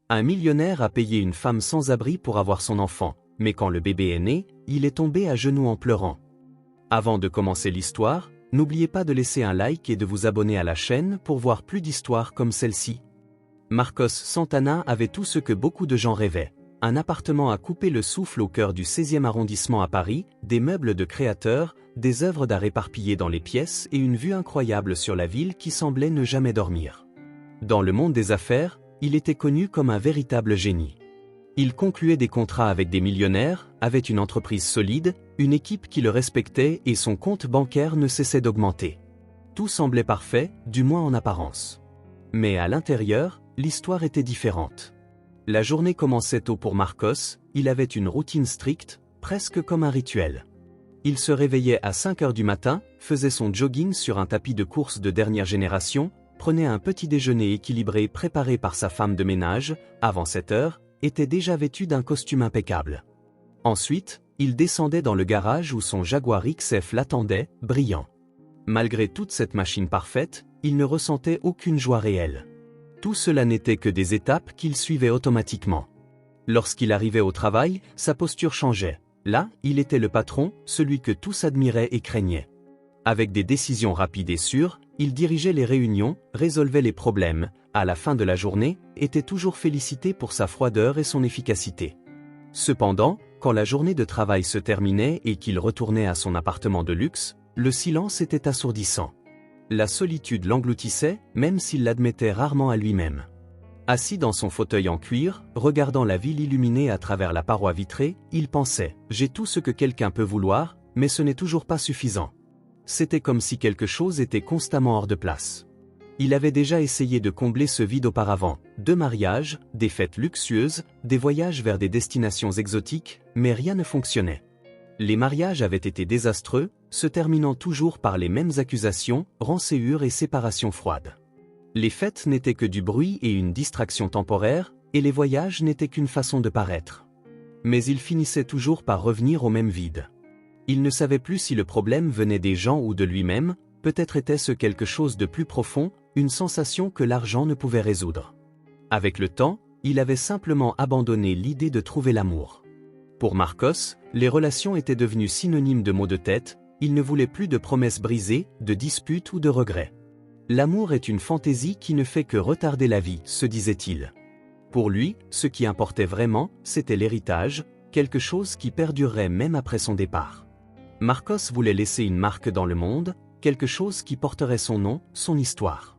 Un millionnaire a payé une femme sans abri pour avoir son enfant, mais quand le bébé est né, il est tombé à genoux en pleurant. Avant de commencer l'histoire, n'oubliez pas de laisser un like et de vous abonner à la chaîne pour voir plus d'histoires comme celle-ci. Marcos Santana avait tout ce que beaucoup de gens rêvaient. Un appartement à couper le souffle au cœur du 16e arrondissement à Paris, des meubles de créateurs, des œuvres d'art éparpillées dans les pièces et une vue incroyable sur la ville qui semblait ne jamais dormir. Dans le monde des affaires, il était connu comme un véritable génie. Il concluait des contrats avec des millionnaires, avait une entreprise solide, une équipe qui le respectait et son compte bancaire ne cessait d'augmenter. Tout semblait parfait, du moins en apparence. Mais à l'intérieur, l'histoire était différente. La journée commençait tôt pour Marcos, il avait une routine stricte, presque comme un rituel. Il se réveillait à 5 heures du matin, faisait son jogging sur un tapis de course de dernière génération, prenait un petit déjeuner équilibré préparé par sa femme de ménage, avant 7 heures, était déjà vêtu d'un costume impeccable. Ensuite, il descendait dans le garage où son Jaguar XF l'attendait, brillant. Malgré toute cette machine parfaite, il ne ressentait aucune joie réelle. Tout cela n'était que des étapes qu'il suivait automatiquement. Lorsqu'il arrivait au travail, sa posture changeait. Là, il était le patron, celui que tous admiraient et craignaient. Avec des décisions rapides et sûres, il dirigeait les réunions, résolvait les problèmes, à la fin de la journée, était toujours félicité pour sa froideur et son efficacité. Cependant, quand la journée de travail se terminait et qu'il retournait à son appartement de luxe, le silence était assourdissant. La solitude l'engloutissait, même s'il l'admettait rarement à lui-même. Assis dans son fauteuil en cuir, regardant la ville illuminée à travers la paroi vitrée, il pensait « J'ai tout ce que quelqu'un peut vouloir, mais ce n'est toujours pas suffisant ». C'était comme si quelque chose était constamment hors de place. Il avait déjà essayé de combler ce vide auparavant, 2 mariages, des fêtes luxueuses, des voyages vers des destinations exotiques, mais rien ne fonctionnait. Les mariages avaient été désastreux, se terminant toujours par les mêmes accusations, rancœurs et séparations froides. Les fêtes n'étaient que du bruit et une distraction temporaire, et les voyages n'étaient qu'une façon de paraître. Mais il finissait toujours par revenir au même vide. Il ne savait plus si le problème venait des gens ou de lui-même, peut-être était-ce quelque chose de plus profond, une sensation que l'argent ne pouvait résoudre. Avec le temps, il avait simplement abandonné l'idée de trouver l'amour. Pour Marcos, les relations étaient devenues synonymes de maux de tête, il ne voulait plus de promesses brisées, de disputes ou de regrets. L'amour est une fantaisie qui ne fait que retarder la vie, se disait-il. Pour lui, ce qui importait vraiment, c'était l'héritage, quelque chose qui perdurerait même après son départ. Marcos voulait laisser une marque dans le monde, quelque chose qui porterait son nom, son histoire.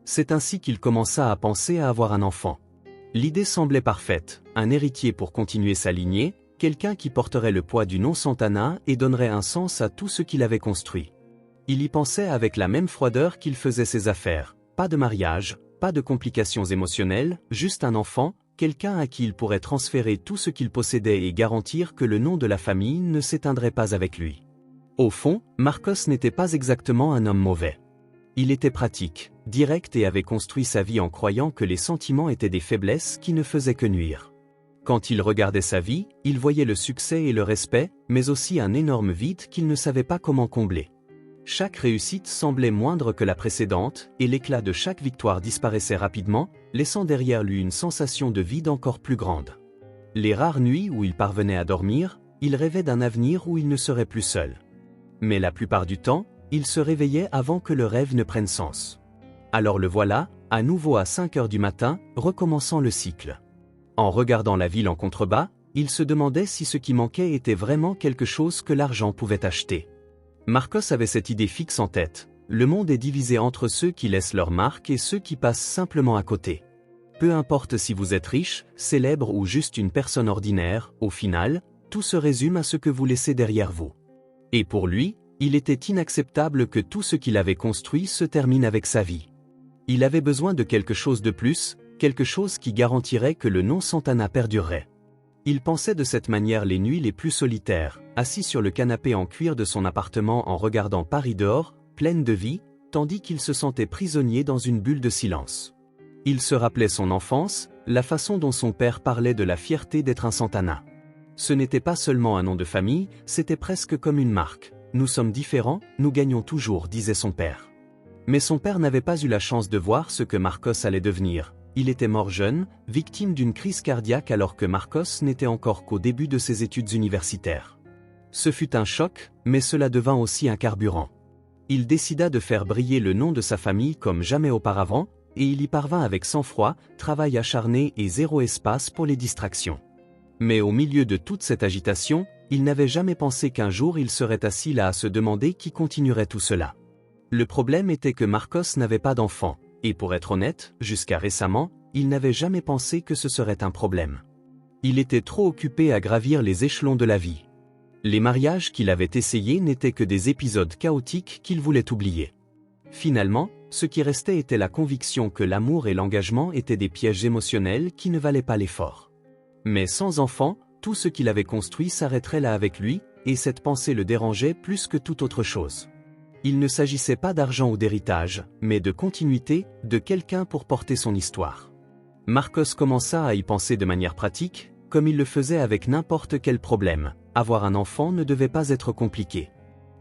C'est ainsi qu'il commença à penser à avoir un enfant. L'idée semblait parfaite, un héritier pour continuer sa lignée, quelqu'un qui porterait le poids du nom Santana et donnerait un sens à tout ce qu'il avait construit. Il y pensait avec la même froideur qu'il faisait ses affaires, pas de mariage, pas de complications émotionnelles, juste un enfant, quelqu'un à qui il pourrait transférer tout ce qu'il possédait et garantir que le nom de la famille ne s'éteindrait pas avec lui. Au fond, Marcos n'était pas exactement un homme mauvais. Il était pratique, direct et avait construit sa vie en croyant que les sentiments étaient des faiblesses qui ne faisaient que nuire. Quand il regardait sa vie, il voyait le succès et le respect, mais aussi un énorme vide qu'il ne savait pas comment combler. Chaque réussite semblait moindre que la précédente, et l'éclat de chaque victoire disparaissait rapidement, laissant derrière lui une sensation de vide encore plus grande. Les rares nuits où il parvenait à dormir, il rêvait d'un avenir où il ne serait plus seul. Mais la plupart du temps, il se réveillait avant que le rêve ne prenne sens. Alors le voilà, à nouveau à 5 heures du matin, recommençant le cycle. En regardant la ville en contrebas, il se demandait si ce qui manquait était vraiment quelque chose que l'argent pouvait acheter. Marcos avait cette idée fixe en tête. Le monde est divisé entre ceux qui laissent leur marque et ceux qui passent simplement à côté. Peu importe si vous êtes riche, célèbre ou juste une personne ordinaire, au final, tout se résume à ce que vous laissez derrière vous. Et pour lui, il était inacceptable que tout ce qu'il avait construit se termine avec sa vie. Il avait besoin de quelque chose de plus, quelque chose qui garantirait que le nom Santana perdurerait. Il pensait de cette manière les nuits les plus solitaires, assis sur le canapé en cuir de son appartement en regardant Paris dehors, pleine de vie, tandis qu'il se sentait prisonnier dans une bulle de silence. Il se rappelait son enfance, la façon dont son père parlait de la fierté d'être un Santana. Ce n'était pas seulement un nom de famille, c'était presque comme une marque. Nous sommes différents, nous gagnons toujours, disait son père. Mais son père n'avait pas eu la chance de voir ce que Marcos allait devenir. Il était mort jeune, victime d'une crise cardiaque alors que Marcos n'était encore qu'au début de ses études universitaires. Ce fut un choc, mais cela devint aussi un carburant. Il décida de faire briller le nom de sa famille comme jamais auparavant, et il y parvint avec sang-froid, travail acharné et zéro espace pour les distractions. Mais au milieu de toute cette agitation, il n'avait jamais pensé qu'un jour il serait assis là à se demander qui continuerait tout cela. Le problème était que Marcos n'avait pas d'enfant, et pour être honnête, jusqu'à récemment, il n'avait jamais pensé que ce serait un problème. Il était trop occupé à gravir les échelons de la vie. Les mariages qu'il avait essayés n'étaient que des épisodes chaotiques qu'il voulait oublier. Finalement, ce qui restait était la conviction que l'amour et l'engagement étaient des pièges émotionnels qui ne valaient pas l'effort. Mais sans enfant, tout ce qu'il avait construit s'arrêterait là avec lui, et cette pensée le dérangeait plus que toute autre chose. Il ne s'agissait pas d'argent ou d'héritage, mais de continuité, de quelqu'un pour porter son histoire. Marcos commença à y penser de manière pratique, comme il le faisait avec n'importe quel problème. Avoir un enfant ne devait pas être compliqué.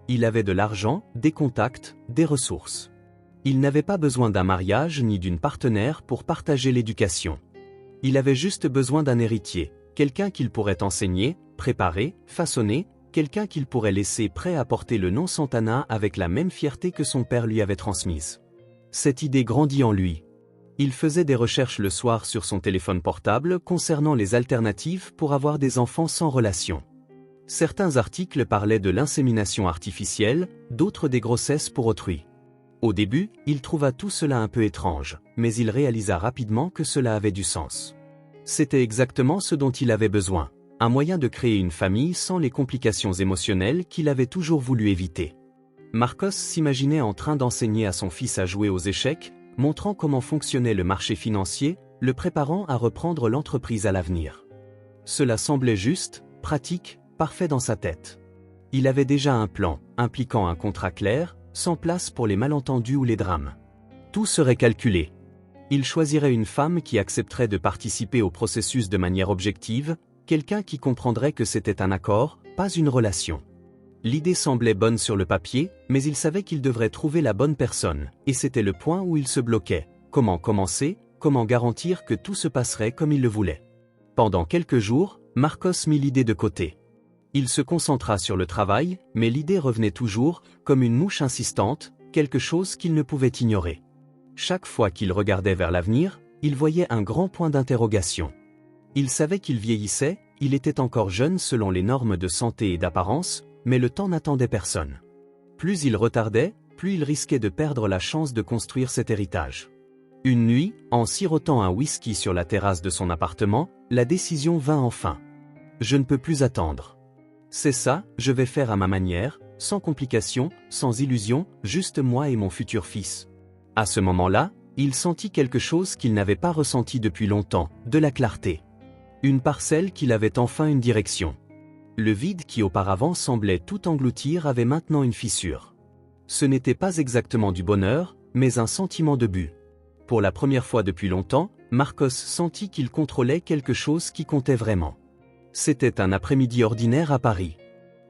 Il avait de l'argent, des contacts, des ressources. Il n'avait pas besoin d'un mariage ni d'une partenaire pour partager l'éducation. Il avait juste besoin d'un héritier, quelqu'un qu'il pourrait enseigner, préparer, façonner, quelqu'un qu'il pourrait laisser prêt à porter le nom Santana avec la même fierté que son père lui avait transmise. Cette idée grandit en lui. Il faisait des recherches le soir sur son téléphone portable concernant les alternatives pour avoir des enfants sans relation. Certains articles parlaient de l'insémination artificielle, d'autres des grossesses pour autrui. Au début, il trouva tout cela un peu étrange, mais il réalisa rapidement que cela avait du sens. C'était exactement ce dont il avait besoin, un moyen de créer une famille sans les complications émotionnelles qu'il avait toujours voulu éviter. Marcos s'imaginait en train d'enseigner à son fils à jouer aux échecs, montrant comment fonctionnait le marché financier, le préparant à reprendre l'entreprise à l'avenir. Cela semblait juste, pratique, parfait dans sa tête. Il avait déjà un plan, impliquant un contrat clair, sans place pour les malentendus ou les drames. Tout serait calculé. Il choisirait une femme qui accepterait de participer au processus de manière objective, quelqu'un qui comprendrait que c'était un accord, pas une relation. L'idée semblait bonne sur le papier, mais il savait qu'il devrait trouver la bonne personne, et c'était le point où il se bloquait. Comment commencer, comment garantir que tout se passerait comme il le voulait. Pendant quelques jours, Marcos mit l'idée de côté. Il se concentra sur le travail, mais l'idée revenait toujours, comme une mouche insistante, quelque chose qu'il ne pouvait ignorer. Chaque fois qu'il regardait vers l'avenir, il voyait un grand point d'interrogation. Il savait qu'il vieillissait, il était encore jeune selon les normes de santé et d'apparence, mais le temps n'attendait personne. Plus il retardait, plus il risquait de perdre la chance de construire cet héritage. Une nuit, en sirotant un whisky sur la terrasse de son appartement, la décision vint enfin. Je ne peux plus attendre. C'est ça, je vais faire à ma manière, sans complications, sans illusions, juste moi et mon futur fils. À ce moment-là, il sentit quelque chose qu'il n'avait pas ressenti depuis longtemps, de la clarté. Une parcelle qu'il avait enfin une direction. Le vide qui auparavant semblait tout engloutir avait maintenant une fissure. Ce n'était pas exactement du bonheur, mais un sentiment de but. Pour la première fois depuis longtemps, Marcos sentit qu'il contrôlait quelque chose qui comptait vraiment. C'était un après-midi ordinaire à Paris.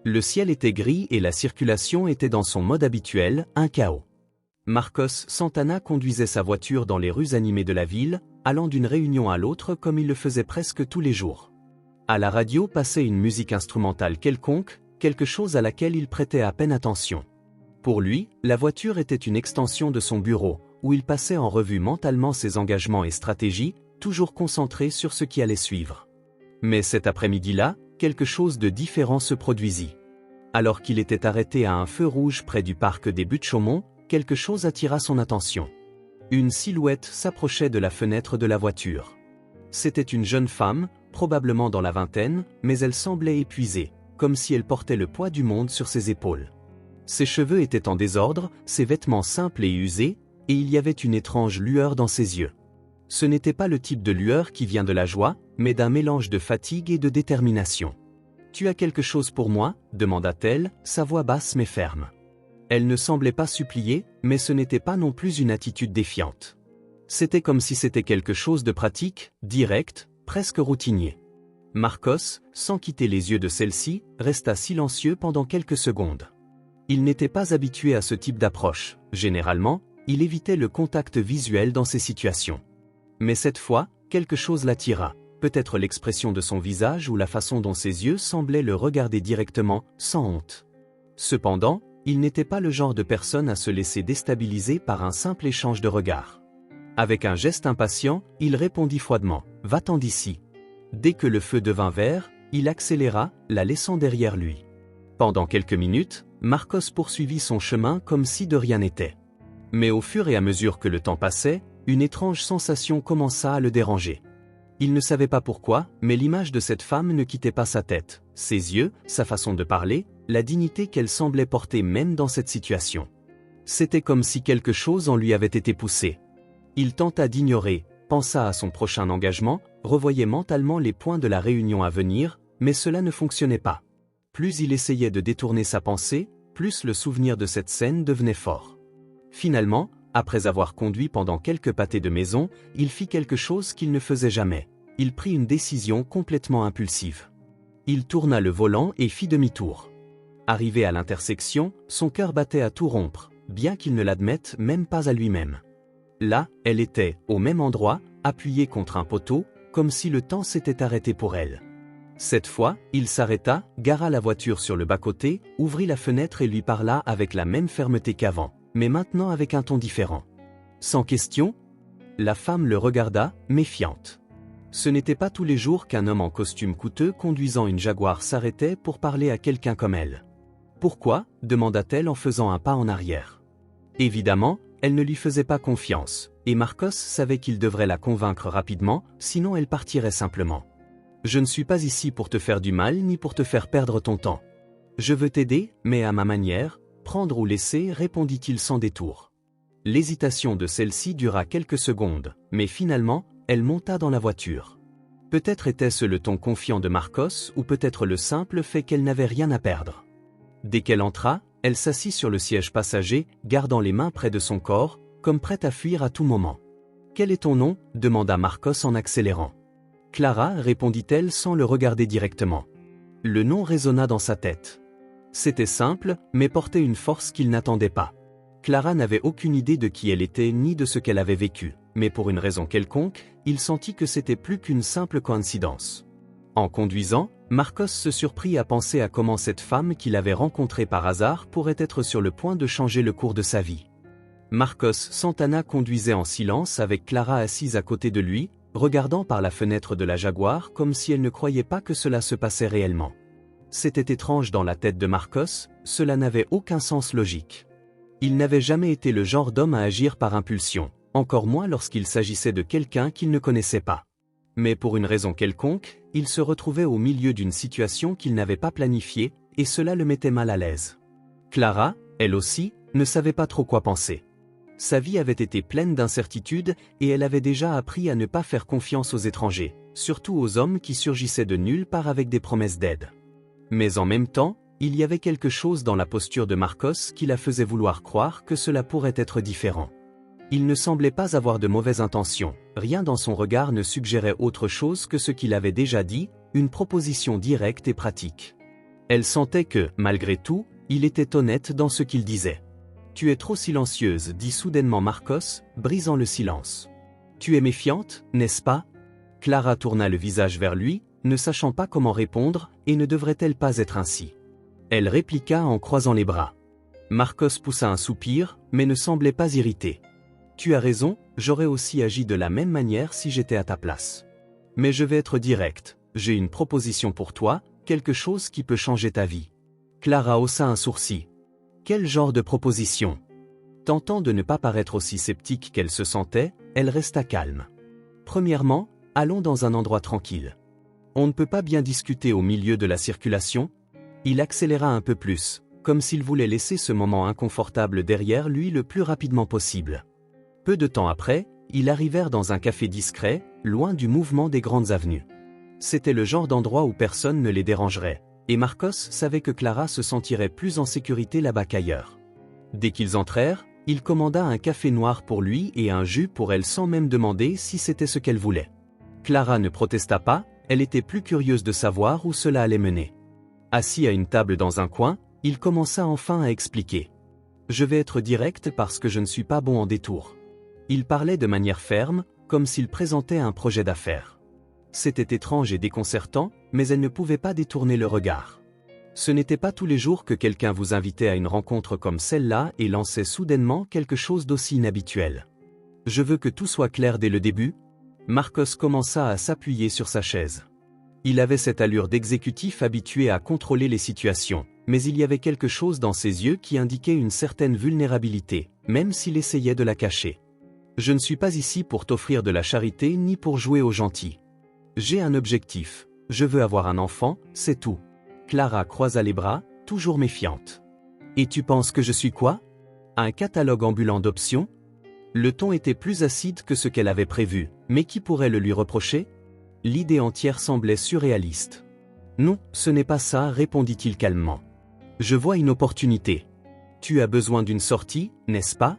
Le ciel était gris et la circulation était dans son mode habituel, un chaos. Marcos Santana conduisait sa voiture dans les rues animées de la ville, allant d'une réunion à l'autre comme il le faisait presque tous les jours. À la radio passait une musique instrumentale quelconque, quelque chose à laquelle il prêtait à peine attention. Pour lui, la voiture était une extension de son bureau, où il passait en revue mentalement ses engagements et stratégies, toujours concentré sur ce qui allait suivre. Mais cet après-midi-là, quelque chose de différent se produisit. Alors qu'il était arrêté à un feu rouge près du parc des Buttes-Chaumont, quelque chose attira son attention. Une silhouette s'approchait de la fenêtre de la voiture. C'était une jeune femme, probablement dans la vingtaine, mais elle semblait épuisée, comme si elle portait le poids du monde sur ses épaules. Ses cheveux étaient en désordre, ses vêtements simples et usés, et il y avait une étrange lueur dans ses yeux. Ce n'était pas le type de lueur qui vient de la joie, mais d'un mélange de fatigue et de détermination. « Tu as quelque chose pour moi ?» demanda-t-elle, sa voix basse mais ferme. Elle ne semblait pas supplier, mais ce n'était pas non plus une attitude défiante. C'était comme si c'était quelque chose de pratique, direct, presque routinier. Marcos, sans quitter les yeux de celle-ci, resta silencieux pendant quelques secondes. Il n'était pas habitué à ce type d'approche. Généralement, il évitait le contact visuel dans ces situations. Mais cette fois, quelque chose l'attira, peut-être l'expression de son visage ou la façon dont ses yeux semblaient le regarder directement, sans honte. Cependant, il n'était pas le genre de personne à se laisser déstabiliser par un simple échange de regards. Avec un geste impatient, il répondit froidement « Va-t'en d'ici ». Dès que le feu devint vert, il accéléra, la laissant derrière lui. Pendant quelques minutes, Marcos poursuivit son chemin comme si de rien n'était. Mais au fur et à mesure que le temps passait, une étrange sensation commença à le déranger. Il ne savait pas pourquoi, mais l'image de cette femme ne quittait pas sa tête, ses yeux, sa façon de parler, la dignité qu'elle semblait porter même dans cette situation. C'était comme si quelque chose en lui avait été poussé. Il tenta d'ignorer, pensa à son prochain engagement, revoyait mentalement les points de la réunion à venir, mais cela ne fonctionnait pas. Plus il essayait de détourner sa pensée, plus le souvenir de cette scène devenait fort. Finalement, après avoir conduit pendant quelques pâtés de maison, il fit quelque chose qu'il ne faisait jamais. Il prit une décision complètement impulsive. Il tourna le volant et fit demi-tour. Arrivé à l'intersection, son cœur battait à tout rompre, bien qu'il ne l'admette même pas à lui-même. Là, elle était, au même endroit, appuyée contre un poteau, comme si le temps s'était arrêté pour elle. Cette fois, il s'arrêta, gara la voiture sur le bas-côté, ouvrit la fenêtre et lui parla avec la même fermeté qu'avant, mais maintenant avec un ton différent. Sans question, la femme le regarda, méfiante. Ce n'était pas tous les jours qu'un homme en costume coûteux conduisant une Jaguar s'arrêtait pour parler à quelqu'un comme elle. « Pourquoi » demanda-t-elle en faisant un pas en arrière. Évidemment, elle ne lui faisait pas confiance, et Marcos savait qu'il devrait la convaincre rapidement, sinon elle partirait simplement. « Je ne suis pas ici pour te faire du mal ni pour te faire perdre ton temps. Je veux t'aider, mais à ma manière, prendre ou laisser, répondit-il sans détour. L'hésitation de celle-ci dura quelques secondes, mais finalement, elle monta dans la voiture. Peut-être était-ce le ton confiant de Marcos ou peut-être le simple fait qu'elle n'avait rien à perdre. Dès qu'elle entra, elle s'assit sur le siège passager, gardant les mains près de son corps, comme prête à fuir à tout moment. « Quel est ton nom » demanda Marcos en accélérant. « Clara » répondit-elle sans le regarder directement. Le nom résonna dans sa tête. C'était simple, mais portait une force qu'il n'attendait pas. Clara n'avait aucune idée de qui elle était ni de ce qu'elle avait vécu, mais pour une raison quelconque, il sentit que c'était plus qu'une simple coïncidence. En conduisant, Marcos se surprit à penser à comment cette femme qu'il avait rencontrée par hasard pourrait être sur le point de changer le cours de sa vie. Marcos Santana conduisait en silence avec Clara assise à côté de lui, regardant par la fenêtre de la Jaguar comme si elle ne croyait pas que cela se passait réellement. C'était étrange dans la tête de Marcos, cela n'avait aucun sens logique. Il n'avait jamais été le genre d'homme à agir par impulsion, encore moins lorsqu'il s'agissait de quelqu'un qu'il ne connaissait pas. Mais pour une raison quelconque, il se retrouvait au milieu d'une situation qu'il n'avait pas planifiée, et cela le mettait mal à l'aise. Clara, elle aussi, ne savait pas trop quoi penser. Sa vie avait été pleine d'incertitudes et elle avait déjà appris à ne pas faire confiance aux étrangers, surtout aux hommes qui surgissaient de nulle part avec des promesses d'aide. Mais en même temps, il y avait quelque chose dans la posture de Marcos qui la faisait vouloir croire que cela pourrait être différent. Il ne semblait pas avoir de mauvaises intentions, rien dans son regard ne suggérait autre chose que ce qu'il avait déjà dit, une proposition directe et pratique. Elle sentait que, malgré tout, il était honnête dans ce qu'il disait. « Tu es trop silencieuse » dit soudainement Marcos, brisant le silence. « Tu es méfiante, n'est-ce pas » Clara tourna le visage vers lui, ne sachant pas comment répondre, et ne devrait-elle pas être ainsi. Elle répliqua en croisant les bras. Marcos poussa un soupir, mais ne semblait pas irrité. « Tu as raison, j'aurais aussi agi de la même manière si j'étais à ta place. Mais je vais être direct, j'ai une proposition pour toi, quelque chose qui peut changer ta vie. » Clara haussa un sourcil. Quel genre de proposition? Tentant de ne pas paraître aussi sceptique qu'elle se sentait, elle resta calme. Premièrement, allons dans un endroit tranquille. On ne peut pas bien discuter au milieu de la circulation. Il accéléra un peu plus, comme s'il voulait laisser ce moment inconfortable derrière lui le plus rapidement possible. Peu de temps après, ils arrivèrent dans un café discret, loin du mouvement des grandes avenues. C'était le genre d'endroit où personne ne les dérangerait, et Marcos savait que Clara se sentirait plus en sécurité là-bas qu'ailleurs. Dès qu'ils entrèrent, il commanda un café noir pour lui et un jus pour elle sans même demander si c'était ce qu'elle voulait. Clara ne protesta pas, elle était plus curieuse de savoir où cela allait mener. Assis à une table dans un coin, il commença enfin à expliquer. « Je vais être direct parce que je ne suis pas bon en détour. » Il parlait de manière ferme, comme s'il présentait un projet d'affaires. C'était étrange et déconcertant, mais elle ne pouvait pas détourner le regard. Ce n'était pas tous les jours que quelqu'un vous invitait à une rencontre comme celle-là et lançait soudainement quelque chose d'aussi inhabituel. Je veux que tout soit clair dès le début. Marcos commença à s'appuyer sur sa chaise. Il avait cette allure d'exécutif habitué à contrôler les situations, mais il y avait quelque chose dans ses yeux qui indiquait une certaine vulnérabilité, même s'il essayait de la cacher. Je ne suis pas ici pour t'offrir de la charité ni pour jouer au gentil. J'ai un objectif. Je veux avoir un enfant, c'est tout. Clara croisa les bras, toujours méfiante. Et tu penses que je suis quoi? Un catalogue ambulant d'options? Le ton était plus acide que ce qu'elle avait prévu, mais qui pourrait le lui reprocher? L'idée entière semblait surréaliste. Non, ce n'est pas ça, répondit-il calmement. Je vois une opportunité. Tu as besoin d'une sortie, n'est-ce pas?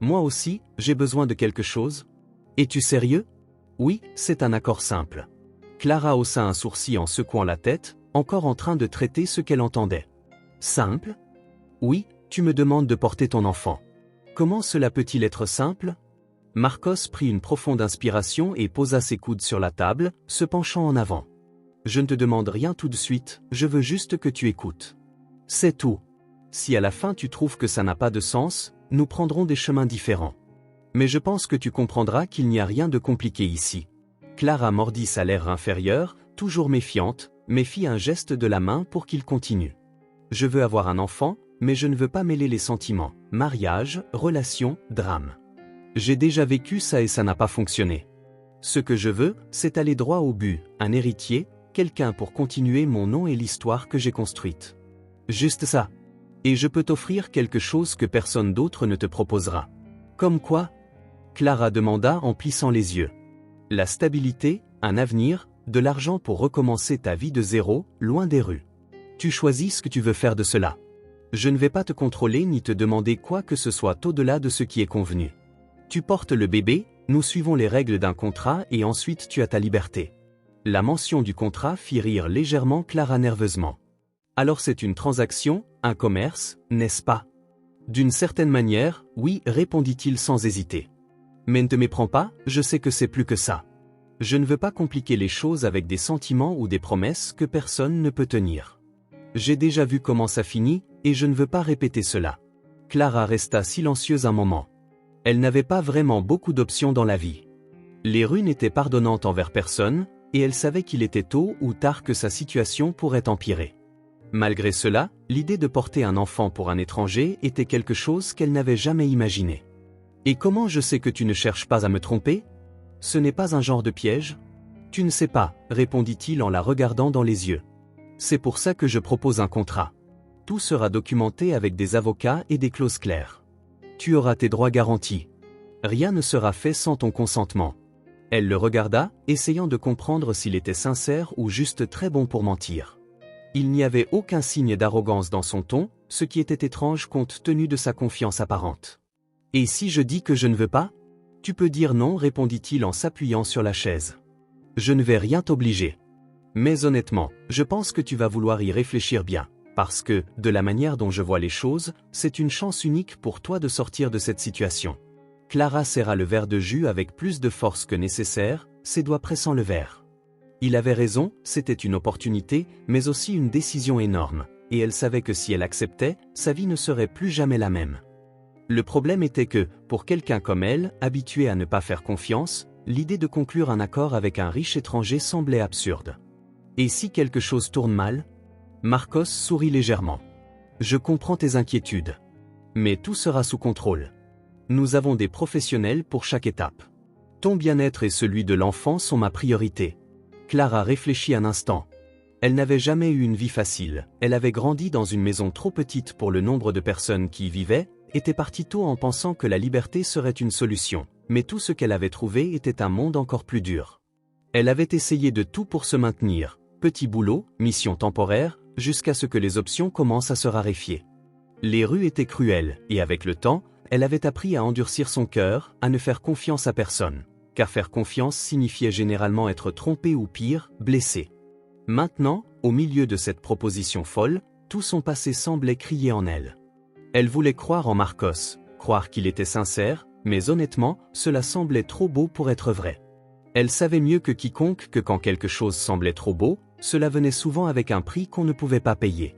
Moi aussi, j'ai besoin de quelque chose. Es-tu sérieux? Oui, c'est un accord simple. Clara haussa un sourcil en secouant la tête, encore en train de traiter ce qu'elle entendait. Simple? Oui, tu me demandes de porter ton enfant. Comment cela peut-il être simple? Marcos prit une profonde inspiration et posa ses coudes sur la table, se penchant en avant. Je ne te demande rien tout de suite, je veux juste que tu écoutes. C'est tout. Si à la fin tu trouves que ça n'a pas de sens, nous prendrons des chemins différents. Mais je pense que tu comprendras qu'il n'y a rien de compliqué ici. Clara mordit sa lèvre inférieure, toujours méfiante, mais fit un geste de la main pour qu'il continue. Je veux avoir un enfant, mais je ne veux pas mêler les sentiments, mariage, relation, drame. J'ai déjà vécu ça et ça n'a pas fonctionné. Ce que je veux, c'est aller droit au but, un héritier, quelqu'un pour continuer mon nom et l'histoire que j'ai construite. Juste ça. Et je peux t'offrir quelque chose que personne d'autre ne te proposera. Comme quoi? Clara demanda en plissant les yeux. La stabilité, un avenir, de l'argent pour recommencer ta vie de zéro, loin des rues. Tu choisis ce que tu veux faire de cela. Je ne vais pas te contrôler ni te demander quoi que ce soit au-delà de ce qui est convenu. Tu portes le bébé, nous suivons les règles d'un contrat et ensuite tu as ta liberté. La mention du contrat fit rire légèrement Clara nerveusement. Alors c'est une transaction, un commerce, n'est-ce pas? D'une certaine manière, oui, répondit-il sans hésiter. Mais ne te méprends pas, je sais que c'est plus que ça. Je ne veux pas compliquer les choses avec des sentiments ou des promesses que personne ne peut tenir. J'ai déjà vu comment ça finit, et je ne veux pas répéter cela. Clara resta silencieuse un moment. Elle n'avait pas vraiment beaucoup d'options dans la vie. Les rues n'étaient pardonnantes envers personne, et elle savait qu'il était tôt ou tard que sa situation pourrait empirer. Malgré cela, l'idée de porter un enfant pour un étranger était quelque chose qu'elle n'avait jamais imaginé. Et comment je sais que tu ne cherches pas à me tromper? Ce n'est pas un genre de piège? Tu ne sais pas, répondit-il en la regardant dans les yeux. C'est pour ça que je propose un contrat. Tout sera documenté avec des avocats et des clauses claires. Tu auras tes droits garantis. Rien ne sera fait sans ton consentement. Elle le regarda, essayant de comprendre s'il était sincère ou juste très bon pour mentir. Il n'y avait aucun signe d'arrogance dans son ton, ce qui était étrange compte tenu de sa confiance apparente. Et si je dis que je ne veux pas? Tu peux dire non, répondit-il en s'appuyant sur la chaise. Je ne vais rien t'obliger. Mais honnêtement, je pense que tu vas vouloir y réfléchir bien, parce que, de la manière dont je vois les choses, c'est une chance unique pour toi de sortir de cette situation. Clara serra le verre de jus avec plus de force que nécessaire, ses doigts pressant le verre. Il avait raison, c'était une opportunité, mais aussi une décision énorme, et elle savait que si elle acceptait, sa vie ne serait plus jamais la même. Le problème était que, pour quelqu'un comme elle, habitué à ne pas faire confiance, l'idée de conclure un accord avec un riche étranger semblait absurde. Et si quelque chose tourne mal? Marcos sourit légèrement. Je comprends tes inquiétudes. Mais tout sera sous contrôle. Nous avons des professionnels pour chaque étape. Ton bien-être et celui de l'enfant sont ma priorité. Clara réfléchit un instant. Elle n'avait jamais eu une vie facile, elle avait grandi dans une maison trop petite pour le nombre de personnes qui y vivaient, était partie tôt en pensant que la liberté serait une solution, mais tout ce qu'elle avait trouvé était un monde encore plus dur. Elle avait essayé de tout pour se maintenir, petit boulot, mission temporaire, jusqu'à ce que les options commencent à se raréfier. Les rues étaient cruelles, et avec le temps, elle avait appris à endurcir son cœur, à ne faire confiance à personne, car faire confiance signifiait généralement être trompé ou pire, blessé. Maintenant, au milieu de cette proposition folle, tout son passé semblait crier en elle. Elle voulait croire en Marcos, croire qu'il était sincère, Mais honnêtement, cela semblait trop beau pour être vrai. Elle savait mieux que quiconque que quand quelque chose semblait trop beau, cela venait souvent avec un prix qu'on ne pouvait pas payer.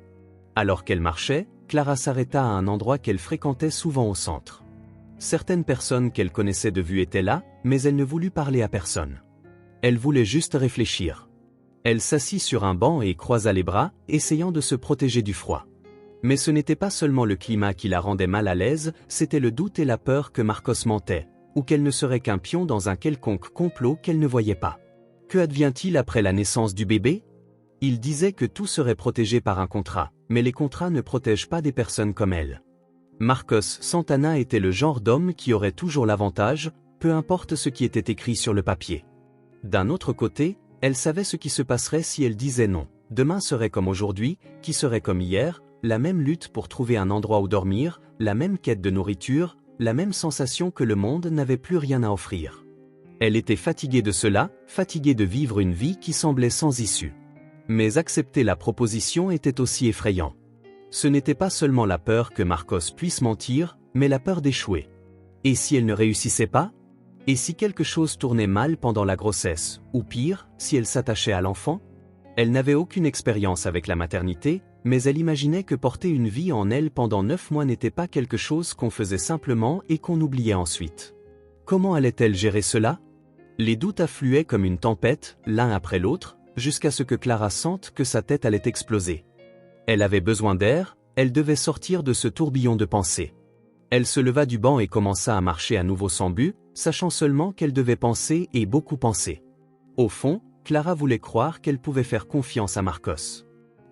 Alors qu'elle marchait, Clara s'arrêta à un endroit qu'elle fréquentait souvent au centre. Certaines personnes qu'elle connaissait de vue étaient là, mais elle ne voulut parler à personne. Elle voulait juste réfléchir. Elle s'assit sur un banc et croisa les bras, essayant de se protéger du froid. Mais ce n'était pas seulement le climat qui la rendait mal à l'aise, c'était le doute et la peur que Marcos mentait, ou qu'elle ne serait qu'un pion dans un quelconque complot qu'elle ne voyait pas. Que advient-il après la naissance du bébé? Il disait que tout serait protégé par un contrat, mais les contrats ne protègent pas des personnes comme elle. Marcos Santana était le genre d'homme qui aurait toujours l'avantage, peu importe ce qui était écrit sur le papier. D'un autre côté, elle savait ce qui se passerait si elle disait non. Demain serait comme aujourd'hui, qui serait comme hier, la même lutte pour trouver un endroit où dormir, la même quête de nourriture, la même sensation que le monde n'avait plus rien à offrir. Elle était fatiguée de cela, fatiguée de vivre une vie qui semblait sans issue. Mais accepter la proposition était aussi effrayant. Ce n'était pas seulement la peur que Marcos puisse mentir, mais la peur d'échouer. Et si elle ne réussissait pas? Et si quelque chose tournait mal pendant la grossesse, ou pire, si elle s'attachait à l'enfant? Elle n'avait aucune expérience avec la maternité, mais elle imaginait que porter une vie en elle pendant 9 mois n'était pas quelque chose qu'on faisait simplement et qu'on oubliait ensuite. Comment allait-elle gérer cela? Les doutes affluaient comme une tempête, l'un après l'autre, jusqu'à ce que Clara sente que sa tête allait exploser. Elle avait besoin d'air, elle devait sortir de ce tourbillon de pensées. Elle se leva du banc et commença à marcher à nouveau sans but, sachant seulement qu'elle devait penser et beaucoup penser. Au fond, Clara voulait croire qu'elle pouvait faire confiance à Marcos.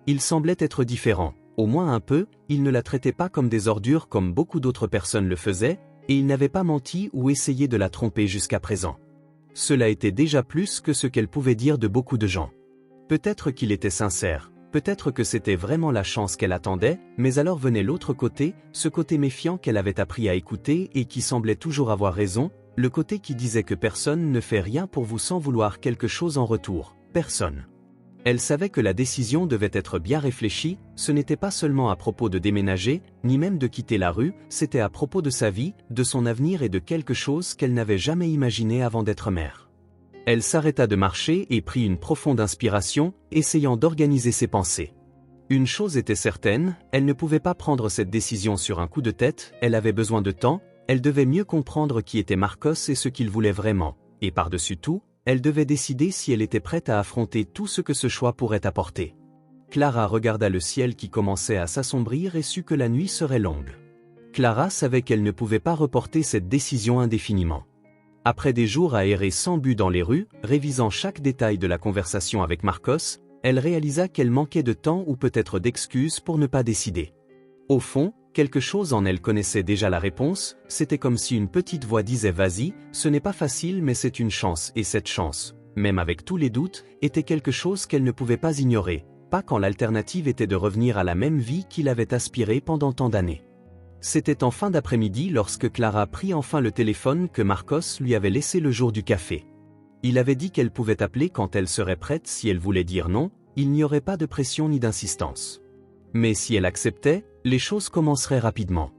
Il semblait être différent, au moins un peu, il ne la traitait pas comme des ordures comme beaucoup d'autres personnes le faisaient, et il n'avait pas menti ou essayé de la tromper jusqu'à présent. Cela était déjà plus que ce qu'elle pouvait dire de beaucoup de gens. Peut-être qu'il était sincère. Peut-être que c'était vraiment la chance qu'elle attendait, mais alors venait l'autre côté, ce côté méfiant qu'elle avait appris à écouter et qui semblait toujours avoir raison, le côté qui disait que personne ne fait rien pour vous sans vouloir quelque chose en retour, personne. Elle savait que la décision devait être bien réfléchie, ce n'était pas seulement à propos de déménager, ni même de quitter la rue, c'était à propos de sa vie, de son avenir et de quelque chose qu'elle n'avait jamais imaginé avant d'être mère. Elle s'arrêta de marcher et prit une profonde inspiration, essayant d'organiser ses pensées. Une chose était certaine, elle ne pouvait pas prendre cette décision sur un coup de tête, elle avait besoin de temps, elle devait mieux comprendre qui était Marcos et ce qu'il voulait vraiment, et par-dessus tout, elle devait décider si elle était prête à affronter tout ce que ce choix pourrait apporter. Clara regarda le ciel qui commençait à s'assombrir et sut que la nuit serait longue. Clara savait qu'elle ne pouvait pas reporter cette décision indéfiniment. Après des jours à errer sans but dans les rues, révisant chaque détail de la conversation avec Marcos, elle réalisa qu'elle manquait de temps ou peut-être d'excuses pour ne pas décider. Au fond, quelque chose en elle connaissait déjà la réponse, c'était comme si une petite voix disait « Vas-y, ce n'est pas facile mais c'est une chance » et cette chance, même avec tous les doutes, était quelque chose qu'elle ne pouvait pas ignorer, pas quand l'alternative était de revenir à la même vie qu'il avait aspirée pendant tant d'années. C'était en fin d'après-midi lorsque Clara prit enfin le téléphone que Marcos lui avait laissé le jour du café. Il avait dit qu'elle pouvait appeler quand elle serait prête si elle voulait dire non, il n'y aurait pas de pression ni d'insistance. Mais si elle acceptait, les choses commenceraient rapidement.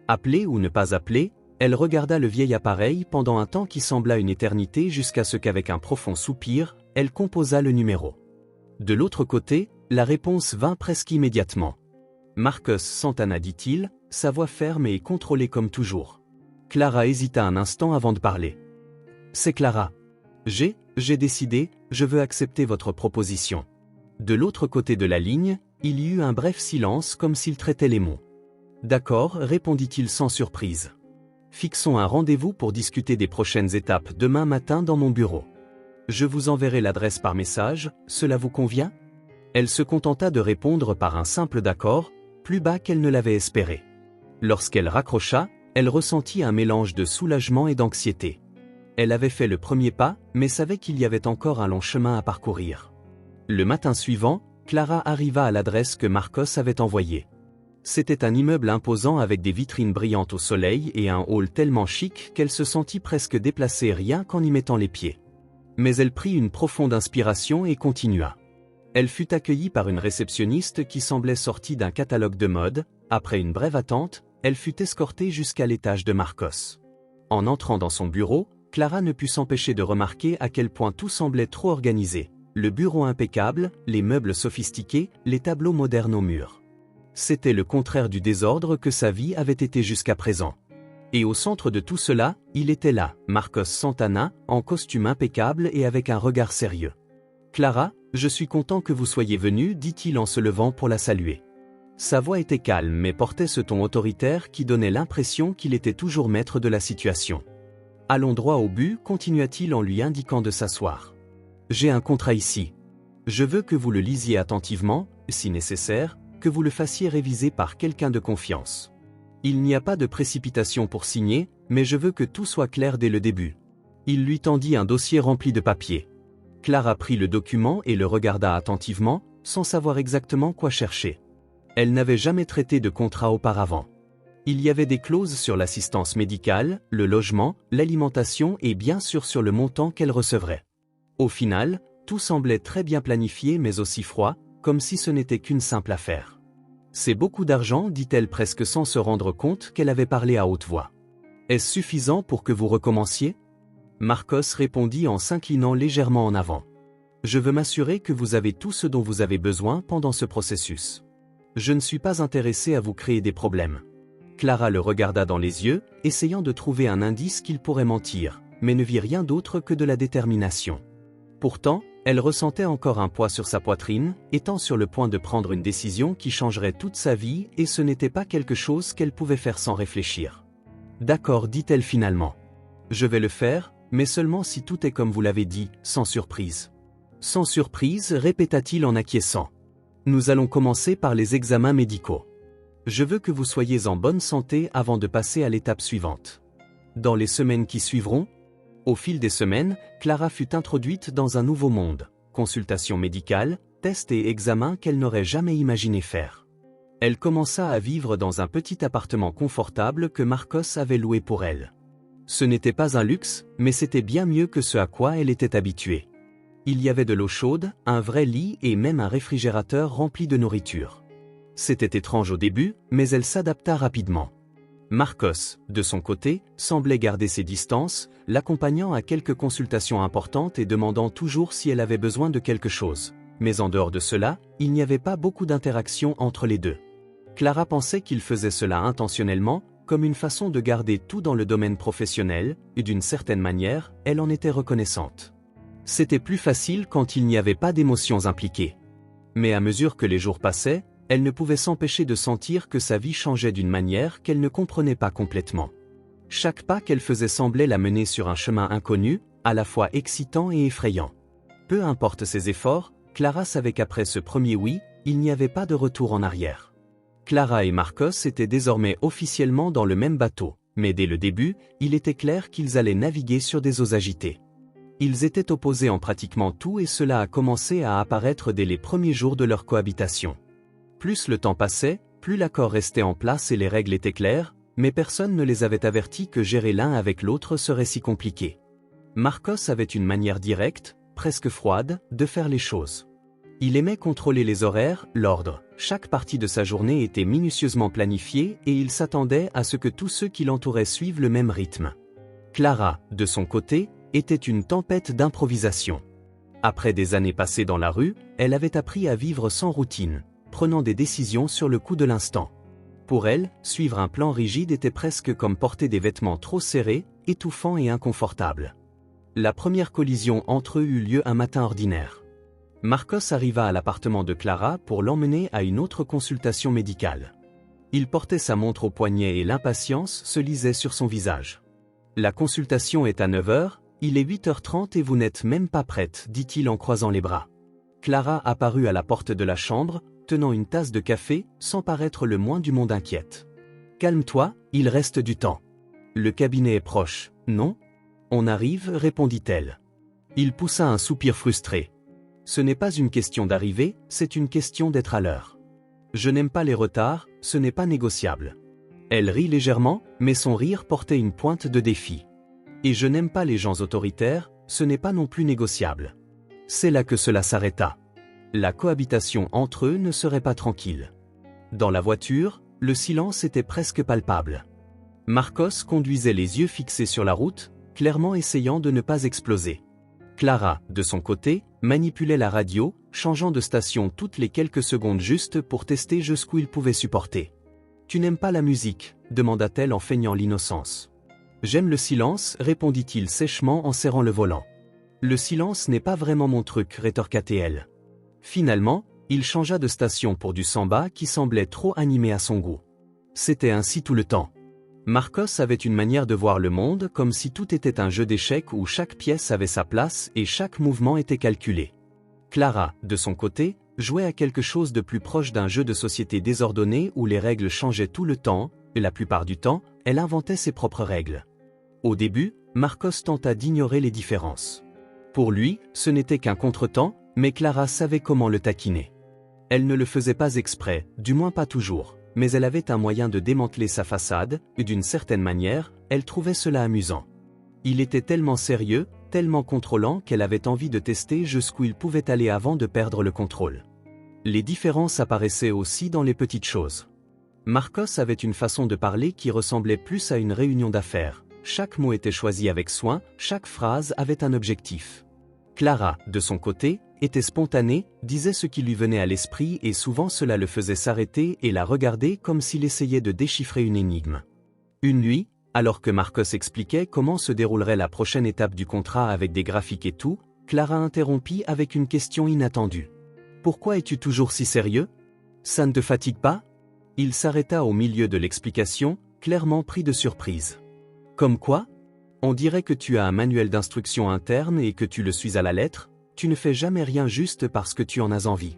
Appeler ou ne pas appeler, elle regarda le vieil appareil pendant un temps qui sembla une éternité jusqu'à ce qu'avec un profond soupir, elle composa le numéro. De l'autre côté, la réponse vint presque immédiatement. Marcos Santana, dit-il, sa voix ferme et contrôlée comme toujours. Clara hésita un instant avant de parler. C'est Clara. J'ai décidé, je veux accepter votre proposition. De l'autre côté de la ligne, il y eut un bref silence comme s'il traitait les mots. D'accord, répondit-il sans surprise. Fixons un rendez-vous pour discuter des prochaines étapes demain matin dans mon bureau. Je vous enverrai l'adresse par message, cela vous convient? Elle se contenta de répondre par un simple d'accord, plus bas qu'elle ne l'avait espéré. Lorsqu'elle raccrocha, elle ressentit un mélange de soulagement et d'anxiété. Elle avait fait le premier pas, mais savait qu'il y avait encore un long chemin à parcourir. Le matin suivant, Clara arriva à l'adresse que Marcos avait envoyée. C'était un immeuble imposant avec des vitrines brillantes au soleil et un hall tellement chic qu'elle se sentit presque déplacée rien qu'en y mettant les pieds. Mais elle prit une profonde inspiration et continua. Elle fut accueillie par une réceptionniste qui semblait sortie d'un catalogue de mode. Après une brève attente, elle fut escortée jusqu'à l'étage de Marcos. En entrant dans son bureau, Clara ne put s'empêcher de remarquer à quel point tout semblait trop organisé. Le bureau impeccable, les meubles sophistiqués, les tableaux modernes aux murs. C'était le contraire du désordre que sa vie avait été jusqu'à présent. Et au centre de tout cela, il était là, Marcos Santana, en costume impeccable et avec un regard sérieux. « Clara, je suis content que vous soyez venue, dit-il en se levant pour la saluer. » Sa voix était calme mais portait ce ton autoritaire qui donnait l'impression qu'il était toujours maître de la situation. « Allons droit au but, continua-t-il en lui indiquant de s'asseoir. « J'ai un contrat ici. Je veux que vous le lisiez attentivement, si nécessaire, que vous le fassiez réviser par quelqu'un de confiance. Il n'y a pas de précipitation pour signer, mais je veux que tout soit clair dès le début. » Il lui tendit un dossier rempli de papiers. Clara prit le document et le regarda attentivement, sans savoir exactement quoi chercher. Elle n'avait jamais traité de contrat auparavant. Il y avait des clauses sur l'assistance médicale, le logement, l'alimentation et bien sûr sur le montant qu'elle recevrait. Au final, tout semblait très bien planifié mais aussi froid, comme si ce n'était qu'une simple affaire. « C'est beaucoup d'argent, dit-elle presque sans se rendre compte qu'elle avait parlé à haute voix. Est-ce suffisant pour que vous recommenciez ? Marcos répondit en s'inclinant légèrement en avant. Je veux m'assurer que vous avez tout ce dont vous avez besoin pendant ce processus. Je ne suis pas intéressé à vous créer des problèmes. Clara le regarda dans les yeux, essayant de trouver un indice qu'il pourrait mentir, mais ne vit rien d'autre que de la détermination. Pourtant, elle ressentait encore un poids sur sa poitrine, étant sur le point de prendre une décision qui changerait toute sa vie et ce n'était pas quelque chose qu'elle pouvait faire sans réfléchir. D'accord, dit-elle finalement. Je vais le faire, mais seulement si tout est comme vous l'avez dit, sans surprise. Sans surprise, répéta-t-il en acquiesçant. Nous allons commencer par les examens médicaux. Je veux que vous soyez en bonne santé avant de passer à l'étape suivante. Dans les semaines qui suivront, au fil des semaines, Clara fut introduite dans un nouveau monde, consultation médicale, tests et examens qu'elle n'aurait jamais imaginé faire. Elle commença à vivre dans un petit appartement confortable que Marcos avait loué pour elle. Ce n'était pas un luxe, mais c'était bien mieux que ce à quoi elle était habituée. Il y avait de l'eau chaude, un vrai lit et même un réfrigérateur rempli de nourriture. C'était étrange au début, mais elle s'adapta rapidement. Marcos, de son côté, semblait garder ses distances, l'accompagnant à quelques consultations importantes et demandant toujours si elle avait besoin de quelque chose. Mais en dehors de cela, il n'y avait pas beaucoup d'interaction entre les deux. Clara pensait qu'il faisait cela intentionnellement, comme une façon de garder tout dans le domaine professionnel, et d'une certaine manière, elle en était reconnaissante. C'était plus facile quand il n'y avait pas d'émotions impliquées. Mais à mesure que les jours passaient, elle ne pouvait s'empêcher de sentir que sa vie changeait d'une manière qu'elle ne comprenait pas complètement. Chaque pas qu'elle faisait semblait la mener sur un chemin inconnu, à la fois excitant et effrayant. Peu importe ses efforts, Clara savait qu'après ce premier oui, il n'y avait pas de retour en arrière. Clara et Marcos étaient désormais officiellement dans le même bateau, mais dès le début, il était clair qu'ils allaient naviguer sur des eaux agitées. Ils étaient opposés en pratiquement tout et cela a commencé à apparaître dès les premiers jours de leur cohabitation. Plus le temps passait, plus l'accord restait en place et les règles étaient claires, mais personne ne les avait avertis que gérer l'un avec l'autre serait si compliqué. Marcos avait une manière directe, presque froide, de faire les choses. Il aimait contrôler les horaires, l'ordre. Chaque partie de sa journée était minutieusement planifiée et il s'attendait à ce que tous ceux qui l'entouraient suivent le même rythme. Clara, de son côté, était une tempête d'improvisation. Après des années passées dans la rue, elle avait appris à vivre sans routine, prenant des décisions sur le coup de l'instant. Pour elle, suivre un plan rigide était presque comme porter des vêtements trop serrés, étouffants et inconfortables. La première collision entre eux eut lieu un matin ordinaire. Marcos arriva à l'appartement de Clara pour l'emmener à une autre consultation médicale. Il portait sa montre au poignet et l'impatience se lisait sur son visage. « La consultation est à 9h, il est 8h30 et vous n'êtes même pas prête, dit-il en croisant les bras. Clara apparut à la porte de la chambre, tenant une tasse de café, sans paraître le moins du monde inquiète. « Calme-toi, il reste du temps. Le cabinet est proche, non ? On arrive, répondit-elle. Il poussa un soupir frustré. Ce n'est pas une question d'arriver, c'est une question d'être à l'heure. Je n'aime pas les retards, ce n'est pas négociable. Elle rit légèrement, mais son rire portait une pointe de défi. Et je n'aime pas les gens autoritaires, ce n'est pas non plus négociable. C'est là que cela s'arrêta. La cohabitation entre eux ne serait pas tranquille. Dans la voiture, le silence était presque palpable. Marcos conduisait les yeux fixés sur la route, clairement essayant de ne pas exploser. Clara, de son côté, manipulait la radio, changeant de station toutes les quelques secondes juste pour tester jusqu'où il pouvait supporter. « Tu n'aimes pas la musique ?» demanda-t-elle en feignant l'innocence. « J'aime le silence » répondit-il sèchement en serrant le volant. « Le silence n'est pas vraiment mon truc » rétorqua-t-elle. Finalement, il changea de station pour du samba qui semblait trop animé à son goût. C'était ainsi tout le temps. Marcos avait une manière de voir le monde comme si tout était un jeu d'échecs où chaque pièce avait sa place et chaque mouvement était calculé. Clara, de son côté, jouait à quelque chose de plus proche d'un jeu de société désordonné où les règles changeaient tout le temps, et la plupart du temps, elle inventait ses propres règles. Au début, Marcos tenta d'ignorer les différences. Pour lui, ce n'était qu'un contretemps, mais Clara savait comment le taquiner. Elle ne le faisait pas exprès, du moins pas toujours, mais elle avait un moyen de démanteler sa façade, et d'une certaine manière, elle trouvait cela amusant. Il était tellement sérieux, tellement contrôlant qu'elle avait envie de tester jusqu'où il pouvait aller avant de perdre le contrôle. Les différences apparaissaient aussi dans les petites choses. Marcos avait une façon de parler qui ressemblait plus à une réunion d'affaires. Chaque mot était choisi avec soin, chaque phrase avait un objectif. Clara, de son côté, était spontanée, disait ce qui lui venait à l'esprit et souvent cela le faisait s'arrêter et la regarder comme s'il essayait de déchiffrer une énigme. Une nuit, alors que Marcos expliquait comment se déroulerait la prochaine étape du contrat avec des graphiques et tout, Clara interrompit avec une question inattendue. « Pourquoi es-tu toujours si sérieux? Ça ne te fatigue pas ?» Il s'arrêta au milieu de l'explication, clairement pris de surprise. « Comme quoi? On dirait que tu as un manuel d'instruction interne et que tu le suis à la lettre, tu ne fais jamais rien juste parce que tu en as envie. »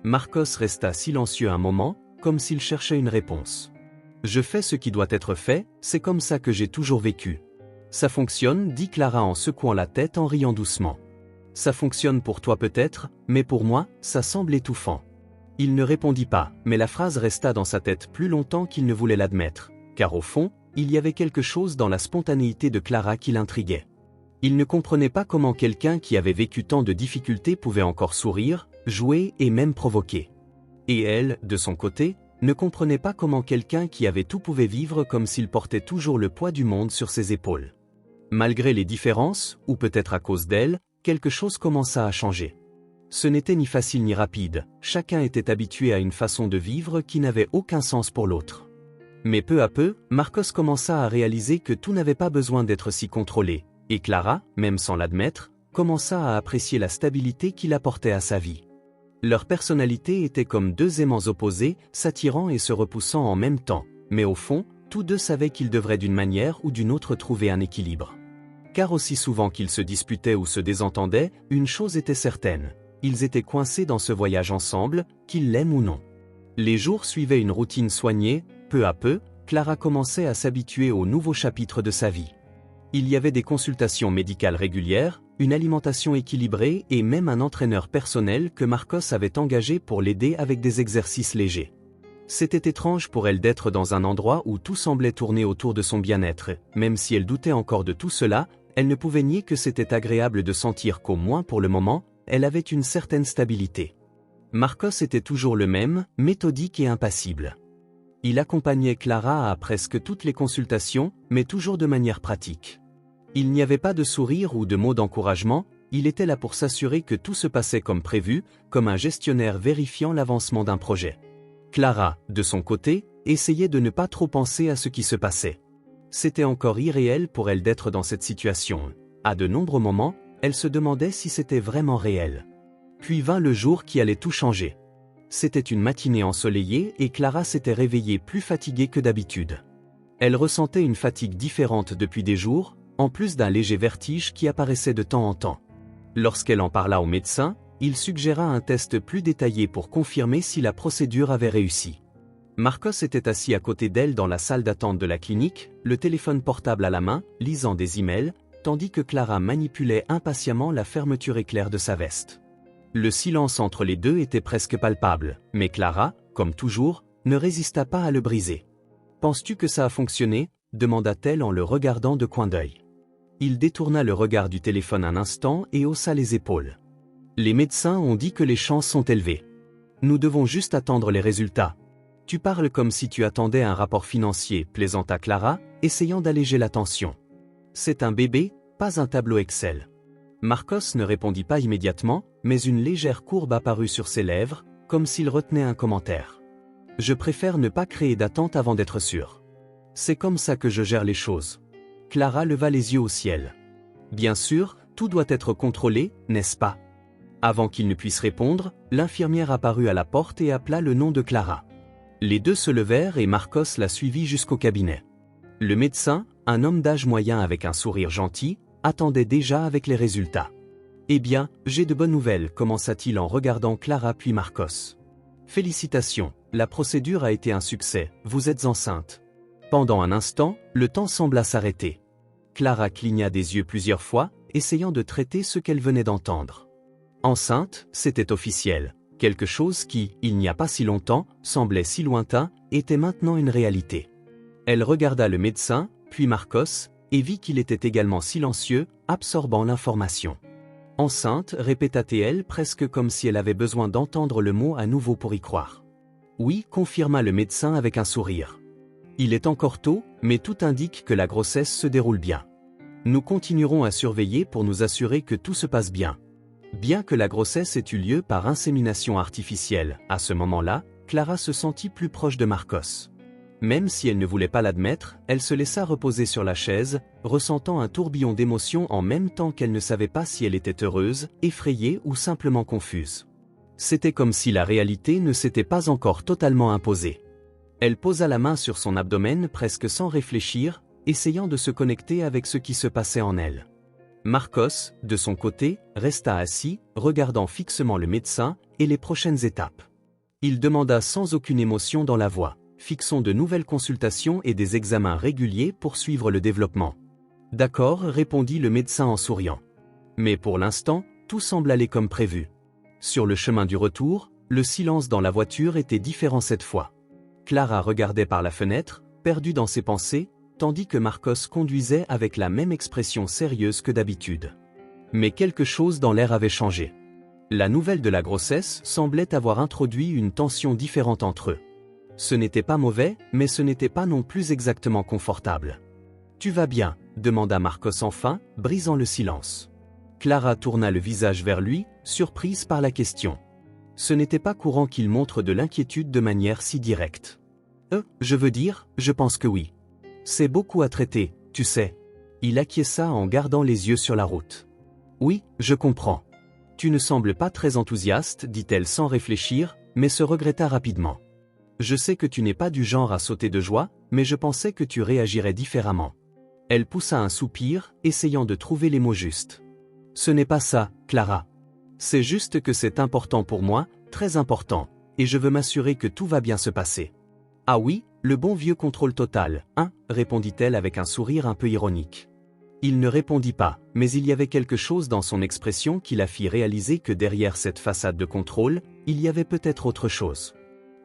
Marcos resta silencieux un moment, comme s'il cherchait une réponse. « Je fais ce qui doit être fait, c'est comme ça que j'ai toujours vécu. » « Ça fonctionne, dit Clara en secouant la tête en riant doucement. « Ça fonctionne pour toi peut-être, mais pour moi, ça semble étouffant. » Il ne répondit pas, mais la phrase resta dans sa tête plus longtemps qu'il ne voulait l'admettre, car au fond, il y avait quelque chose dans la spontanéité de Clara qui l'intriguait. Il ne comprenait pas comment quelqu'un qui avait vécu tant de difficultés pouvait encore sourire, jouer et même provoquer. Et elle, de son côté, ne comprenait pas comment quelqu'un qui avait tout pouvait vivre comme s'il portait toujours le poids du monde sur ses épaules. Malgré les différences, ou peut-être à cause d'elles, quelque chose commença à changer. Ce n'était ni facile ni rapide, chacun était habitué à une façon de vivre qui n'avait aucun sens pour l'autre. Mais peu à peu, Marcos commença à réaliser que tout n'avait pas besoin d'être si contrôlé, et Clara, même sans l'admettre, commença à apprécier la stabilité qu'il apportait à sa vie. Leurs personnalités étaient comme deux aimants opposés, s'attirant et se repoussant en même temps, mais au fond, tous deux savaient qu'ils devraient d'une manière ou d'une autre trouver un équilibre. Car aussi souvent qu'ils se disputaient ou se désentendaient, une chose était certaine, ils étaient coincés dans ce voyage ensemble, qu'ils l'aiment ou non. Les jours suivaient une routine soignée, peu à peu, Clara commençait à s'habituer au nouveau chapitre de sa vie. Il y avait des consultations médicales régulières, une alimentation équilibrée et même un entraîneur personnel que Marcos avait engagé pour l'aider avec des exercices légers. C'était étrange pour elle d'être dans un endroit où tout semblait tourner autour de son bien-être, même si elle doutait encore de tout cela, elle ne pouvait nier que c'était agréable de sentir qu'au moins pour le moment, elle avait une certaine stabilité. Marcos était toujours le même, méthodique et impassible. Il accompagnait Clara à presque toutes les consultations, mais toujours de manière pratique. Il n'y avait pas de sourire ou de mots d'encouragement, il était là pour s'assurer que tout se passait comme prévu, comme un gestionnaire vérifiant l'avancement d'un projet. Clara, de son côté, essayait de ne pas trop penser à ce qui se passait. C'était encore irréel pour elle d'être dans cette situation. À de nombreux moments, elle se demandait si c'était vraiment réel. Puis vint le jour qui allait tout changer. C'était une matinée ensoleillée et Clara s'était réveillée plus fatiguée que d'habitude. Elle ressentait une fatigue différente depuis des jours, en plus d'un léger vertige qui apparaissait de temps en temps. Lorsqu'elle en parla au médecin, il suggéra un test plus détaillé pour confirmer si la procédure avait réussi. Marcos était assis à côté d'elle dans la salle d'attente de la clinique, le téléphone portable à la main, lisant des emails, tandis que Clara manipulait impatiemment la fermeture éclair de sa veste. Le silence entre les deux était presque palpable, mais Clara, comme toujours, ne résista pas à le briser. « Penses-tu que ça a fonctionné ?» demanda-t-elle en le regardant de coin d'œil. Il détourna le regard du téléphone un instant et haussa les épaules. « Les médecins ont dit que les chances sont élevées. Nous devons juste attendre les résultats. » « Tu parles comme si tu attendais un rapport financier, plaisanta Clara, essayant d'alléger la tension. C'est un bébé, pas un tableau Excel. Marcos ne répondit pas immédiatement, mais une légère courbe apparut sur ses lèvres, comme s'il retenait un commentaire. Je préfère ne pas créer d'attente avant d'être sûr. C'est comme ça que je gère les choses. Clara leva les yeux au ciel. Bien sûr, tout doit être contrôlé, n'est-ce pas? Avant qu'il ne puisse répondre, l'infirmière apparut à la porte et appela le nom de Clara. Les deux se levèrent et Marcos la suivit jusqu'au cabinet. Le médecin, un homme d'âge moyen avec un sourire gentil, attendait déjà avec les résultats. « Eh bien, j'ai de bonnes nouvelles », commença-t-il en regardant Clara puis Marcos. « Félicitations, la procédure a été un succès, vous êtes enceinte. » Pendant un instant, le temps sembla s'arrêter. Clara cligna des yeux plusieurs fois, essayant de traiter ce qu'elle venait d'entendre. Enceinte, c'était officiel. Quelque chose qui, il n'y a pas si longtemps, semblait si lointain, était maintenant une réalité. Elle regarda le médecin, puis Marcos, et vit qu'il était également silencieux, absorbant l'information. Enceinte, répéta-t-elle presque comme si elle avait besoin d'entendre le mot à nouveau pour y croire. Oui, confirma le médecin avec un sourire. Il est encore tôt, mais tout indique que la grossesse se déroule bien. Nous continuerons à surveiller pour nous assurer que tout se passe bien. Bien que la grossesse ait eu lieu par insémination artificielle, à ce moment-là, Clara se sentit plus proche de Marcos. Même si elle ne voulait pas l'admettre, elle se laissa reposer sur la chaise, ressentant un tourbillon d'émotions en même temps qu'elle ne savait pas si elle était heureuse, effrayée ou simplement confuse. C'était comme si la réalité ne s'était pas encore totalement imposée. Elle posa la main sur son abdomen presque sans réfléchir, essayant de se connecter avec ce qui se passait en elle. Marcos, de son côté, resta assis, regardant fixement le médecin et les prochaines étapes. Il demanda sans aucune émotion dans la voix. Fixons de nouvelles consultations et des examens réguliers pour suivre le développement. D'accord, répondit le médecin en souriant. Mais pour l'instant, tout semble aller comme prévu. Sur le chemin du retour, le silence dans la voiture était différent cette fois. Clara regardait par la fenêtre, perdue dans ses pensées, tandis que Marcos conduisait avec la même expression sérieuse que d'habitude. Mais quelque chose dans l'air avait changé. La nouvelle de la grossesse semblait avoir introduit une tension différente entre eux. Ce n'était pas mauvais, mais ce n'était pas non plus exactement confortable. « Tu vas bien ?» demanda Marcos enfin, brisant le silence. Clara tourna le visage vers lui, surprise par la question. Ce n'était pas courant qu'il montre de l'inquiétude de manière si directe. « Je veux dire, je pense que oui. C'est beaucoup à traiter, tu sais. » Il acquiesça en gardant les yeux sur la route. « Oui, je comprends. Tu ne sembles pas très enthousiaste, dit-elle sans réfléchir, mais se regretta rapidement. Je sais que tu n'es pas du genre à sauter de joie, mais je pensais que tu réagirais différemment. » Elle poussa un soupir, essayant de trouver les mots justes. « Ce n'est pas ça, Clara. C'est juste que c'est important pour moi, très important, et je veux m'assurer que tout va bien se passer. » « Ah oui, le bon vieux contrôle total, hein, répondit-elle avec un sourire un peu ironique. Il ne répondit pas, mais il y avait quelque chose dans son expression qui la fit réaliser que derrière cette façade de contrôle, il y avait peut-être autre chose.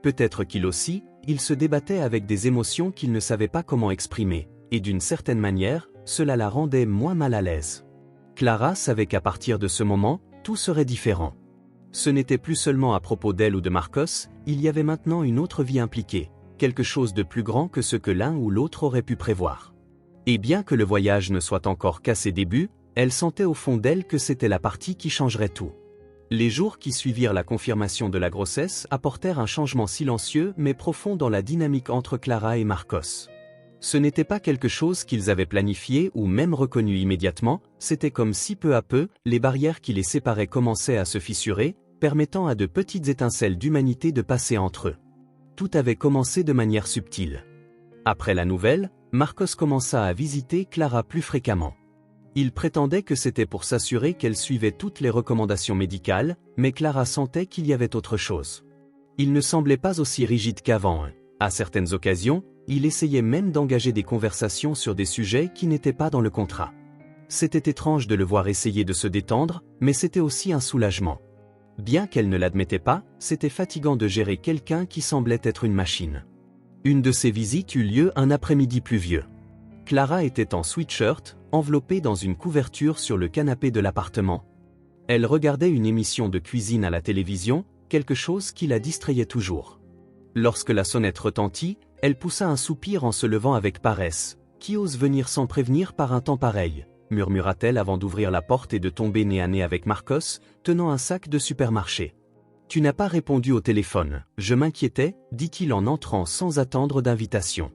Peut-être qu'il aussi, il se débattait avec des émotions qu'il ne savait pas comment exprimer, et d'une certaine manière, cela la rendait moins mal à l'aise. Clara savait qu'à partir de ce moment, tout serait différent. Ce n'était plus seulement à propos d'elle ou de Marcos, il y avait maintenant une autre vie impliquée, quelque chose de plus grand que ce que l'un ou l'autre aurait pu prévoir. Et bien que le voyage ne soit encore qu'à ses débuts, elle sentait au fond d'elle que c'était la partie qui changerait tout. Les jours qui suivirent la confirmation de la grossesse apportèrent un changement silencieux mais profond dans la dynamique entre Clara et Marcos. Ce n'était pas quelque chose qu'ils avaient planifié ou même reconnu immédiatement, c'était comme si peu à peu, les barrières qui les séparaient commençaient à se fissurer, permettant à de petites étincelles d'humanité de passer entre eux. Tout avait commencé de manière subtile. Après la nouvelle, Marcos commença à visiter Clara plus fréquemment. Il prétendait que c'était pour s'assurer qu'elle suivait toutes les recommandations médicales, mais Clara sentait qu'il y avait autre chose. Il ne semblait pas aussi rigide qu'avant. À certaines occasions, il essayait même d'engager des conversations sur des sujets qui n'étaient pas dans le contrat. C'était étrange de le voir essayer de se détendre, mais c'était aussi un soulagement. Bien qu'elle ne l'admettait pas, c'était fatigant de gérer quelqu'un qui semblait être une machine. Une de ces visites eut lieu un après-midi pluvieux. Clara était en sweatshirt, enveloppée dans une couverture sur le canapé de l'appartement. Elle regardait une émission de cuisine à la télévision, quelque chose qui la distrayait toujours. Lorsque la sonnette retentit, elle poussa un soupir en se levant avec paresse, Qui ose venir sans prévenir par un temps pareil ?» murmura-t-elle avant d'ouvrir la porte et de tomber nez à nez avec Marcos, tenant un sac de supermarché. « Tu n'as pas répondu au téléphone, je m'inquiétais, » dit-il en entrant sans attendre d'invitation.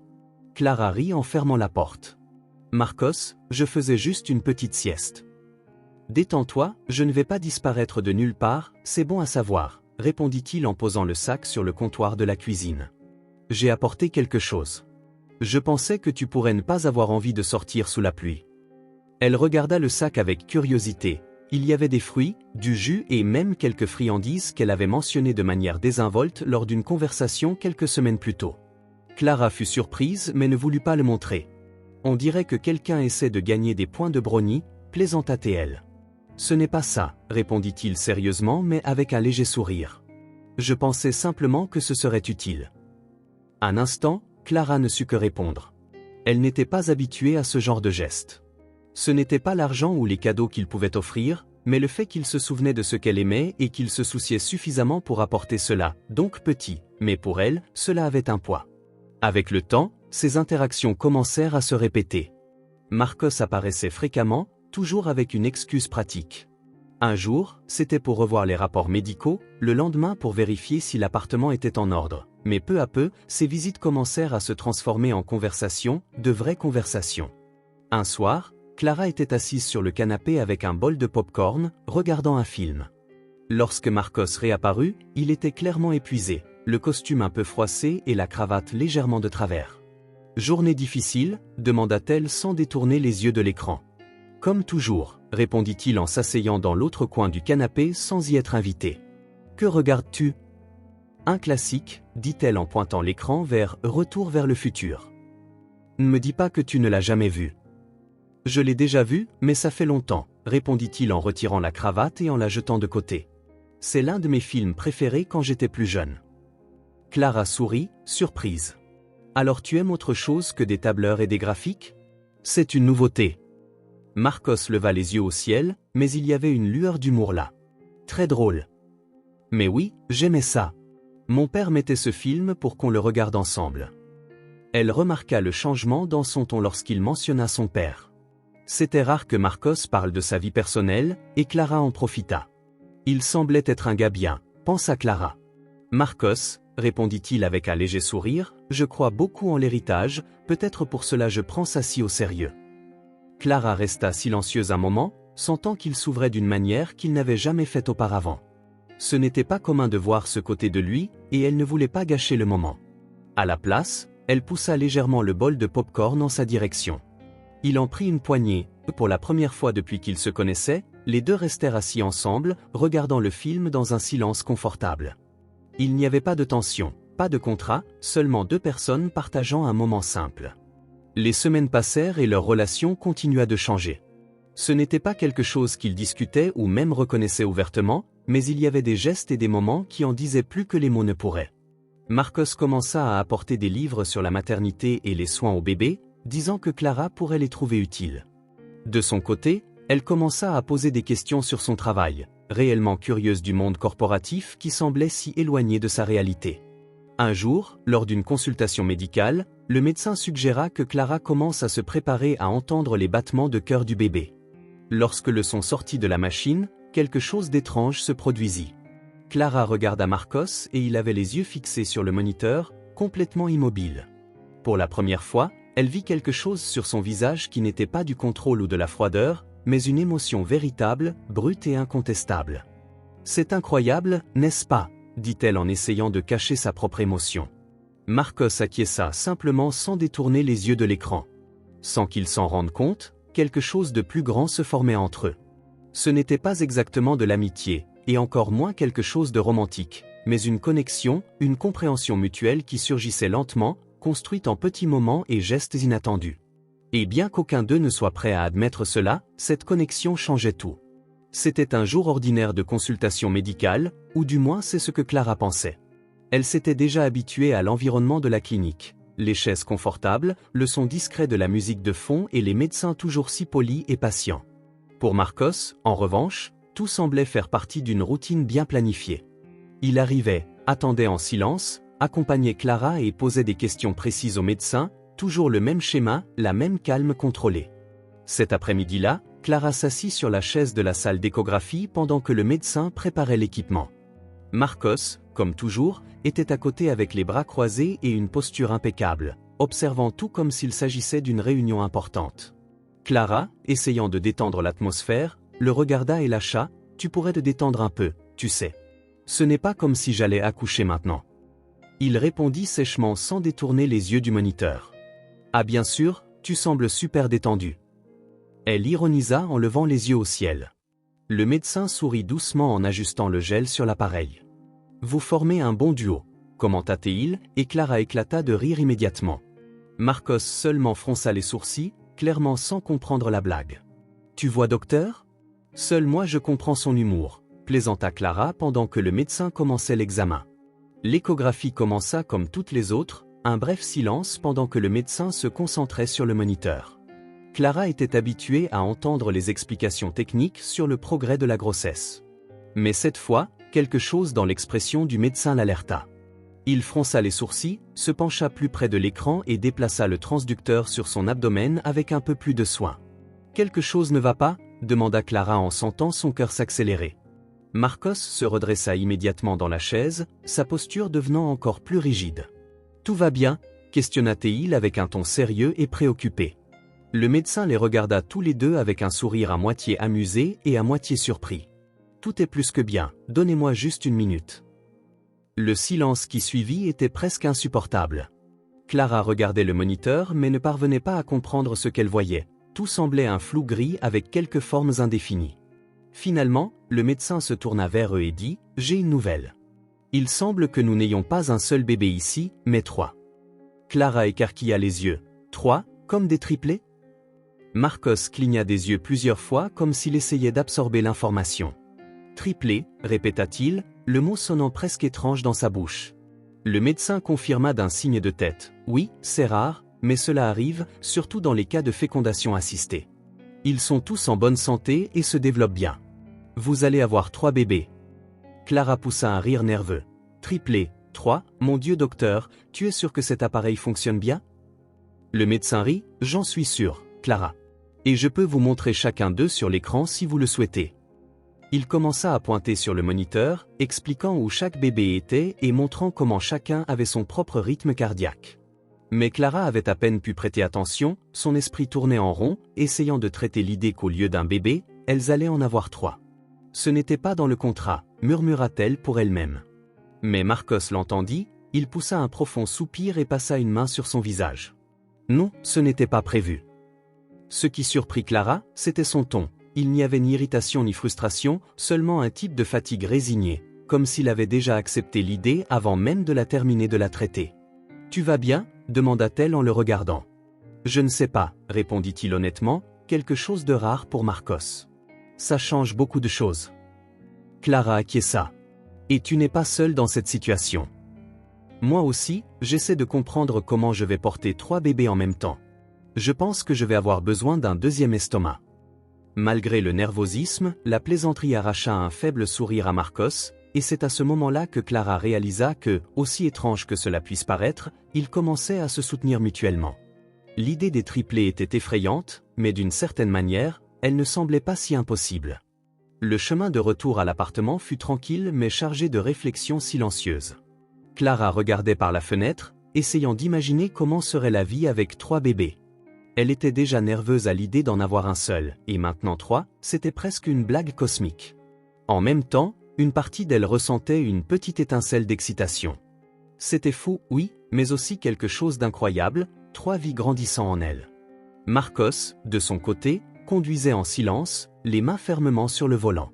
Clara rit en fermant la porte. « Marcos, je faisais juste une petite sieste. »« Détends-toi, je ne vais pas disparaître de nulle part, c'est bon à savoir, » répondit-il en posant le sac sur le comptoir de la cuisine. « J'ai apporté quelque chose. Je pensais que tu pourrais ne pas avoir envie de sortir sous la pluie. » Elle regarda le sac avec curiosité. Il y avait des fruits, du jus et même quelques friandises qu'elle avait mentionnées de manière désinvolte lors d'une conversation quelques semaines plus tôt. Clara fut surprise mais ne voulut pas le montrer. « On dirait que quelqu'un essaie de gagner des points de brownie, » plaisanta-t-elle. « Ce n'est pas ça, » répondit-il sérieusement mais avec un léger sourire. « Je pensais simplement que ce serait utile. » Un instant, Clara ne sut que répondre. Elle n'était pas habituée à ce genre de geste. Ce n'était pas l'argent ou les cadeaux qu'il pouvait offrir, mais le fait qu'il se souvenait de ce qu'elle aimait et qu'il se souciait suffisamment pour apporter cela, donc petit, mais pour elle, cela avait un poids. Avec le temps, ces interactions commencèrent à se répéter. Marcos apparaissait fréquemment, toujours avec une excuse pratique. Un jour, c'était pour revoir les rapports médicaux, le lendemain pour vérifier si l'appartement était en ordre. Mais peu à peu, ces visites commencèrent à se transformer en conversations, de vraies conversations. Un soir, Clara était assise sur le canapé avec un bol de pop-corn, regardant un film. Lorsque Marcos réapparut, il était clairement épuisé, le costume un peu froissé et la cravate légèrement de travers. « Journée difficile ?» demanda-t-elle sans détourner les yeux de l'écran. « Comme toujours » répondit-il en s'asseyant dans l'autre coin du canapé sans y être invité. « Que regardes-tu » ? « Un classique » dit-elle en pointant l'écran vers « Retour vers le futur ». « Ne me dis pas que tu ne l'as jamais vu. » « Je l'ai déjà vu, mais ça fait longtemps » répondit-il en retirant la cravate et en la jetant de côté. « C'est l'un de mes films préférés quand j'étais plus jeune. » Clara sourit, surprise. « Alors tu aimes autre chose que des tableurs et des graphiques ? C'est une nouveauté. » Marcos leva les yeux au ciel, mais il y avait une lueur d'humour là. Très drôle. « Mais oui, j'aimais ça. Mon père mettait ce film pour qu'on le regarde ensemble. » Elle remarqua le changement dans son ton lorsqu'il mentionna son père. C'était rare que Marcos parle de sa vie personnelle, et Clara en profita. Il semblait être un gars bien, pensa Clara. Marcos, répondit-il avec un léger sourire, je crois beaucoup en l'héritage, peut-être pour cela je prends ça si au sérieux. Clara resta silencieuse un moment, sentant qu'il s'ouvrait d'une manière qu'il n'avait jamais faite auparavant. Ce n'était pas commun de voir ce côté de lui, et elle ne voulait pas gâcher le moment. À la place, elle poussa légèrement le bol de pop-corn en sa direction. Il en prit une poignée. Pour la première fois depuis qu'ils se connaissaient, les deux restèrent assis ensemble, regardant le film dans un silence confortable. Il n'y avait pas de tension, pas de contrat, seulement deux personnes partageant un moment simple. Les semaines passèrent et leur relation continua de changer. Ce n'était pas quelque chose qu'ils discutaient ou même reconnaissaient ouvertement, mais il y avait des gestes et des moments qui en disaient plus que les mots ne pourraient. Marcos commença à apporter des livres sur la maternité et les soins au bébé, disant que Clara pourrait les trouver utiles. De son côté, elle commença à poser des questions sur son travail, réellement curieuse du monde corporatif qui semblait si éloigné de sa réalité. Un jour, lors d'une consultation médicale, le médecin suggéra que Clara commence à se préparer à entendre les battements de cœur du bébé. Lorsque le son sortit de la machine, quelque chose d'étrange se produisit. Clara regarda Marcos et il avait les yeux fixés sur le moniteur, complètement immobile. Pour la première fois, elle vit quelque chose sur son visage qui n'était pas du contrôle ou de la froideur, mais une émotion véritable, brute et incontestable. « C'est incroyable, n'est-ce pas ?» dit-elle en essayant de cacher sa propre émotion. Marcos acquiesça simplement sans détourner les yeux de l'écran. Sans qu'ils s'en rendent compte, quelque chose de plus grand se formait entre eux. Ce n'était pas exactement de l'amitié, et encore moins quelque chose de romantique, mais une connexion, une compréhension mutuelle qui surgissait lentement, construite en petits moments et gestes inattendus. Et bien qu'aucun d'eux ne soit prêt à admettre cela, cette connexion changeait tout. C'était un jour ordinaire de consultation médicale, ou du moins c'est ce que Clara pensait. Elle s'était déjà habituée à l'environnement de la clinique. Les chaises confortables, le son discret de la musique de fond et les médecins toujours si polis et patients. Pour Marcos, en revanche, tout semblait faire partie d'une routine bien planifiée. Il arrivait, attendait en silence, accompagnait Clara et posait des questions précises au médecin, Toujours le même schéma, la même calme contrôlée. Cet après-midi-là, Clara s'assit sur la chaise de la salle d'échographie pendant que le médecin préparait l'équipement. Marcos, comme toujours, était à côté avec les bras croisés et une posture impeccable, observant tout comme s'il s'agissait d'une réunion importante. Clara, essayant de détendre l'atmosphère, le regarda et lâcha « Tu pourrais te détendre un peu, tu sais. Ce n'est pas comme si j'allais accoucher maintenant. » Il répondit sèchement sans détourner les yeux du moniteur. « Ah bien sûr, tu sembles super détendu. » Elle ironisa en levant les yeux au ciel. Le médecin sourit doucement en ajustant le gel sur l'appareil. « Vous formez un bon duo », commenta-t-il, et Clara éclata de rire immédiatement. Marcos seulement fronça les sourcils, clairement sans comprendre la blague. « Tu vois docteur ? Seul moi je comprends son humour », plaisanta Clara pendant que le médecin commençait l'examen. L'échographie commença comme toutes les autres, un bref silence pendant que le médecin se concentrait sur le moniteur. Clara était habituée à entendre les explications techniques sur le progrès de la grossesse. Mais cette fois, quelque chose dans l'expression du médecin l'alerta. Il fronça les sourcils, se pencha plus près de l'écran et déplaça le transducteur sur son abdomen avec un peu plus de soin. « Quelque chose ne va pas ?» demanda Clara en sentant son cœur s'accélérer. Marcos se redressa immédiatement dans la chaise, sa posture devenant encore plus rigide. « Tout va bien ?» questionna-t-il avec un ton sérieux et préoccupé. Le médecin les regarda tous les deux avec un sourire à moitié amusé et à moitié surpris. « Tout est plus que bien, donnez-moi juste une minute. » Le silence qui suivit était presque insupportable. Clara regardait le moniteur mais ne parvenait pas à comprendre ce qu'elle voyait. Tout semblait un flou gris avec quelques formes indéfinies. Finalement, le médecin se tourna vers eux et dit « J'ai une nouvelle. Il semble que nous n'ayons pas un seul bébé ici, mais 3. » Clara écarquilla les yeux. « 3, comme des triplés ?» Marcos cligna des yeux plusieurs fois comme s'il essayait d'absorber l'information. « Triplé » répéta-t-il, le mot sonnant presque étrange dans sa bouche. Le médecin confirma d'un signe de tête. « Oui, c'est rare, mais cela arrive, surtout dans les cas de fécondation assistée. Ils sont tous en bonne santé et se développent bien. Vous allez avoir 3 bébés. » Clara poussa un rire nerveux. « Triplé, 3, mon Dieu docteur, tu es sûr que cet appareil fonctionne bien ?» Le médecin rit. « J'en suis sûr, Clara. Et je peux vous montrer chacun d'eux sur l'écran si vous le souhaitez. » Il commença à pointer sur le moniteur, expliquant où chaque bébé était et montrant comment chacun avait son propre rythme cardiaque. Mais Clara avait à peine pu prêter attention, son esprit tournait en rond, essayant de traiter l'idée qu'au lieu d'un bébé, elles allaient en avoir 3. « Ce n'était pas dans le contrat, » murmura-t-elle pour elle-même. Mais Marcos l'entendit, il poussa un profond soupir et passa une main sur son visage. « Non, ce n'était pas prévu. » Ce qui surprit Clara, c'était son ton. Il n'y avait ni irritation ni frustration, seulement un type de fatigue résignée, comme s'il avait déjà accepté l'idée avant même de la terminer de la traiter. « Tu vas bien ?» demanda-t-elle en le regardant. « Je ne sais pas, » répondit-il honnêtement, quelque chose de rare pour Marcos. « Ça change beaucoup de choses. » Clara acquiesça. « Et tu n'es pas seule dans cette situation. Moi aussi, j'essaie de comprendre comment je vais porter 3 bébés en même temps. Je pense que je vais avoir besoin d'un deuxième estomac. » Malgré le nervosisme, la plaisanterie arracha un faible sourire à Marcos, et c'est à ce moment-là que Clara réalisa que, aussi étrange que cela puisse paraître, ils commençaient à se soutenir mutuellement. L'idée des triplés était effrayante, mais d'une certaine manière, elle ne semblait pas si impossible. Le chemin de retour à l'appartement fut tranquille mais chargé de réflexions silencieuses. Clara regardait par la fenêtre, essayant d'imaginer comment serait la vie avec 3 bébés. Elle était déjà nerveuse à l'idée d'en avoir un seul, et maintenant 3, c'était presque une blague cosmique. En même temps, une partie d'elle ressentait une petite étincelle d'excitation. C'était fou, oui, mais aussi quelque chose d'incroyable, 3 vies grandissant en elle. Marcos, de son côté, conduisait en silence, les mains fermement sur le volant.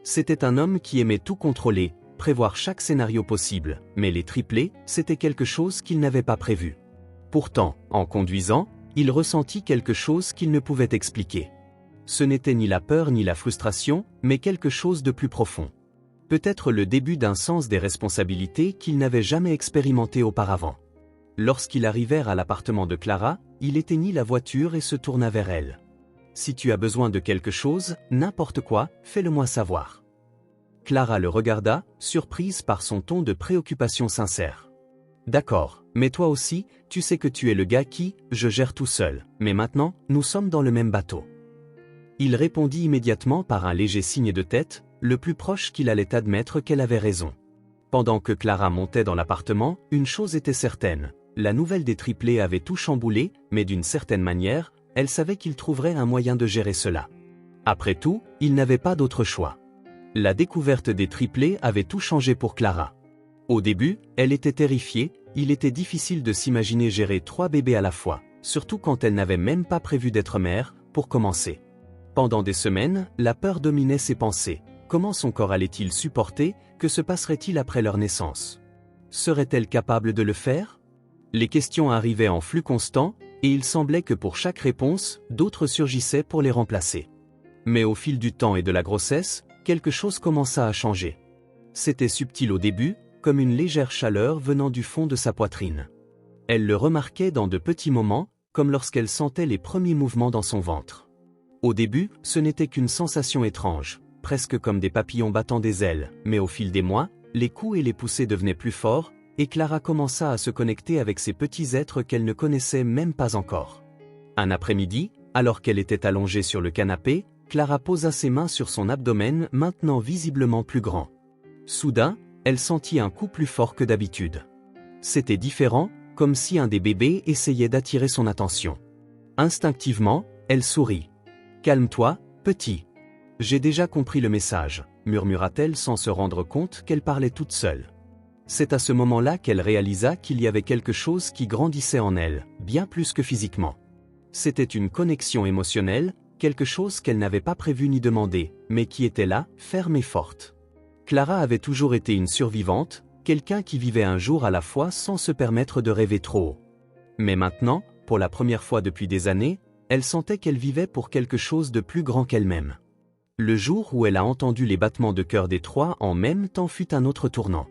C'était un homme qui aimait tout contrôler, prévoir chaque scénario possible, mais les triplés, c'était quelque chose qu'il n'avait pas prévu. Pourtant, en conduisant, il ressentit quelque chose qu'il ne pouvait expliquer. Ce n'était ni la peur ni la frustration, mais quelque chose de plus profond. Peut-être le début d'un sens des responsabilités qu'il n'avait jamais expérimenté auparavant. Lorsqu'ils arrivèrent à l'appartement de Clara, il éteignit la voiture et se tourna vers elle. « Si tu as besoin de quelque chose, n'importe quoi, fais-le-moi savoir. » Clara le regarda, surprise par son ton de préoccupation sincère. « D'accord, mais toi aussi, tu sais que tu es le gars qui, je gère tout seul, mais maintenant, nous sommes dans le même bateau. Il répondit immédiatement par un léger signe de tête, le plus proche qu'il allait admettre qu'elle avait raison. Pendant que Clara montait dans l'appartement, une chose était certaine, la nouvelle des triplés avait tout chamboulé, mais d'une certaine manière, elle savait qu'il trouverait un moyen de gérer cela. Après tout, il n'avait pas d'autre choix. La découverte des triplés avait tout changé pour Clara. Au début, elle était terrifiée, il était difficile de s'imaginer gérer 3 bébés à la fois, surtout quand elle n'avait même pas prévu d'être mère, pour commencer. Pendant des semaines, la peur dominait ses pensées. Comment son corps allait-il supporter? Que se passerait-il après leur naissance? Serait-elle capable de le faire? Les questions arrivaient en flux constant, et il semblait que pour chaque réponse, d'autres surgissaient pour les remplacer. Mais au fil du temps et de la grossesse, quelque chose commença à changer. C'était subtil au début, comme une légère chaleur venant du fond de sa poitrine. Elle le remarquait dans de petits moments, comme lorsqu'elle sentait les premiers mouvements dans son ventre. Au début, ce n'était qu'une sensation étrange, presque comme des papillons battant des ailes, mais au fil des mois, les coups et les poussées devenaient plus forts, et Clara commença à se connecter avec ces petits êtres qu'elle ne connaissait même pas encore. Un après-midi, alors qu'elle était allongée sur le canapé, Clara posa ses mains sur son abdomen maintenant visiblement plus grand. Soudain, elle sentit un coup plus fort que d'habitude. C'était différent, comme si un des bébés essayait d'attirer son attention. Instinctivement, elle sourit. « Calme-toi, petit. J'ai déjà compris le message », murmura-t-elle sans se rendre compte qu'elle parlait toute seule. C'est à ce moment-là qu'elle réalisa qu'il y avait quelque chose qui grandissait en elle, bien plus que physiquement. C'était une connexion émotionnelle, quelque chose qu'elle n'avait pas prévu ni demandé, mais qui était là, ferme et forte. Clara avait toujours été une survivante, quelqu'un qui vivait un jour à la fois sans se permettre de rêver trop haut. Mais maintenant, pour la première fois depuis des années, elle sentait qu'elle vivait pour quelque chose de plus grand qu'elle-même. Le jour où elle a entendu les battements de cœur des 3 en même temps fut un autre tournant.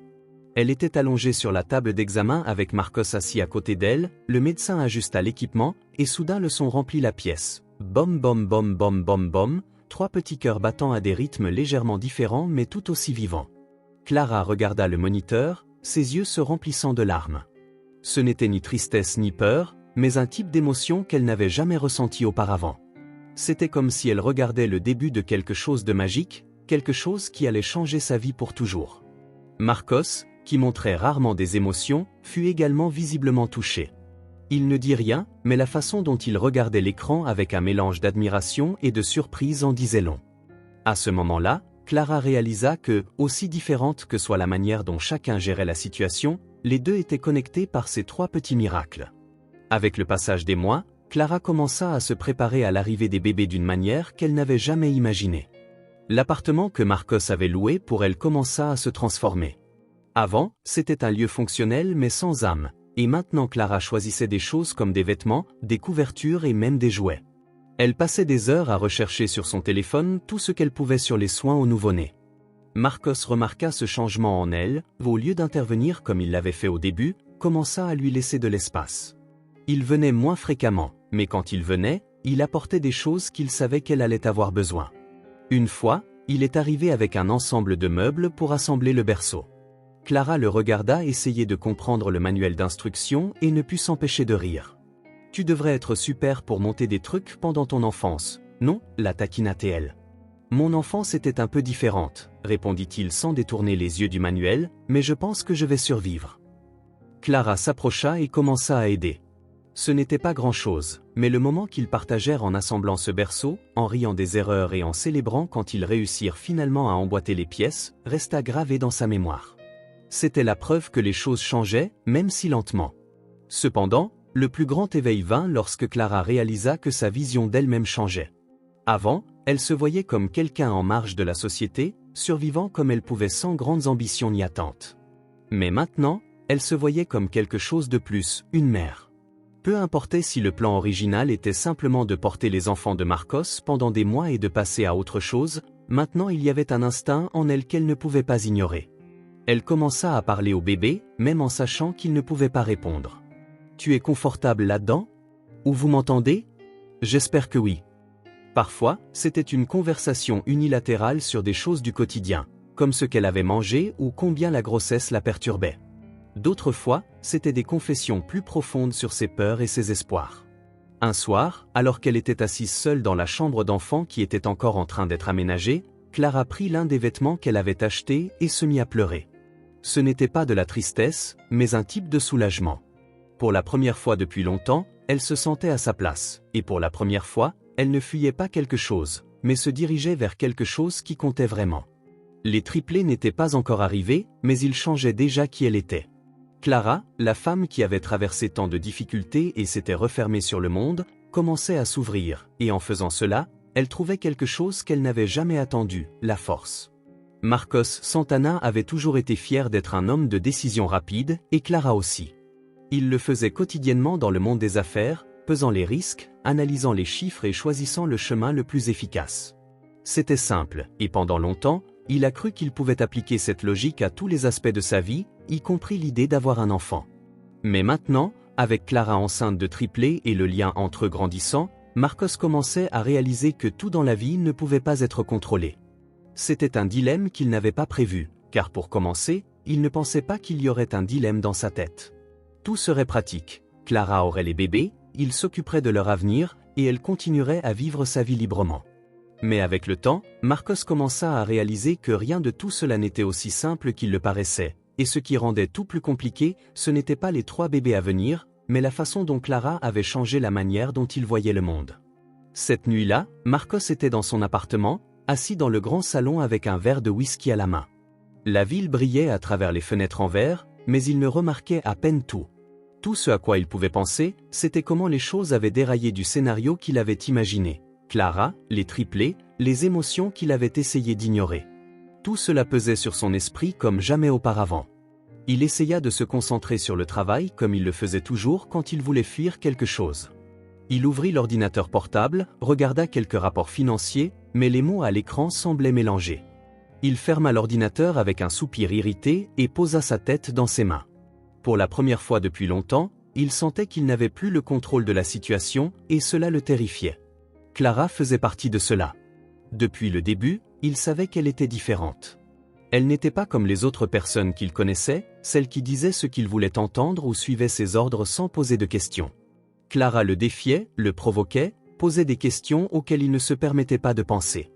Elle était allongée sur la table d'examen avec Marcos assis à côté d'elle, le médecin ajusta l'équipement, et soudain le son remplit la pièce. Bom bom bom bom bom bom, 3 petits cœurs battant à des rythmes légèrement différents mais tout aussi vivants. Clara regarda le moniteur, ses yeux se remplissant de larmes. Ce n'était ni tristesse ni peur, mais un type d'émotion qu'elle n'avait jamais ressenti auparavant. C'était comme si elle regardait le début de quelque chose de magique, quelque chose qui allait changer sa vie pour toujours. Marcos, qui montrait rarement des émotions, fut également visiblement touché. Il ne dit rien, mais la façon dont il regardait l'écran avec un mélange d'admiration et de surprise en disait long. À ce moment-là, Clara réalisa que, aussi différente que soit la manière dont chacun gérait la situation, les deux étaient connectés par ces 3 petits miracles. Avec le passage des mois, Clara commença à se préparer à l'arrivée des bébés d'une manière qu'elle n'avait jamais imaginée. L'appartement que Marcos avait loué pour elle commença à se transformer. Avant, c'était un lieu fonctionnel mais sans âme, et maintenant Clara choisissait des choses comme des vêtements, des couvertures et même des jouets. Elle passait des heures à rechercher sur son téléphone tout ce qu'elle pouvait sur les soins au nouveau-né. Marcos remarqua ce changement en elle, au lieu d'intervenir comme il l'avait fait au début, commença à lui laisser de l'espace. Il venait moins fréquemment, mais quand il venait, il apportait des choses qu'il savait qu'elle allait avoir besoin. Une fois, il est arrivé avec un ensemble de meubles pour assembler le berceau. Clara le regarda essayer de comprendre le manuel d'instruction et ne put s'empêcher de rire. « Tu devrais être super pour monter des trucs pendant ton enfance, non ?» la taquina-t-elle. « Mon enfance était un peu différente », répondit-il sans détourner les yeux du manuel, « mais je pense que je vais survivre. » Clara s'approcha et commença à aider. Ce n'était pas grand-chose, mais le moment qu'ils partagèrent en assemblant ce berceau, en riant des erreurs et en célébrant quand ils réussirent finalement à emboîter les pièces, resta gravé dans sa mémoire. C'était la preuve que les choses changeaient, même si lentement. Cependant, le plus grand éveil vint lorsque Clara réalisa que sa vision d'elle-même changeait. Avant, elle se voyait comme quelqu'un en marge de la société, survivant comme elle pouvait sans grandes ambitions ni attentes. Mais maintenant, elle se voyait comme quelque chose de plus, une mère. Peu importait si le plan original était simplement de porter les enfants de Marcos pendant des mois et de passer à autre chose, maintenant il y avait un instinct en elle qu'elle ne pouvait pas ignorer. Elle commença à parler au bébé, même en sachant qu'il ne pouvait pas répondre. « Tu es confortable là-dedans ? Ou vous m'entendez ? J'espère que oui. » Parfois, c'était une conversation unilatérale sur des choses du quotidien, comme ce qu'elle avait mangé ou combien la grossesse la perturbait. D'autres fois, c'étaient des confessions plus profondes sur ses peurs et ses espoirs. Un soir, alors qu'elle était assise seule dans la chambre d'enfant qui était encore en train d'être aménagée, Clara prit l'un des vêtements qu'elle avait achetés et se mit à pleurer. Ce n'était pas de la tristesse, mais un type de soulagement. Pour la première fois depuis longtemps, elle se sentait à sa place, et pour la première fois, elle ne fuyait pas quelque chose, mais se dirigeait vers quelque chose qui comptait vraiment. Les triplés n'étaient pas encore arrivés, mais ils changeaient déjà qui elle était. Clara, la femme qui avait traversé tant de difficultés et s'était refermée sur le monde, commençait à s'ouvrir, et en faisant cela, elle trouvait quelque chose qu'elle n'avait jamais attendu, la force. Marcos Santana avait toujours été fier d'être un homme de décision rapide, et Clara aussi. Il le faisait quotidiennement dans le monde des affaires, pesant les risques, analysant les chiffres et choisissant le chemin le plus efficace. C'était simple, et pendant longtemps, il a cru qu'il pouvait appliquer cette logique à tous les aspects de sa vie, y compris l'idée d'avoir un enfant. Mais maintenant, avec Clara enceinte de triplés et le lien entre eux grandissant, Marcos commençait à réaliser que tout dans la vie ne pouvait pas être contrôlé. C'était un dilemme qu'il n'avait pas prévu, car pour commencer, il ne pensait pas qu'il y aurait un dilemme dans sa tête. Tout serait pratique, Clara aurait les bébés, il s'occuperait de leur avenir, et elle continuerait à vivre sa vie librement. Mais avec le temps, Marcos commença à réaliser que rien de tout cela n'était aussi simple qu'il le paraissait, et ce qui rendait tout plus compliqué, ce n'était pas les 3 bébés à venir, mais la façon dont Clara avait changé la manière dont il voyait le monde. Cette nuit-là, Marcos était dans son appartement, assis dans le grand salon avec un verre de whisky à la main. La ville brillait à travers les fenêtres en verre, mais il ne remarquait à peine tout. Tout ce à quoi il pouvait penser, c'était comment les choses avaient déraillé du scénario qu'il avait imaginé. Clara, les triplés, les émotions qu'il avait essayé d'ignorer. Tout cela pesait sur son esprit comme jamais auparavant. Il essaya de se concentrer sur le travail comme il le faisait toujours quand il voulait fuir quelque chose. Il ouvrit l'ordinateur portable, regarda quelques rapports financiers, mais les mots à l'écran semblaient mélangés. Il ferma l'ordinateur avec un soupir irrité et posa sa tête dans ses mains. Pour la première fois depuis longtemps, il sentait qu'il n'avait plus le contrôle de la situation et cela le terrifiait. Clara faisait partie de cela. Depuis le début, il savait qu'elle était différente. Elle n'était pas comme les autres personnes qu'il connaissait, celles qui disaient ce qu'il voulait entendre ou suivaient ses ordres sans poser de questions. Clara le défiait, le provoquait, posait des questions auxquelles il ne se permettait pas de penser.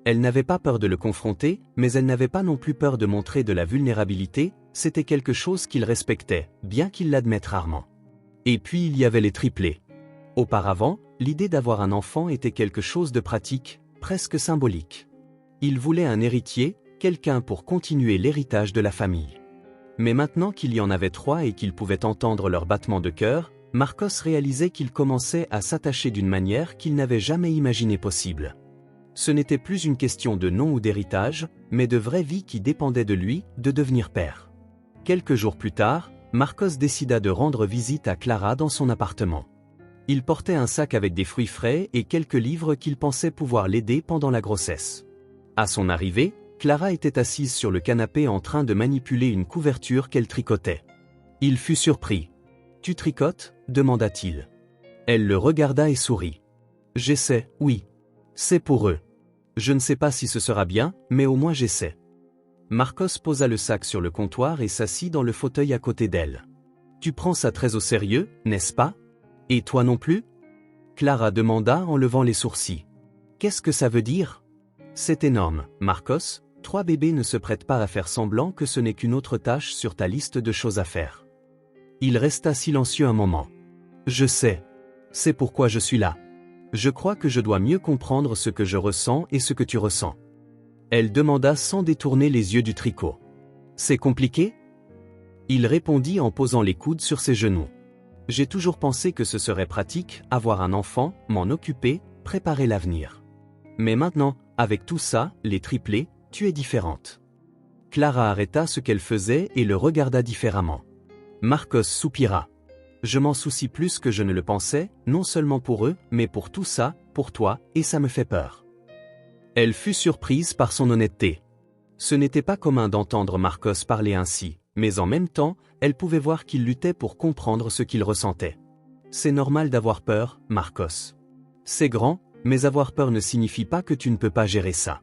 Elle n'avait pas peur de le confronter, mais elle n'avait pas non plus peur de montrer de la vulnérabilité, c'était quelque chose qu'il respectait, bien qu'il l'admette rarement. Et puis il y avait les triplés. Auparavant, l'idée d'avoir un enfant était quelque chose de pratique, presque symbolique. Il voulait un héritier, quelqu'un pour continuer l'héritage de la famille. Mais maintenant qu'il y en avait 3 et qu'il pouvait entendre leurs battements de cœur, Marcos réalisait qu'il commençait à s'attacher d'une manière qu'il n'avait jamais imaginée possible. Ce n'était plus une question de nom ou d'héritage, mais de vraie vie qui dépendait de lui, de devenir père. Quelques jours plus tard, Marcos décida de rendre visite à Clara dans son appartement. Il portait un sac avec des fruits frais et quelques livres qu'il pensait pouvoir l'aider pendant la grossesse. À son arrivée, Clara était assise sur le canapé en train de manipuler une couverture qu'elle tricotait. Il fut surpris. « Tu tricotes » demanda-t-il. Elle le regarda et sourit. « J'essaie, oui. C'est pour eux. Je ne sais pas si ce sera bien, mais au moins j'essaie. » Marcos posa le sac sur le comptoir et s'assit dans le fauteuil à côté d'elle. « Tu prends ça très au sérieux, n'est-ce pas ? Et toi non plus ?» Clara demanda en levant les sourcils. « Qu'est-ce que ça veut dire ? » « C'est énorme, Marcos, 3 bébés ne se prêtent pas à faire semblant que ce n'est qu'une autre tâche sur ta liste de choses à faire. » Il resta silencieux un moment. « Je sais. C'est pourquoi je suis là. Je crois que je dois mieux comprendre ce que je ressens et ce que tu ressens. » Elle demanda sans détourner les yeux du tricot. « C'est compliqué ?» Il répondit en posant les coudes sur ses genoux. « J'ai toujours pensé que ce serait pratique, avoir un enfant, m'en occuper, préparer l'avenir. Mais maintenant, avec tout ça, les triplés, tu es différente. » Clara arrêta ce qu'elle faisait et le regarda différemment. Marcos soupira. « Je m'en soucie plus que je ne le pensais, non seulement pour eux, mais pour tout ça, pour toi, et ça me fait peur. » Elle fut surprise par son honnêteté. Ce n'était pas commun d'entendre Marcos parler ainsi, mais en même temps, elle pouvait voir qu'il luttait pour comprendre ce qu'il ressentait. « C'est normal d'avoir peur, Marcos. C'est grand, mais avoir peur ne signifie pas que tu ne peux pas gérer ça. »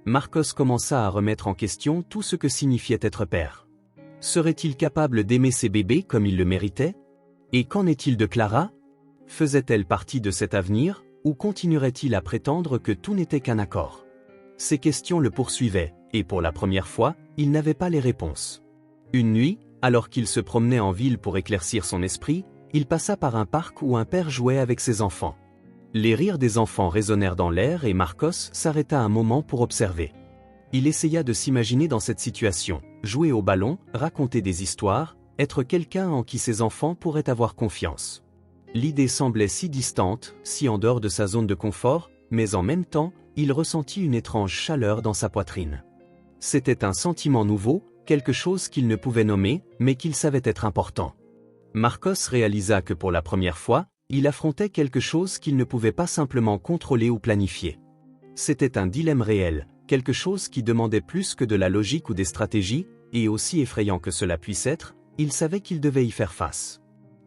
Marcos commença à remettre en question tout ce que signifiait être père. Serait-il capable d'aimer ses bébés comme il le méritait? Et qu'en est-il de Clara? Faisait-elle partie de cet avenir, ou continuerait-il à prétendre que tout n'était qu'un accord? Ces questions le poursuivaient, et pour la première fois, il n'avait pas les réponses. Une nuit, alors qu'il se promenait en ville pour éclaircir son esprit, il passa par un parc où un père jouait avec ses enfants. Les rires des enfants résonnèrent dans l'air et Marcos s'arrêta un moment pour observer. Il essaya de s'imaginer dans cette situation, jouer au ballon, raconter des histoires, être quelqu'un en qui ses enfants pourraient avoir confiance. L'idée semblait si distante, si en dehors de sa zone de confort, mais en même temps, il ressentit une étrange chaleur dans sa poitrine. C'était un sentiment nouveau, quelque chose qu'il ne pouvait nommer, mais qu'il savait être important. Marcos réalisa que pour la première fois, il affrontait quelque chose qu'il ne pouvait pas simplement contrôler ou planifier. C'était un dilemme réel, quelque chose qui demandait plus que de la logique ou des stratégies, et aussi effrayant que cela puisse être, il savait qu'il devait y faire face.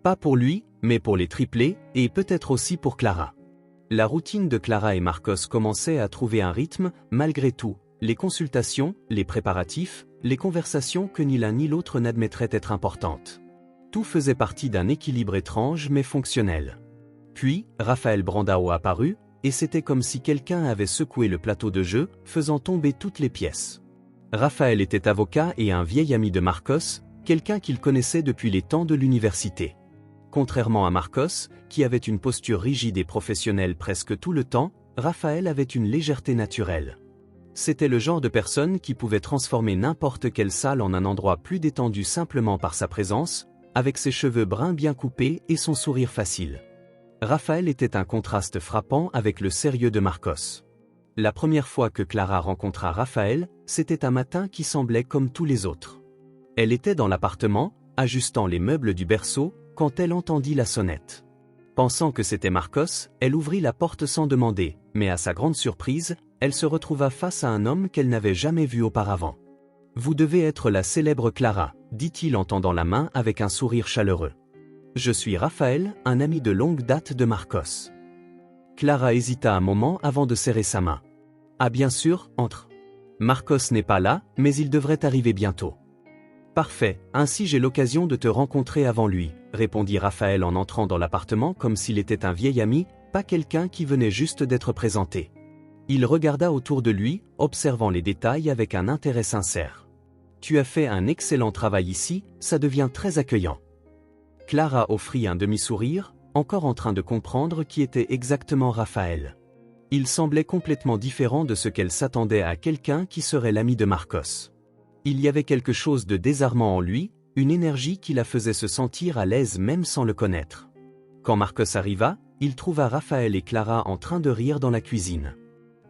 Pas pour lui, mais pour les triplés, et peut-être aussi pour Clara. La routine de Clara et Marcos commençait à trouver un rythme, malgré tout, les consultations, les préparatifs, les conversations que ni l'un ni l'autre n'admettraient être importantes. Tout faisait partie d'un équilibre étrange mais fonctionnel. Puis, Raphaël Brandao apparut, et c'était comme si quelqu'un avait secoué le plateau de jeu, faisant tomber toutes les pièces. Raphaël était avocat et un vieil ami de Marcos, quelqu'un qu'il connaissait depuis les temps de l'université. Contrairement à Marcos, qui avait une posture rigide et professionnelle presque tout le temps, Raphaël avait une légèreté naturelle. C'était le genre de personne qui pouvait transformer n'importe quelle salle en un endroit plus détendu simplement par sa présence, avec ses cheveux bruns bien coupés et son sourire facile. Raphaël était un contraste frappant avec le sérieux de Marcos. La première fois que Clara rencontra Raphaël, c'était un matin qui semblait comme tous les autres. Elle était dans l'appartement, ajustant les meubles du berceau, quand elle entendit la sonnette. Pensant que c'était Marcos, elle ouvrit la porte sans demander, mais à sa grande surprise, elle se retrouva face à un homme qu'elle n'avait jamais vu auparavant. « Vous devez être la célèbre Clara », dit-il en tendant la main avec un sourire chaleureux. « Je suis Raphaël, un ami de longue date de Marcos. » Clara hésita un moment avant de serrer sa main. « Ah bien sûr, entre. Marcos n'est pas là, mais il devrait arriver bientôt. » « Parfait, ainsi j'ai l'occasion de te rencontrer avant lui, » répondit Raphaël en entrant dans l'appartement comme s'il était un vieil ami, pas quelqu'un qui venait juste d'être présenté. Il regarda autour de lui, observant les détails avec un intérêt sincère. « Tu as fait un excellent travail ici, ça devient très accueillant. » Clara offrit un demi-sourire, encore en train de comprendre qui était exactement Raphaël. Il semblait complètement différent de ce qu'elle s'attendait à quelqu'un qui serait l'ami de Marcos. Il y avait quelque chose de désarmant en lui, une énergie qui la faisait se sentir à l'aise même sans le connaître. Quand Marcos arriva, il trouva Raphaël et Clara en train de rire dans la cuisine.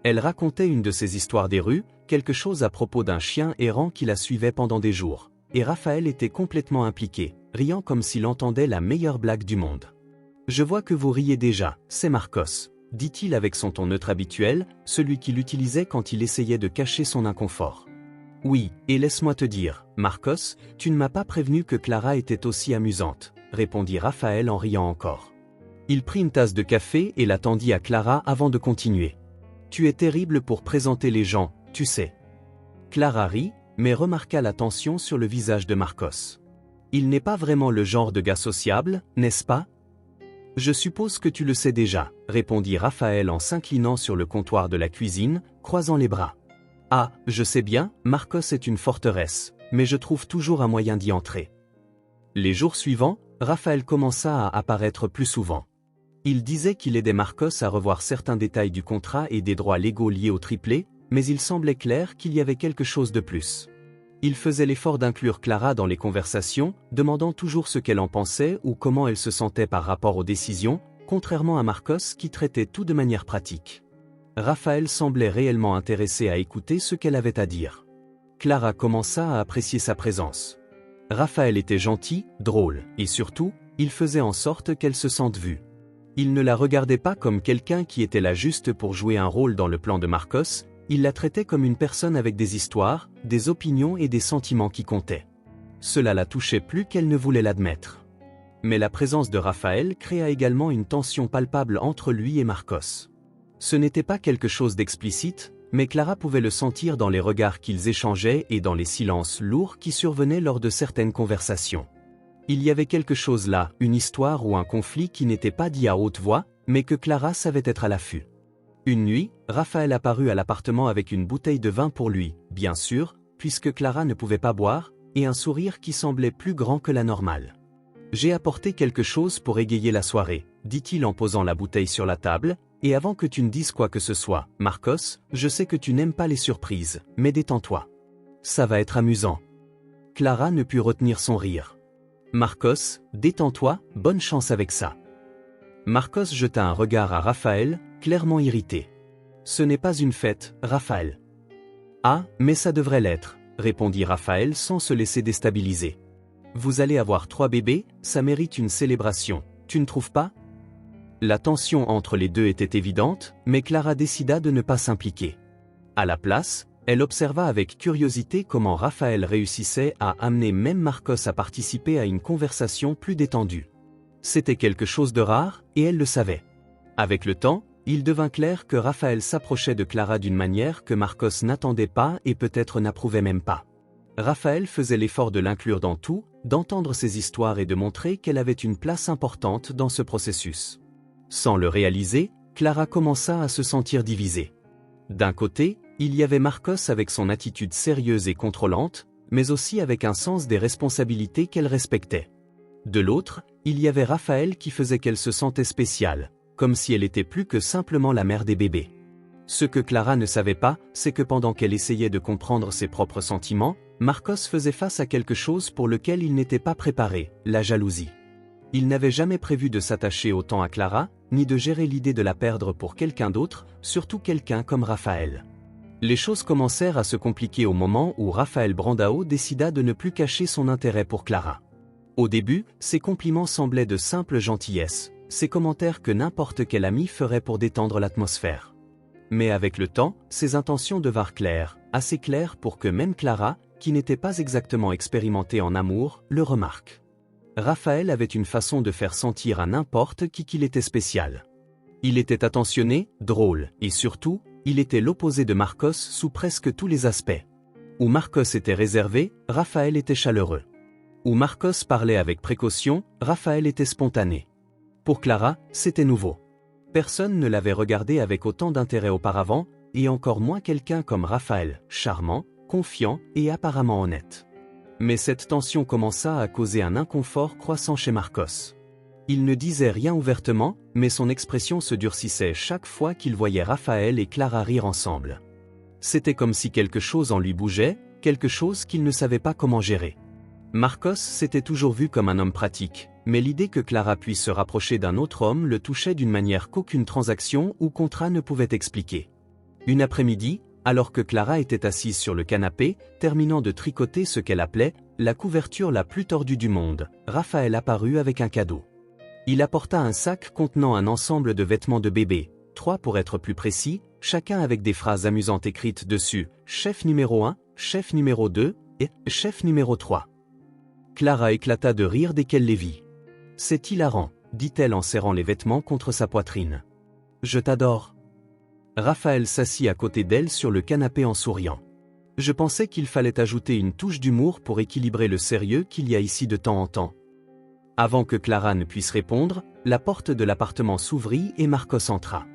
Elle racontait une de ses histoires des rues, quelque chose à propos d'un chien errant qui la suivait pendant des jours, et Raphaël était complètement impliqué, riant comme s'il entendait la meilleure blague du monde. « Je vois que vous riez déjà, c'est Marcos, » dit-il avec son ton neutre habituel, celui qu'il utilisait quand il essayait de cacher son inconfort. « Oui, et laisse-moi te dire, Marcos, tu ne m'as pas prévenu que Clara était aussi amusante, » répondit Raphaël en riant encore. Il prit une tasse de café et la tendit à Clara avant de continuer. « Tu es terrible pour présenter les gens, tu sais. » Clara rit, mais remarqua la tension sur le visage de Marcos. « Il n'est pas vraiment le genre de gars sociable, n'est-ce pas? » « Je suppose que tu le sais déjà, » répondit Raphaël en s'inclinant sur le comptoir de la cuisine, croisant les bras. « Ah, je sais bien, Marcos est une forteresse, mais je trouve toujours un moyen d'y entrer. » Les jours suivants, Raphaël commença à apparaître plus souvent. Il disait qu'il aidait Marcos à revoir certains détails du contrat et des droits légaux liés au triplé, mais il semblait clair qu'il y avait quelque chose de plus. Il faisait l'effort d'inclure Clara dans les conversations, demandant toujours ce qu'elle en pensait ou comment elle se sentait par rapport aux décisions, contrairement à Marcos qui traitait tout de manière pratique. Raphaël semblait réellement intéressé à écouter ce qu'elle avait à dire. Clara commença à apprécier sa présence. Raphaël était gentil, drôle, et surtout, il faisait en sorte qu'elle se sente vue. Il ne la regardait pas comme quelqu'un qui était là juste pour jouer un rôle dans le plan de Marcos, il la traitait comme une personne avec des histoires, des opinions et des sentiments qui comptaient. Cela la touchait plus qu'elle ne voulait l'admettre. Mais la présence de Raphaël créa également une tension palpable entre lui et Marcos. Ce n'était pas quelque chose d'explicite, mais Clara pouvait le sentir dans les regards qu'ils échangeaient et dans les silences lourds qui survenaient lors de certaines conversations. Il y avait quelque chose là, une histoire ou un conflit qui n'était pas dit à haute voix, mais que Clara savait être à l'affût. Une nuit, Raphaël apparut à l'appartement avec une bouteille de vin pour lui, bien sûr, puisque Clara ne pouvait pas boire, et un sourire qui semblait plus grand que la normale. « J'ai apporté quelque chose pour égayer la soirée », dit-il en posant la bouteille sur la table, « et avant que tu ne dises quoi que ce soit, Marcos, je sais que tu n'aimes pas les surprises, mais détends-toi. Ça va être amusant. » Clara ne put retenir son rire. « Marcos, détends-toi, bonne chance avec ça. » Marcos jeta un regard à Raphaël, clairement irrité. « Ce n'est pas une fête, Raphaël. »« Ah, mais ça devrait l'être, » répondit Raphaël sans se laisser déstabiliser. « Vous allez avoir 3 bébés, ça mérite une célébration, tu ne trouves pas ?» La tension entre les deux était évidente, mais Clara décida de ne pas s'impliquer. À la place, elle observa avec curiosité comment Raphaël réussissait à amener même Marcos à participer à une conversation plus détendue. C'était quelque chose de rare, et elle le savait. Avec le temps, il devint clair que Raphaël s'approchait de Clara d'une manière que Marcos n'attendait pas et peut-être n'approuvait même pas. Raphaël faisait l'effort de l'inclure dans tout, d'entendre ses histoires et de montrer qu'elle avait une place importante dans ce processus. Sans le réaliser, Clara commença à se sentir divisée. D'un côté, il y avait Marcos avec son attitude sérieuse et contrôlante, mais aussi avec un sens des responsabilités qu'elle respectait. De l'autre, il y avait Raphaël qui faisait qu'elle se sentait spéciale, comme si elle était plus que simplement la mère des bébés. Ce que Clara ne savait pas, c'est que pendant qu'elle essayait de comprendre ses propres sentiments, Marcos faisait face à quelque chose pour lequel il n'était pas préparé, la jalousie. Il n'avait jamais prévu de s'attacher autant à Clara, ni de gérer l'idée de la perdre pour quelqu'un d'autre, surtout quelqu'un comme Raphaël. Les choses commencèrent à se compliquer au moment où Raphaël Brandao décida de ne plus cacher son intérêt pour Clara. Au début, ses compliments semblaient de simple gentillesse, ces commentaires que n'importe quel ami ferait pour détendre l'atmosphère. Mais avec le temps, ses intentions devinrent claires, assez claires pour que même Clara, qui n'était pas exactement expérimentée en amour, le remarque. Raphaël avait une façon de faire sentir à n'importe qui qu'il était spécial. Il était attentionné, drôle, et surtout, il était l'opposé de Marcos sous presque tous les aspects. Où Marcos était réservé, Raphaël était chaleureux. Où Marcos parlait avec précaution, Raphaël était spontané. Pour Clara, c'était nouveau. Personne ne l'avait regardé avec autant d'intérêt auparavant, et encore moins quelqu'un comme Raphaël, charmant, confiant et apparemment honnête. Mais cette tension commença à causer un inconfort croissant chez Marcos. Il ne disait rien ouvertement, mais son expression se durcissait chaque fois qu'il voyait Raphaël et Clara rire ensemble. C'était comme si quelque chose en lui bougeait, quelque chose qu'il ne savait pas comment gérer. Marcos s'était toujours vu comme un homme pratique, mais l'idée que Clara puisse se rapprocher d'un autre homme le touchait d'une manière qu'aucune transaction ou contrat ne pouvait expliquer. Une après-midi, alors que Clara était assise sur le canapé, terminant de tricoter ce qu'elle appelait « la couverture la plus tordue du monde », Raphaël apparut avec un cadeau. Il apporta un sac contenant un ensemble de vêtements de bébé, 3 pour être plus précis, chacun avec des phrases amusantes écrites dessus, « chef numéro 1, chef numéro 2 et chef numéro 3 ». Clara éclata de rire dès qu'elle les vit. « C'est hilarant », dit-elle en serrant les vêtements contre sa poitrine. « Je t'adore. » Raphaël s'assit à côté d'elle sur le canapé en souriant. « Je pensais qu'il fallait ajouter une touche d'humour pour équilibrer le sérieux qu'il y a ici de temps en temps. » Avant que Clara ne puisse répondre, la porte de l'appartement s'ouvrit et Marcos entra.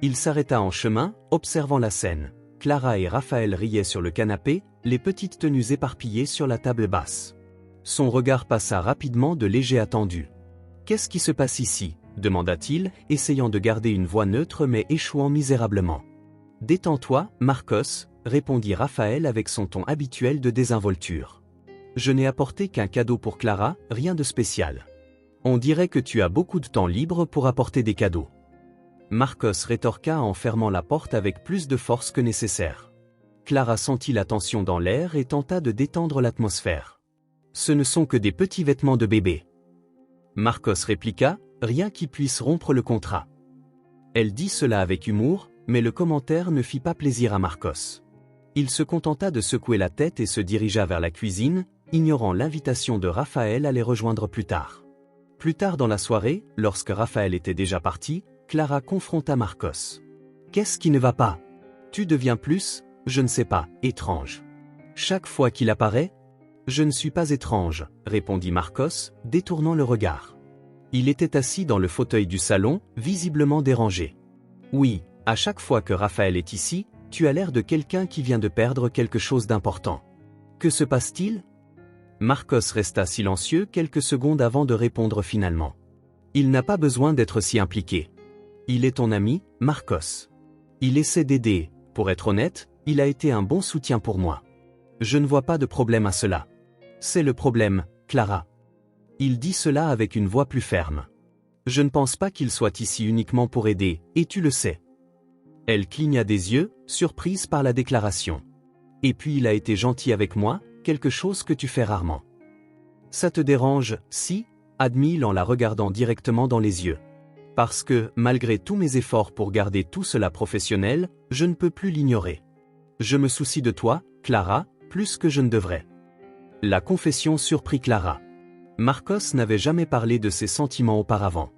Il s'arrêta en chemin, observant la scène. Clara et Raphaël riaient sur le canapé, les petites tenues éparpillées sur la table basse. Son regard passa rapidement de léger à tendu. « Qu'est-ce qui se passe ici ?» demanda-t-il, essayant de garder une voix neutre mais échouant misérablement. « Détends-toi, Marcos », répondit Raphaël avec son ton habituel de désinvolture. « Je n'ai apporté qu'un cadeau pour Clara, rien de spécial. On dirait que tu as beaucoup de temps libre pour apporter des cadeaux. » Marcos rétorqua en fermant la porte avec plus de force que nécessaire. Clara sentit la tension dans l'air et tenta de détendre l'atmosphère. « Ce ne sont que des petits vêtements de bébé. » Marcos répliqua, rien qui puisse rompre le contrat. Elle dit cela avec humour, mais le commentaire ne fit pas plaisir à Marcos. Il se contenta de secouer la tête et se dirigea vers la cuisine, ignorant l'invitation de Raphaël à les rejoindre plus tard. Plus tard dans la soirée, lorsque Raphaël était déjà parti, Clara confronta Marcos. « Qu'est-ce qui ne va pas ? Tu deviens plus, je ne sais pas, étrange. Chaque fois qu'il apparaît, je ne suis pas étrange, répondit Marcos, détournant le regard. Il était assis dans le fauteuil du salon, visiblement dérangé. Oui, à chaque fois que Raphaël est ici, tu as l'air de quelqu'un qui vient de perdre quelque chose d'important. Que se passe-t-il? Marcos resta silencieux quelques secondes avant de répondre finalement. Il n'a pas besoin d'être si impliqué. Il est ton ami, Marcos. Il essaie d'aider, pour être honnête, il a été un bon soutien pour moi. Je ne vois pas de problème à cela. C'est le problème, Clara. Il dit cela avec une voix plus ferme. Je ne pense pas qu'il soit ici uniquement pour aider, et tu le sais. Elle cligna des yeux, surprise par la déclaration. Et puis il a été gentil avec moi, quelque chose que tu fais rarement. Ça te dérange, si? Admit-il en la regardant directement dans les yeux. Parce que, malgré tous mes efforts pour garder tout cela professionnel, je ne peux plus l'ignorer. Je me soucie de toi, Clara, plus que je ne devrais. La confession surprit Clara. Marcos n'avait jamais parlé de ses sentiments auparavant.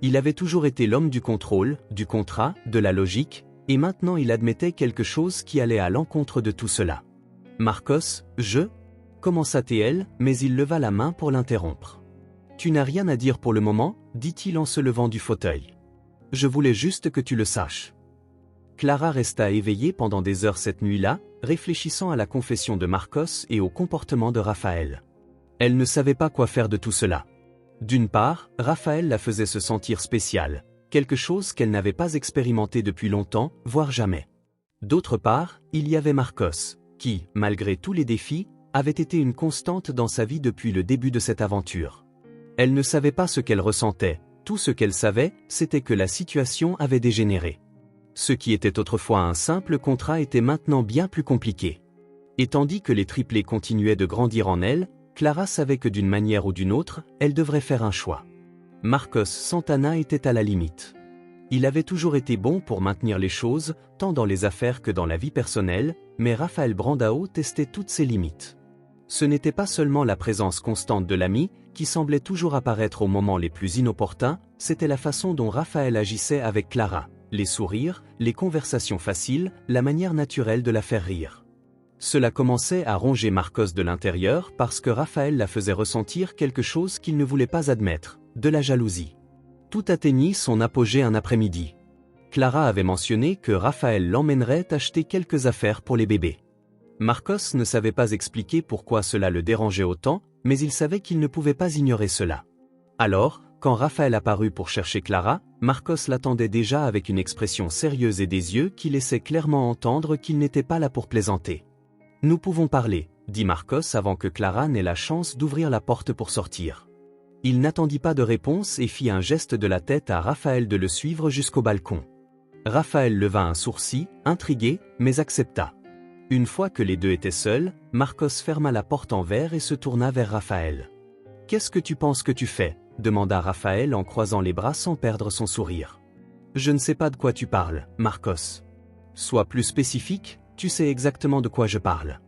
Il avait toujours été l'homme du contrôle, du contrat, de la logique, et maintenant il admettait quelque chose qui allait à l'encontre de tout cela. Marcos, commença-t-elle, mais il leva la main pour l'interrompre. Tu n'as rien à dire pour le moment, dit-il en se levant du fauteuil. Je voulais juste que tu le saches. Clara resta éveillée pendant des heures cette nuit-là, réfléchissant à la confession de Marcos et au comportement de Raphaël. Elle ne savait pas quoi faire de tout cela. D'une part, Raphaël la faisait se sentir spéciale, quelque chose qu'elle n'avait pas expérimenté depuis longtemps, voire jamais. D'autre part, il y avait Marcos, qui, malgré tous les défis, avait été une constante dans sa vie depuis le début de cette aventure. Elle ne savait pas ce qu'elle ressentait, tout ce qu'elle savait, c'était que la situation avait dégénéré. Ce qui était autrefois un simple contrat était maintenant bien plus compliqué. Et tandis que les triplés continuaient de grandir en elle, Clara savait que d'une manière ou d'une autre, elle devrait faire un choix. Marcos Santana était à la limite. Il avait toujours été bon pour maintenir les choses, tant dans les affaires que dans la vie personnelle, mais Raphaël Brandao testait toutes ses limites. Ce n'était pas seulement la présence constante de l'ami, qui semblait toujours apparaître aux moments les plus inopportuns, c'était la façon dont Raphaël agissait avec Clara, les sourires, les conversations faciles, la manière naturelle de la faire rire. Cela commençait à ronger Marcos de l'intérieur parce que Raphaël la faisait ressentir quelque chose qu'il ne voulait pas admettre, de la jalousie. Tout atteignit son apogée un après-midi. Clara avait mentionné que Raphaël l'emmènerait acheter quelques affaires pour les bébés. Marcos ne savait pas expliquer pourquoi cela le dérangeait autant, mais il savait qu'il ne pouvait pas ignorer cela. Alors, quand Raphaël apparut pour chercher Clara, Marcos l'attendait déjà avec une expression sérieuse et des yeux qui laissaient clairement entendre qu'il n'était pas là pour plaisanter. « Nous pouvons parler », dit Marcos avant que Clara n'ait la chance d'ouvrir la porte pour sortir. Il n'attendit pas de réponse et fit un geste de la tête à Raphaël de le suivre jusqu'au balcon. Raphaël leva un sourcil, intrigué, mais accepta. Une fois que les deux étaient seuls, Marcos ferma la porte en verre et se tourna vers Raphaël. « Qu'est-ce que tu penses que tu fais ?» demanda Raphaël en croisant les bras sans perdre son sourire. « Je ne sais pas de quoi tu parles, Marcos. Sois plus spécifique, tu sais exactement de quoi je parle. »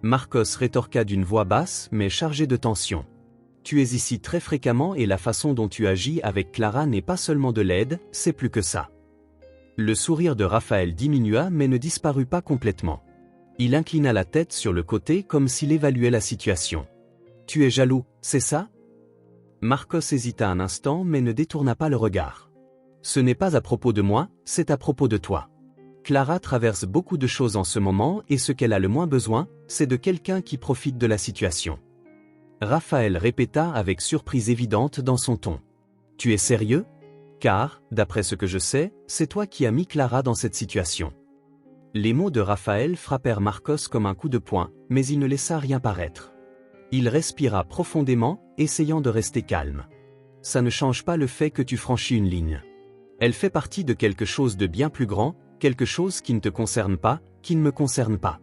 Marcos rétorqua d'une voix basse mais chargée de tension. « Tu es ici très fréquemment et la façon dont tu agis avec Clara n'est pas seulement de l'aide, c'est plus que ça. » Le sourire de Raphaël diminua mais ne disparut pas complètement. Il inclina la tête sur le côté comme s'il évaluait la situation. « Tu es jaloux, c'est ça ?» Marcos hésita un instant mais ne détourna pas le regard. « Ce n'est pas à propos de moi, c'est à propos de toi. Clara traverse beaucoup de choses en ce moment et ce qu'elle a le moins besoin, c'est de quelqu'un qui profite de la situation. » Raphaël répéta avec surprise évidente dans son ton. « Tu es sérieux ? Car, d'après ce que je sais, c'est toi qui as mis Clara dans cette situation. » Les mots de Raphaël frappèrent Marcos comme un coup de poing, mais il ne laissa rien paraître. Il respira profondément, essayant de rester calme. « Ça ne change pas le fait que tu franchis une ligne. Elle fait partie de quelque chose de bien plus grand, quelque chose qui ne te concerne pas, qui ne me concerne pas. »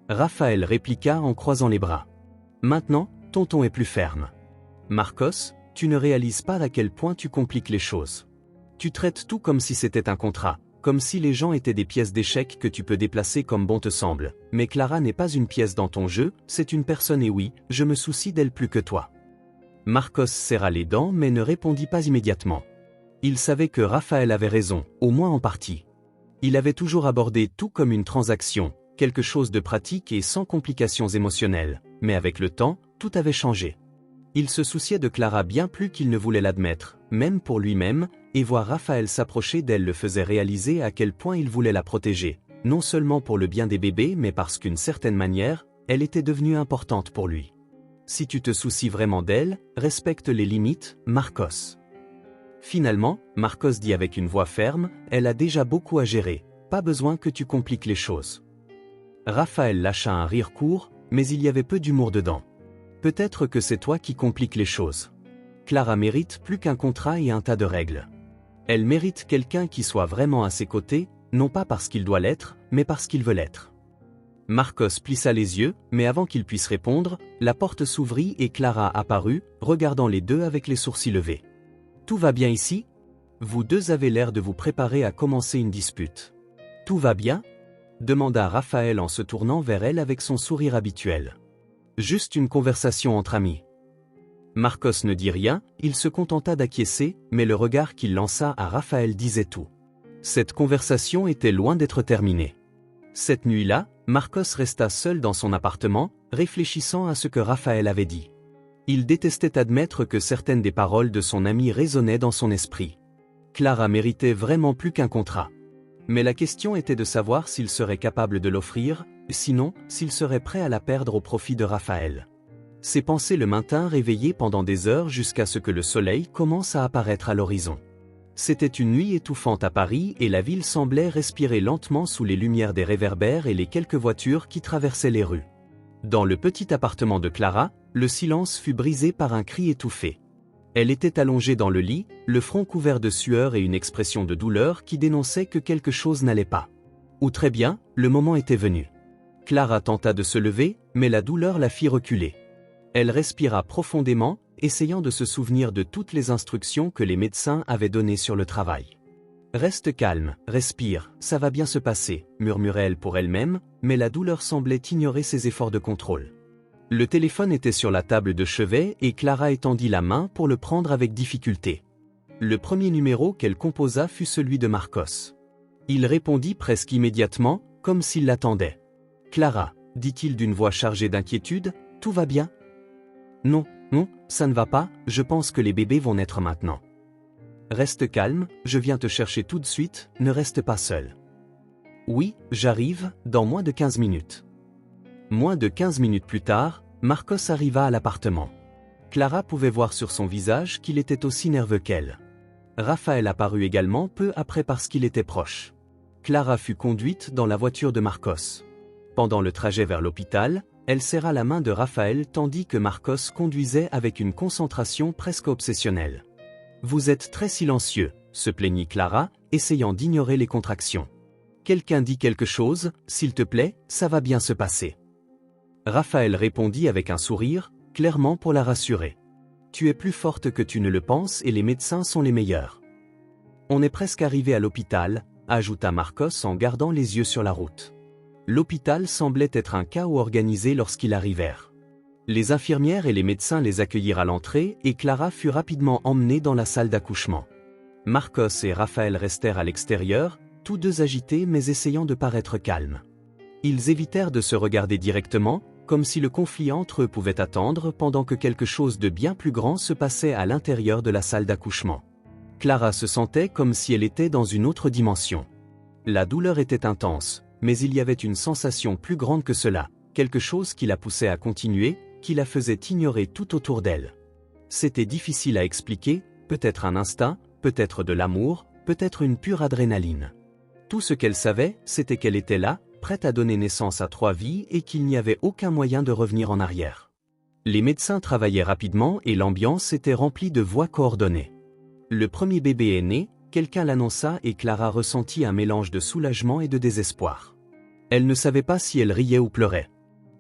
Raphaël répliqua en croisant les bras. « Maintenant, ton ton est plus ferme. Marcos, tu ne réalises pas à quel point tu compliques les choses. Tu traites tout comme si c'était un contrat. Comme si les gens étaient des pièces d'échecs que tu peux déplacer comme bon te semble. Mais Clara n'est pas une pièce dans ton jeu, c'est une personne et oui, je me soucie d'elle plus que toi. » Marcos serra les dents mais ne répondit pas immédiatement. Il savait que Raphaël avait raison, au moins en partie. Il avait toujours abordé tout comme une transaction, quelque chose de pratique et sans complications émotionnelles, mais avec le temps, tout avait changé. Il se souciait de Clara bien plus qu'il ne voulait l'admettre, même pour lui-même, et voir Raphaël s'approcher d'elle le faisait réaliser à quel point il voulait la protéger, non seulement pour le bien des bébés mais parce qu'une certaine manière, elle était devenue importante pour lui. Si tu te soucies vraiment d'elle, respecte les limites, Marcos. Finalement, Marcos dit avec une voix ferme, elle a déjà beaucoup à gérer, pas besoin que tu compliques les choses. Raphaël lâcha un rire court, mais il y avait peu d'humour dedans. Peut-être que c'est toi qui compliques les choses. Clara mérite plus qu'un contrat et un tas de règles. Elle mérite quelqu'un qui soit vraiment à ses côtés, non pas parce qu'il doit l'être, mais parce qu'il veut l'être. Marcos plissa les yeux, mais avant qu'il puisse répondre, la porte s'ouvrit et Clara apparut, regardant les deux avec les sourcils levés. « Tout va bien ici ? Vous deux avez l'air de vous préparer à commencer une dispute. »« Tout va bien ?» demanda Raphaël en se tournant vers elle avec son sourire habituel. « Juste une conversation entre amis. » Marcos ne dit rien, il se contenta d'acquiescer, mais le regard qu'il lança à Raphaël disait tout. Cette conversation était loin d'être terminée. Cette nuit-là, Marcos resta seul dans son appartement, réfléchissant à ce que Raphaël avait dit. Il détestait admettre que certaines des paroles de son ami résonnaient dans son esprit. Clara méritait vraiment plus qu'un contrat. Mais la question était de savoir s'il serait capable de l'offrir, sinon, s'il serait prêt à la perdre au profit de Raphaël. Ses pensées le maintinrent éveillé pendant des heures jusqu'à ce que le soleil commence à apparaître à l'horizon. C'était une nuit étouffante à Paris et la ville semblait respirer lentement sous les lumières des réverbères et les quelques voitures qui traversaient les rues. Dans le petit appartement de Clara, le silence fut brisé par un cri étouffé. Elle était allongée dans le lit, le front couvert de sueur et une expression de douleur qui dénonçait que quelque chose n'allait pas. Ou très bien, le moment était venu. Clara tenta de se lever, mais la douleur la fit reculer. Elle respira profondément, essayant de se souvenir de toutes les instructions que les médecins avaient données sur le travail. « Reste calme, respire, ça va bien se passer », murmurait-elle pour elle-même, mais la douleur semblait ignorer ses efforts de contrôle. Le téléphone était sur la table de chevet et Clara étendit la main pour le prendre avec difficulté. Le premier numéro qu'elle composa fut celui de Marcos. Il répondit presque immédiatement, comme s'il l'attendait. « Clara, » dit-il d'une voix chargée d'inquiétude, « tout va bien ? » « Non, non, ça ne va pas, je pense que les bébés vont naître maintenant. »« Reste calme, je viens te chercher tout de suite, ne reste pas seul. »« Oui, j'arrive, dans moins de 15 minutes. » Moins de 15 minutes plus tard, Marcos arriva à l'appartement. Clara pouvait voir sur son visage qu'il était aussi nerveux qu'elle. Raphaël apparut également peu après parce qu'il était proche. Clara fut conduite dans la voiture de Marcos. Pendant le trajet vers l'hôpital, elle serra la main de Raphaël tandis que Marcos conduisait avec une concentration presque obsessionnelle. « Vous êtes très silencieux », se plaignit Clara, essayant d'ignorer les contractions. « Quelqu'un dit quelque chose, s'il te plaît, ça va bien se passer. » Raphaël répondit avec un sourire, clairement pour la rassurer. « Tu es plus forte que tu ne le penses et les médecins sont les meilleurs. »« On est presque arrivé à l'hôpital », ajouta Marcos en gardant les yeux sur la route. L'hôpital semblait être un chaos organisé lorsqu'ils arrivèrent. Les infirmières et les médecins les accueillirent à l'entrée et Clara fut rapidement emmenée dans la salle d'accouchement. Marcos et Raphaël restèrent à l'extérieur, tous deux agités mais essayant de paraître calmes. Ils évitèrent de se regarder directement, comme si le conflit entre eux pouvait attendre pendant que quelque chose de bien plus grand se passait à l'intérieur de la salle d'accouchement. Clara se sentait comme si elle était dans une autre dimension. La douleur était intense. Mais il y avait une sensation plus grande que cela, quelque chose qui la poussait à continuer, qui la faisait ignorer tout autour d'elle. C'était difficile à expliquer, peut-être un instinct, peut-être de l'amour, peut-être une pure adrénaline. Tout ce qu'elle savait, c'était qu'elle était là, prête à donner naissance à 3 vies et qu'il n'y avait aucun moyen de revenir en arrière. Les médecins travaillaient rapidement et l'ambiance était remplie de voix coordonnées. Le premier bébé est né, quelqu'un l'annonça et Clara ressentit un mélange de soulagement et de désespoir. Elle ne savait pas si elle riait ou pleurait.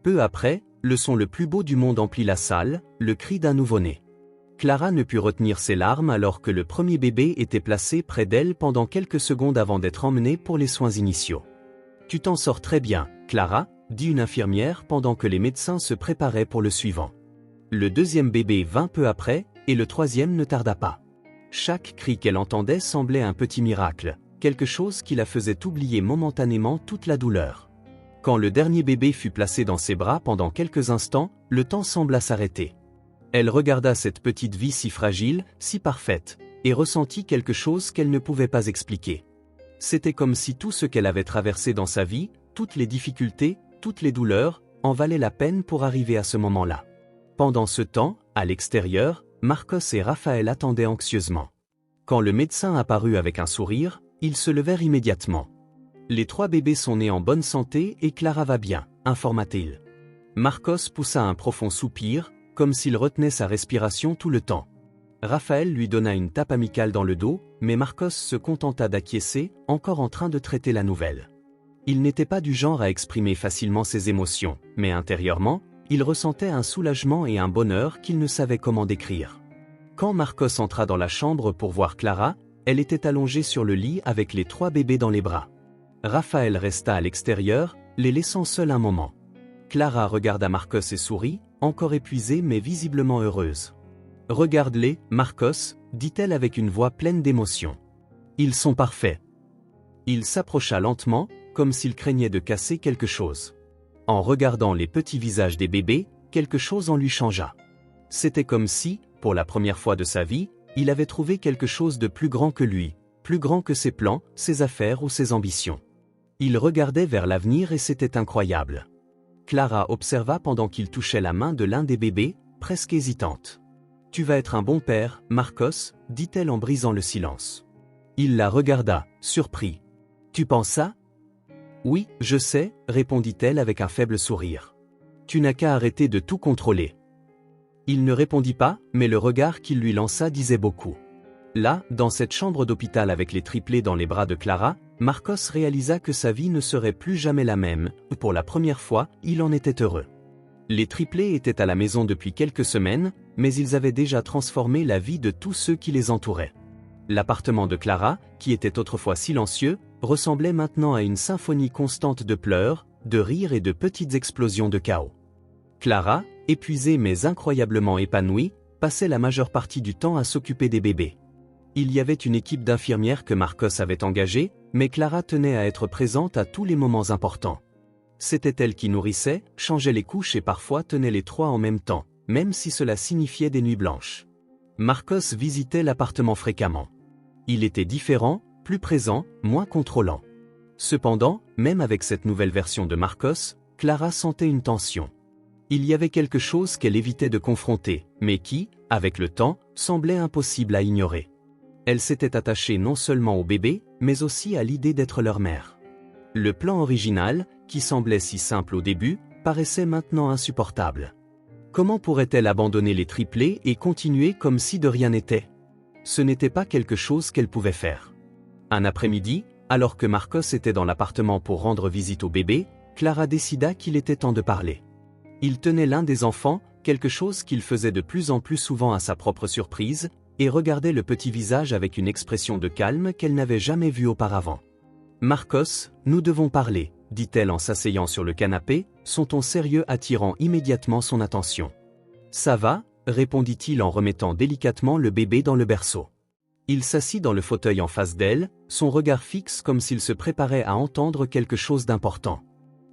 Peu après, le son le plus beau du monde emplit la salle, le cri d'un nouveau-né. Clara ne put retenir ses larmes alors que le premier bébé était placé près d'elle pendant quelques secondes avant d'être emmené pour les soins initiaux. « Tu t'en sors très bien, Clara », dit une infirmière pendant que les médecins se préparaient pour le suivant. Le deuxième bébé vint peu après, et le troisième ne tarda pas. Chaque cri qu'elle entendait semblait un petit miracle, quelque chose qui la faisait oublier momentanément toute la douleur. Quand le dernier bébé fut placé dans ses bras pendant quelques instants, le temps sembla s'arrêter. Elle regarda cette petite vie si fragile, si parfaite, et ressentit quelque chose qu'elle ne pouvait pas expliquer. C'était comme si tout ce qu'elle avait traversé dans sa vie, toutes les difficultés, toutes les douleurs, en valaient la peine pour arriver à ce moment-là. Pendant ce temps, à l'extérieur, Marcos et Raphaël attendaient anxieusement. Quand le médecin apparut avec un sourire, ils se levèrent immédiatement. « Les 3 bébés sont nés en bonne santé et Clara va bien », informa-t-il. Marcos poussa un profond soupir, comme s'il retenait sa respiration tout le temps. Raphaël lui donna une tape amicale dans le dos, mais Marcos se contenta d'acquiescer, encore en train de traiter la nouvelle. Il n'était pas du genre à exprimer facilement ses émotions, mais intérieurement, il ressentait un soulagement et un bonheur qu'il ne savait comment décrire. Quand Marcos entra dans la chambre pour voir Clara, elle était allongée sur le lit avec les 3 bébés dans les bras. Raphaël resta à l'extérieur, les laissant seuls un moment. Clara regarda Marcos et sourit, encore épuisée mais visiblement heureuse. « Regarde-les, Marcos, dit-elle avec une voix pleine d'émotion. Ils sont parfaits. » Il s'approcha lentement, comme s'il craignait de casser quelque chose. En regardant les petits visages des bébés, quelque chose en lui changea. C'était comme si, pour la première fois de sa vie, il avait trouvé quelque chose de plus grand que lui, plus grand que ses plans, ses affaires ou ses ambitions. Il regardait vers l'avenir et c'était incroyable. Clara observa pendant qu'il touchait la main de l'un des bébés, presque hésitante. « Tu vas être un bon père, Marcos, dit-elle en brisant le silence. Il la regarda, surpris. « Tu penses ça ? » « Oui, je sais, répondit-elle avec un faible sourire. Tu n'as qu'à arrêter de tout contrôler. Il ne répondit pas, mais le regard qu'il lui lança disait beaucoup. Là, dans cette chambre d'hôpital avec les triplés dans les bras de Clara, Marcos réalisa que sa vie ne serait plus jamais la même. Pour la première fois, il en était heureux. Les triplés étaient à la maison depuis quelques semaines, mais ils avaient déjà transformé la vie de tous ceux qui les entouraient. L'appartement de Clara, qui était autrefois silencieux, ressemblait maintenant à une symphonie constante de pleurs, de rires et de petites explosions de chaos. Clara, épuisée mais incroyablement épanouie, passait la majeure partie du temps à s'occuper des bébés. Il y avait une équipe d'infirmières que Marcos avait engagée, mais Clara tenait à être présente à tous les moments importants. C'était elle qui nourrissait, changeait les couches et parfois tenait les 3 en même temps, même si cela signifiait des nuits blanches. Marcos visitait l'appartement fréquemment. Il était différent, plus présent, moins contrôlant. Cependant, même avec cette nouvelle version de Marcos, Clara sentait une tension. Il y avait quelque chose qu'elle évitait de confronter, mais qui, avec le temps, semblait impossible à ignorer. Elle s'était attachée non seulement au bébé, mais aussi à l'idée d'être leur mère. Le plan original, qui semblait si simple au début, paraissait maintenant insupportable. Comment pourrait-elle abandonner les triplés et continuer comme si de rien n'était ? Ce n'était pas quelque chose qu'elle pouvait faire. Un après-midi, alors que Marcos était dans l'appartement pour rendre visite au bébé, Clara décida qu'il était temps de parler. Il tenait l'un des enfants, quelque chose qu'il faisait de plus en plus souvent à sa propre surprise, et regardait le petit visage avec une expression de calme qu'elle n'avait jamais vue auparavant. « Marcos, nous devons parler, » dit-elle en s'asseyant sur le canapé, son ton sérieux attirant immédiatement son attention. « Ça va ?» répondit-il en remettant délicatement le bébé dans le berceau. Il s'assit dans le fauteuil en face d'elle, son regard fixe comme s'il se préparait à entendre quelque chose d'important.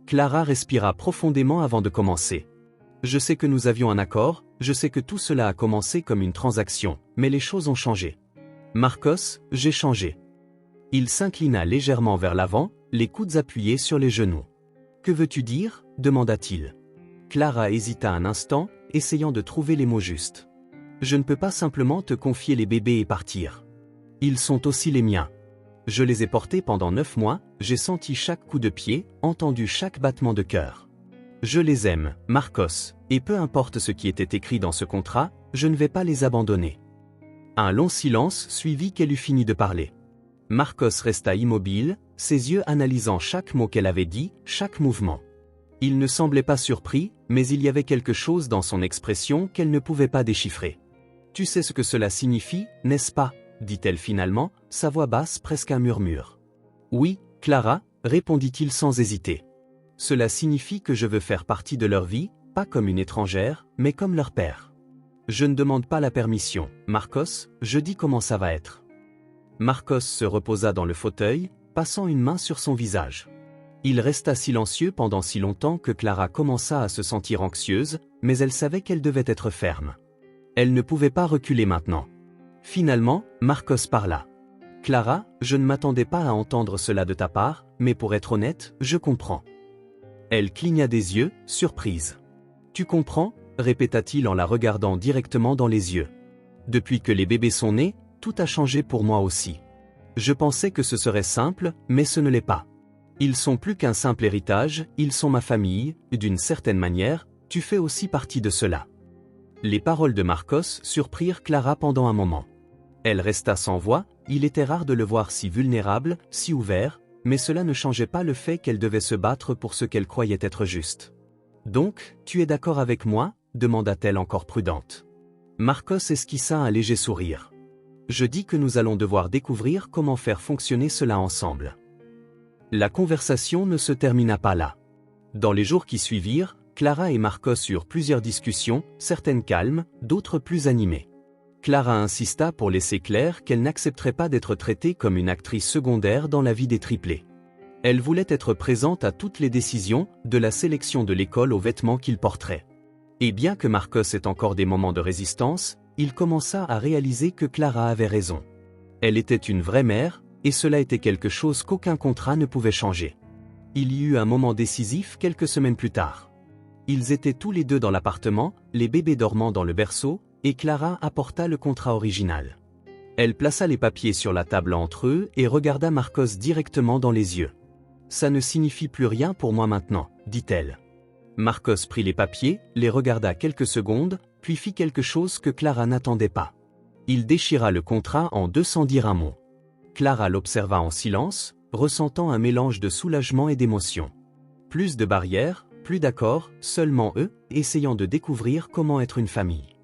Clara respira profondément avant de commencer. « Je sais que nous avions un accord, je sais que tout cela a commencé comme une transaction, mais les choses ont changé. Marcos, j'ai changé. » Il s'inclina légèrement vers l'avant, les coudes appuyés sur les genoux. « Que veux-tu dire ?» demanda-t-il. Clara hésita un instant, essayant de trouver les mots justes. « Je ne peux pas simplement te confier les bébés et partir. Ils sont aussi les miens. Je les ai portés pendant 9 mois, j'ai senti chaque coup de pied, entendu chaque battement de cœur. Je les aime, Marcos, et peu importe ce qui était écrit dans ce contrat, je ne vais pas les abandonner. » Un long silence suivit qu'elle eut fini de parler. Marcos resta immobile, ses yeux analysant chaque mot qu'elle avait dit, chaque mouvement. Il ne semblait pas surpris, mais il y avait quelque chose dans son expression qu'elle ne pouvait pas déchiffrer. « Tu sais ce que cela signifie, n'est-ce pas ?» dit-elle finalement, sa voix basse presque un murmure. « Oui, Clara, » répondit-il sans hésiter. « Cela signifie que je veux faire partie de leur vie, pas comme une étrangère, mais comme leur père. Je ne demande pas la permission, Marcos, je dis comment ça va être. » Marcos se reposa dans le fauteuil, passant une main sur son visage. Il resta silencieux pendant si longtemps que Clara commença à se sentir anxieuse, mais elle savait qu'elle devait être ferme. Elle ne pouvait pas reculer maintenant. Finalement, Marcos parla. « Clara, je ne m'attendais pas à entendre cela de ta part, mais pour être honnête, je comprends. » Elle cligna des yeux, surprise. « Tu comprends ?» répéta-t-il en la regardant directement dans les yeux. « Depuis que les bébés sont nés, tout a changé pour moi aussi. Je pensais que ce serait simple, mais ce ne l'est pas. Ils sont plus qu'un simple héritage, ils sont ma famille, d'une certaine manière, tu fais aussi partie de cela. » Les paroles de Marcos surprirent Clara pendant un moment. Elle resta sans voix, il était rare de le voir si vulnérable, si ouvert, mais cela ne changeait pas le fait qu'elle devait se battre pour ce qu'elle croyait être juste. « Donc, tu es d'accord avec moi ?» demanda-t-elle encore prudente. Marcos esquissa un léger sourire. « Je dis que nous allons devoir découvrir comment faire fonctionner cela ensemble. » La conversation ne se termina pas là. Dans les jours qui suivirent, Clara et Marcos eurent plusieurs discussions, certaines calmes, d'autres plus animées. Clara insista pour laisser clair qu'elle n'accepterait pas d'être traitée comme une actrice secondaire dans la vie des triplés. Elle voulait être présente à toutes les décisions, de la sélection de l'école aux vêtements qu'ils porteraient. Et bien que Marcos ait encore des moments de résistance, il commença à réaliser que Clara avait raison. Elle était une vraie mère, et cela était quelque chose qu'aucun contrat ne pouvait changer. Il y eut un moment décisif quelques semaines plus tard. Ils étaient tous les deux dans l'appartement, les bébés dormant dans le berceau, et Clara apporta le contrat original. Elle plaça les papiers sur la table entre eux et regarda Marcos directement dans les yeux. « Ça ne signifie plus rien pour moi maintenant, » dit-elle. Marcos prit les papiers, les regarda quelques secondes, puis fit quelque chose que Clara n'attendait pas. Il déchira le contrat en deux sans dire un mot. Clara l'observa en silence, ressentant un mélange de soulagement et d'émotion. Plus de barrières, plus d'accords, seulement eux, essayant de découvrir comment être une famille.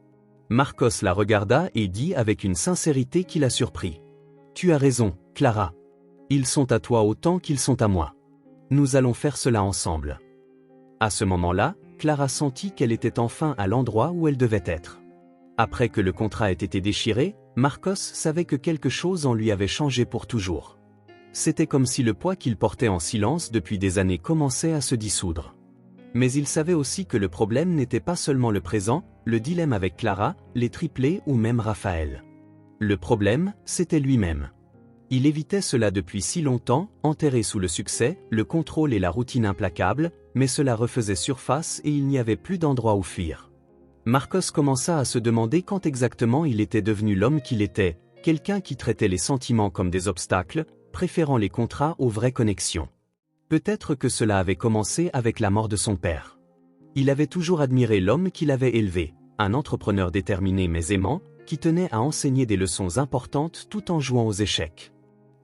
Marcos la regarda et dit avec une sincérité qui la surprit. « Tu as raison, Clara. Ils sont à toi autant qu'ils sont à moi. Nous allons faire cela ensemble. » À ce moment-là, Clara sentit qu'elle était enfin à l'endroit où elle devait être. Après que le contrat ait été déchiré, Marcos savait que quelque chose en lui avait changé pour toujours. C'était comme si le poids qu'il portait en silence depuis des années commençait à se dissoudre. Mais il savait aussi que le problème n'était pas seulement le présent, le dilemme avec Clara, les triplés ou même Raphaël. Le problème, c'était lui-même. Il évitait cela depuis si longtemps, enterré sous le succès, le contrôle et la routine implacable, mais cela refaisait surface et il n'y avait plus d'endroit où fuir. Marcos commença à se demander quand exactement il était devenu l'homme qu'il était, quelqu'un qui traitait les sentiments comme des obstacles, préférant les contrats aux vraies connexions. Peut-être que cela avait commencé avec la mort de son père. Il avait toujours admiré l'homme qu'il avait élevé, un entrepreneur déterminé mais aimant, qui tenait à enseigner des leçons importantes tout en jouant aux échecs.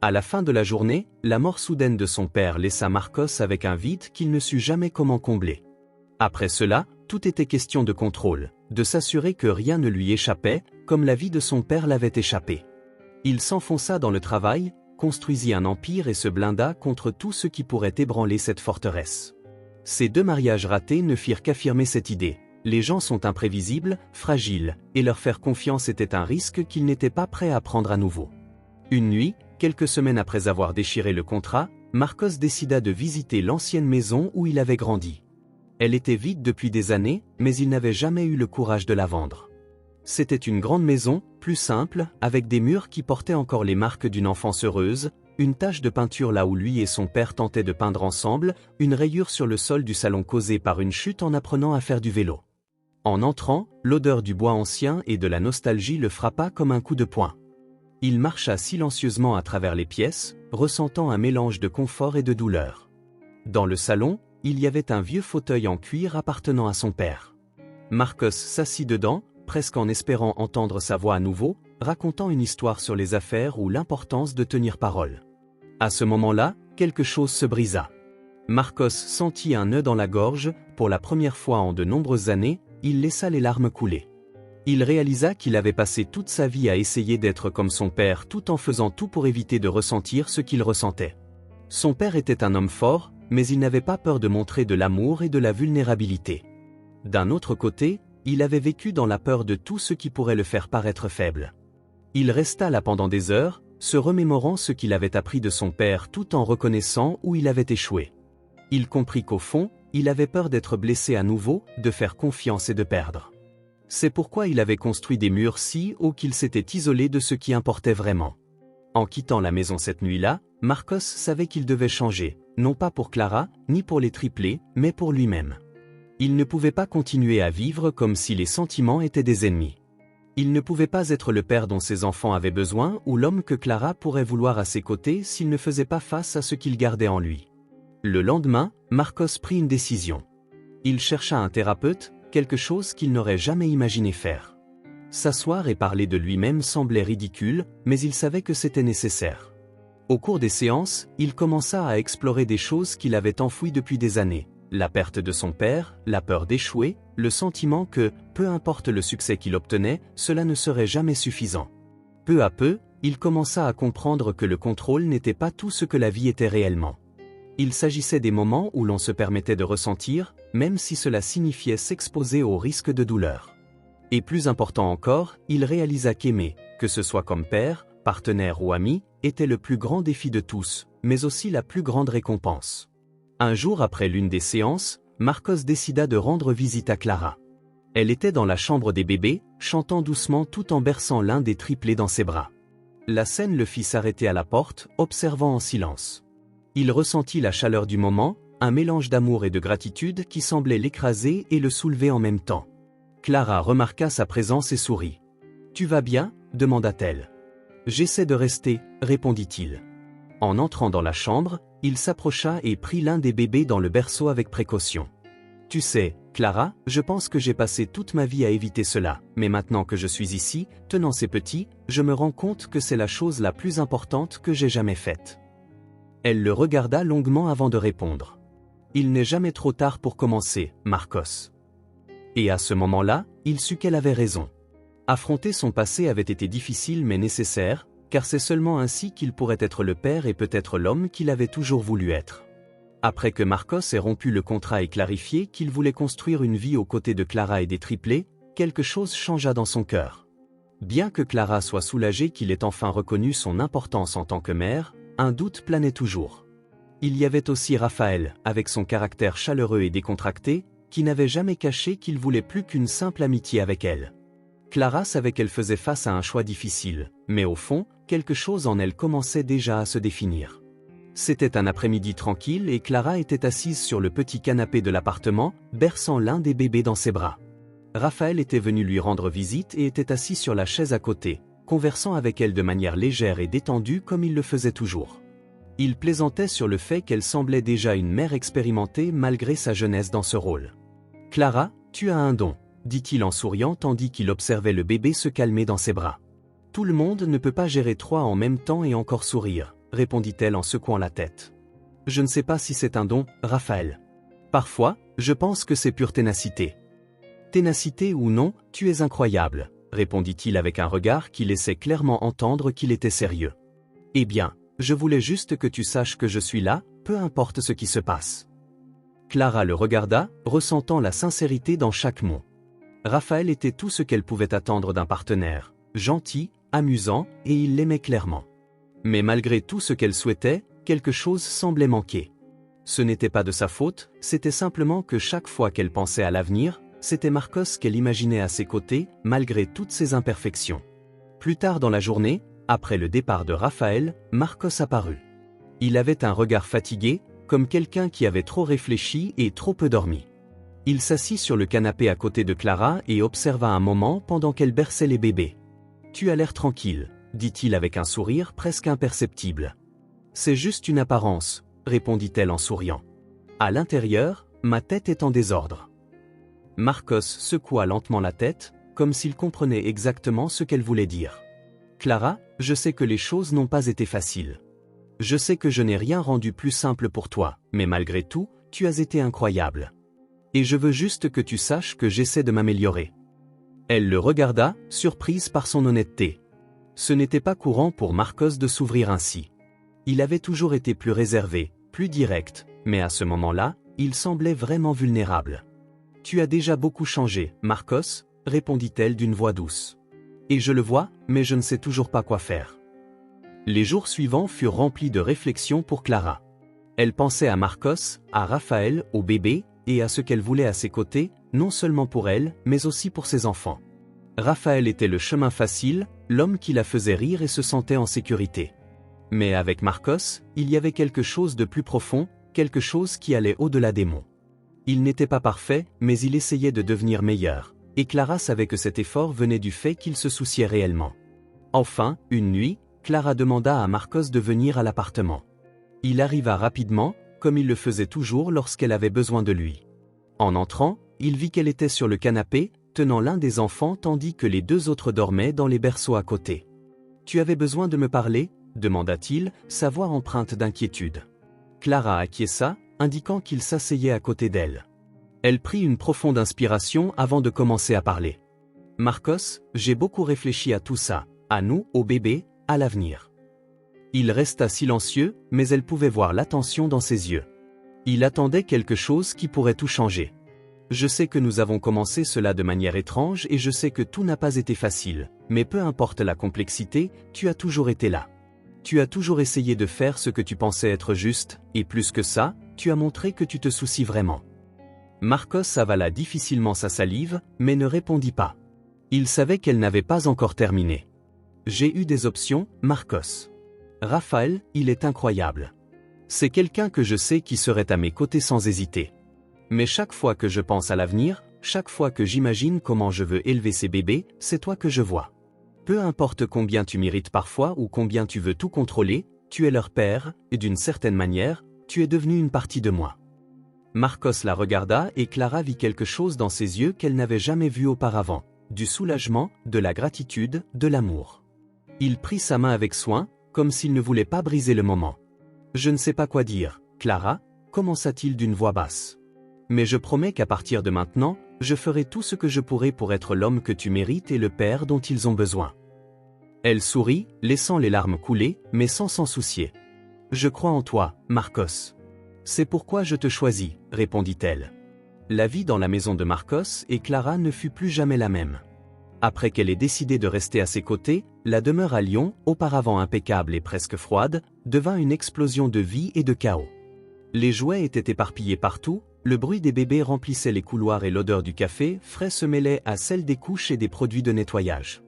À la fin de la journée, la mort soudaine de son père laissa Marcos avec un vide qu'il ne sut jamais comment combler. Après cela, tout était question de contrôle, de s'assurer que rien ne lui échappait, comme la vie de son père l'avait échappé. Il s'enfonça dans le travail, construisit un empire et se blinda contre tout ce qui pourrait ébranler cette forteresse. Ces deux mariages ratés ne firent qu'affirmer cette idée. Les gens sont imprévisibles, fragiles, et leur faire confiance était un risque qu'ils n'étaient pas prêts à prendre à nouveau. Une nuit, quelques semaines après avoir déchiré le contrat, Marcos décida de visiter l'ancienne maison où il avait grandi. Elle était vide depuis des années, mais il n'avait jamais eu le courage de la vendre. C'était une grande maison, plus simple, avec des murs qui portaient encore les marques d'une enfance heureuse, une tache de peinture là où lui et son père tentaient de peindre ensemble, une rayure sur le sol du salon causée par une chute en apprenant à faire du vélo. En entrant, l'odeur du bois ancien et de la nostalgie le frappa comme un coup de poing. Il marcha silencieusement à travers les pièces, ressentant un mélange de confort et de douleur. Dans le salon, il y avait un vieux fauteuil en cuir appartenant à son père. Marcos s'assit dedans, presque en espérant entendre sa voix à nouveau, racontant une histoire sur les affaires ou l'importance de tenir parole. À ce moment-là, quelque chose se brisa. Marcos sentit un nœud dans la gorge, pour la première fois en de nombreuses années, il laissa les larmes couler. Il réalisa qu'il avait passé toute sa vie à essayer d'être comme son père tout en faisant tout pour éviter de ressentir ce qu'il ressentait. Son père était un homme fort, mais il n'avait pas peur de montrer de l'amour et de la vulnérabilité. D'un autre côté, il avait vécu dans la peur de tout ce qui pourrait le faire paraître faible. Il resta là pendant des heures, se remémorant ce qu'il avait appris de son père tout en reconnaissant où il avait échoué. Il comprit qu'au fond, il avait peur d'être blessé à nouveau, de faire confiance et de perdre. C'est pourquoi il avait construit des murs si hauts qu'il s'était isolé de ce qui importait vraiment. En quittant la maison cette nuit-là, Marcos savait qu'il devait changer, non pas pour Clara, ni pour les triplés, mais pour lui-même. Il ne pouvait pas continuer à vivre comme si les sentiments étaient des ennemis. Il ne pouvait pas être le père dont ses enfants avaient besoin ou l'homme que Clara pourrait vouloir à ses côtés s'il ne faisait pas face à ce qu'il gardait en lui. Le lendemain, Marcos prit une décision. Il chercha un thérapeute, quelque chose qu'il n'aurait jamais imaginé faire. S'asseoir et parler de lui-même semblait ridicule, mais il savait que c'était nécessaire. Au cours des séances, il commença à explorer des choses qu'il avait enfouies depuis des années. La perte de son père, la peur d'échouer, le sentiment que, peu importe le succès qu'il obtenait, cela ne serait jamais suffisant. Peu à peu, il commença à comprendre que le contrôle n'était pas tout ce que la vie était réellement. Il s'agissait des moments où l'on se permettait de ressentir, même si cela signifiait s'exposer au risque de douleur. Et plus important encore, il réalisa qu'aimer, que ce soit comme père, partenaire ou ami, était le plus grand défi de tous, mais aussi la plus grande récompense. Un jour après l'une des séances, Marcos décida de rendre visite à Clara. Elle était dans la chambre des bébés, chantant doucement tout en berçant l'un des triplés dans ses bras. La scène le fit s'arrêter à la porte, observant en silence. Il ressentit la chaleur du moment, un mélange d'amour et de gratitude qui semblait l'écraser et le soulever en même temps. Clara remarqua sa présence et sourit. « Tu vas bien ?» demanda-t-elle. « J'essaie de rester » répondit-il. En entrant dans la chambre, il s'approcha et prit l'un des bébés dans le berceau avec précaution. « Tu sais, Clara, je pense que j'ai passé toute ma vie à éviter cela, mais maintenant que je suis ici, tenant ces petits, je me rends compte que c'est la chose la plus importante que j'ai jamais faite. » Elle le regarda longuement avant de répondre. « Il n'est jamais trop tard pour commencer, Marcos. » Et à ce moment-là, il sut qu'elle avait raison. Affronter son passé avait été difficile mais nécessaire, car c'est seulement ainsi qu'il pourrait être le père et peut-être l'homme qu'il avait toujours voulu être. Après que Marcos ait rompu le contrat et clarifié qu'il voulait construire une vie aux côtés de Clara et des triplés, quelque chose changea dans son cœur. Bien que Clara soit soulagée qu'il ait enfin reconnu son importance en tant que mère, un doute planait toujours. Il y avait aussi Raphaël, avec son caractère chaleureux et décontracté, qui n'avait jamais caché qu'il voulait plus qu'une simple amitié avec elle. Clara savait qu'elle faisait face à un choix difficile, mais au fond, quelque chose en elle commençait déjà à se définir. C'était un après-midi tranquille et Clara était assise sur le petit canapé de l'appartement, berçant l'un des bébés dans ses bras. Raphaël était venu lui rendre visite et était assis sur la chaise à côté, conversant avec elle de manière légère et détendue comme il le faisait toujours. Il plaisantait sur le fait qu'elle semblait déjà une mère expérimentée malgré sa jeunesse dans ce rôle. « Clara, tu as un don », dit-il en souriant tandis qu'il observait le bébé se calmer dans ses bras. « Tout le monde ne peut pas gérer trois en même temps et encore sourire », répondit-elle en secouant la tête. « Je ne sais pas si c'est un don, Raphaël. Parfois, je pense que c'est pure ténacité. » « Ténacité ou non, tu es incroyable, » répondit-il avec un regard qui laissait clairement entendre qu'il était sérieux. « Eh bien, je voulais juste que tu saches que je suis là, peu importe ce qui se passe. » Clara le regarda, ressentant la sincérité dans chaque mot. Raphaël était tout ce qu'elle pouvait attendre d'un partenaire, gentil, amusant, et il l'aimait clairement. Mais malgré tout ce qu'elle souhaitait, quelque chose semblait manquer. Ce n'était pas de sa faute, c'était simplement que chaque fois qu'elle pensait à l'avenir, c'était Marcos qu'elle imaginait à ses côtés, malgré toutes ses imperfections. Plus tard dans la journée, après le départ de Raphaël, Marcos apparut. Il avait un regard fatigué, comme quelqu'un qui avait trop réfléchi et trop peu dormi. Il s'assit sur le canapé à côté de Clara et observa un moment pendant qu'elle berçait les bébés. « Tu as l'air tranquille, » dit-il avec un sourire presque imperceptible. « C'est juste une apparence, » répondit-elle en souriant. « À l'intérieur, ma tête est en désordre. » Marcos secoua lentement la tête, comme s'il comprenait exactement ce qu'elle voulait dire. « Clara, je sais que les choses n'ont pas été faciles. Je sais que je n'ai rien rendu plus simple pour toi, mais malgré tout, tu as été incroyable. Et je veux juste que tu saches que j'essaie de m'améliorer. » Elle le regarda, surprise par son honnêteté. Ce n'était pas courant pour Marcos de s'ouvrir ainsi. Il avait toujours été plus réservé, plus direct, mais à ce moment-là, il semblait vraiment vulnérable. « Tu as déjà beaucoup changé, Marcos, » répondit-elle d'une voix douce. « Et je le vois, mais je ne sais toujours pas quoi faire. » Les jours suivants furent remplis de réflexions pour Clara. Elle pensait à Marcos, à Raphaël, au bébé, et à ce qu'elle voulait à ses côtés, non seulement pour elle, mais aussi pour ses enfants. Raphaël était le chemin facile, l'homme qui la faisait rire et se sentait en sécurité. Mais avec Marcos, il y avait quelque chose de plus profond, quelque chose qui allait au-delà des mots. Il n'était pas parfait, mais il essayait de devenir meilleur, et Clara savait que cet effort venait du fait qu'il se souciait réellement. Enfin, une nuit, Clara demanda à Marcos de venir à l'appartement. Il arriva rapidement, comme il le faisait toujours lorsqu'elle avait besoin de lui. En entrant, il vit qu'elle était sur le canapé, tenant l'un des enfants tandis que les deux autres dormaient dans les berceaux à côté. « Tu avais besoin de me parler ?» demanda-t-il, sa voix empreinte d'inquiétude. Clara acquiesça, indiquant qu'il s'asseyait à côté d'elle. Elle prit une profonde inspiration avant de commencer à parler. « Marcos, j'ai beaucoup réfléchi à tout ça, à nous, au bébé, à l'avenir. » Il resta silencieux, mais elle pouvait voir l'attention dans ses yeux. Il attendait quelque chose qui pourrait tout changer. « Je sais que nous avons commencé cela de manière étrange et je sais que tout n'a pas été facile, mais peu importe la complexité, tu as toujours été là. Tu as toujours essayé de faire ce que tu pensais être juste, et plus que ça, tu as montré que tu te soucies vraiment. » Marcos avala difficilement sa salive, mais ne répondit pas. Il savait qu'elle n'avait pas encore terminé. « J'ai eu des options, Marcos. Raphaël, il est incroyable. C'est quelqu'un que je sais qui serait à mes côtés sans hésiter. Mais chaque fois que je pense à l'avenir, chaque fois que j'imagine comment je veux élever ces bébés, c'est toi que je vois. Peu importe combien tu m'irrites parfois ou combien tu veux tout contrôler, tu es leur père, et d'une certaine manière, tu es devenu une partie de moi. » Marcos la regarda et Clara vit quelque chose dans ses yeux qu'elle n'avait jamais vu auparavant, du soulagement, de la gratitude, de l'amour. Il prit sa main avec soin, comme s'il ne voulait pas briser le moment. « Je ne sais pas quoi dire, Clara, » commença-t-il d'une voix basse. « Mais je promets qu'à partir de maintenant, je ferai tout ce que je pourrai pour être l'homme que tu mérites et le père dont ils ont besoin. » Elle sourit, laissant les larmes couler, mais sans s'en soucier. « Je crois en toi, Marcos. C'est pourquoi je te choisis, » répondit-elle. La vie dans la maison de Marcos et Clara ne fut plus jamais la même. Après qu'elle ait décidé de rester à ses côtés, la demeure à Lyon, auparavant impeccable et presque froide, devint une explosion de vie et de chaos. Les jouets étaient éparpillés partout, le bruit des bébés remplissait les couloirs et l'odeur du café frais se mêlait à celle des couches et des produits de nettoyage.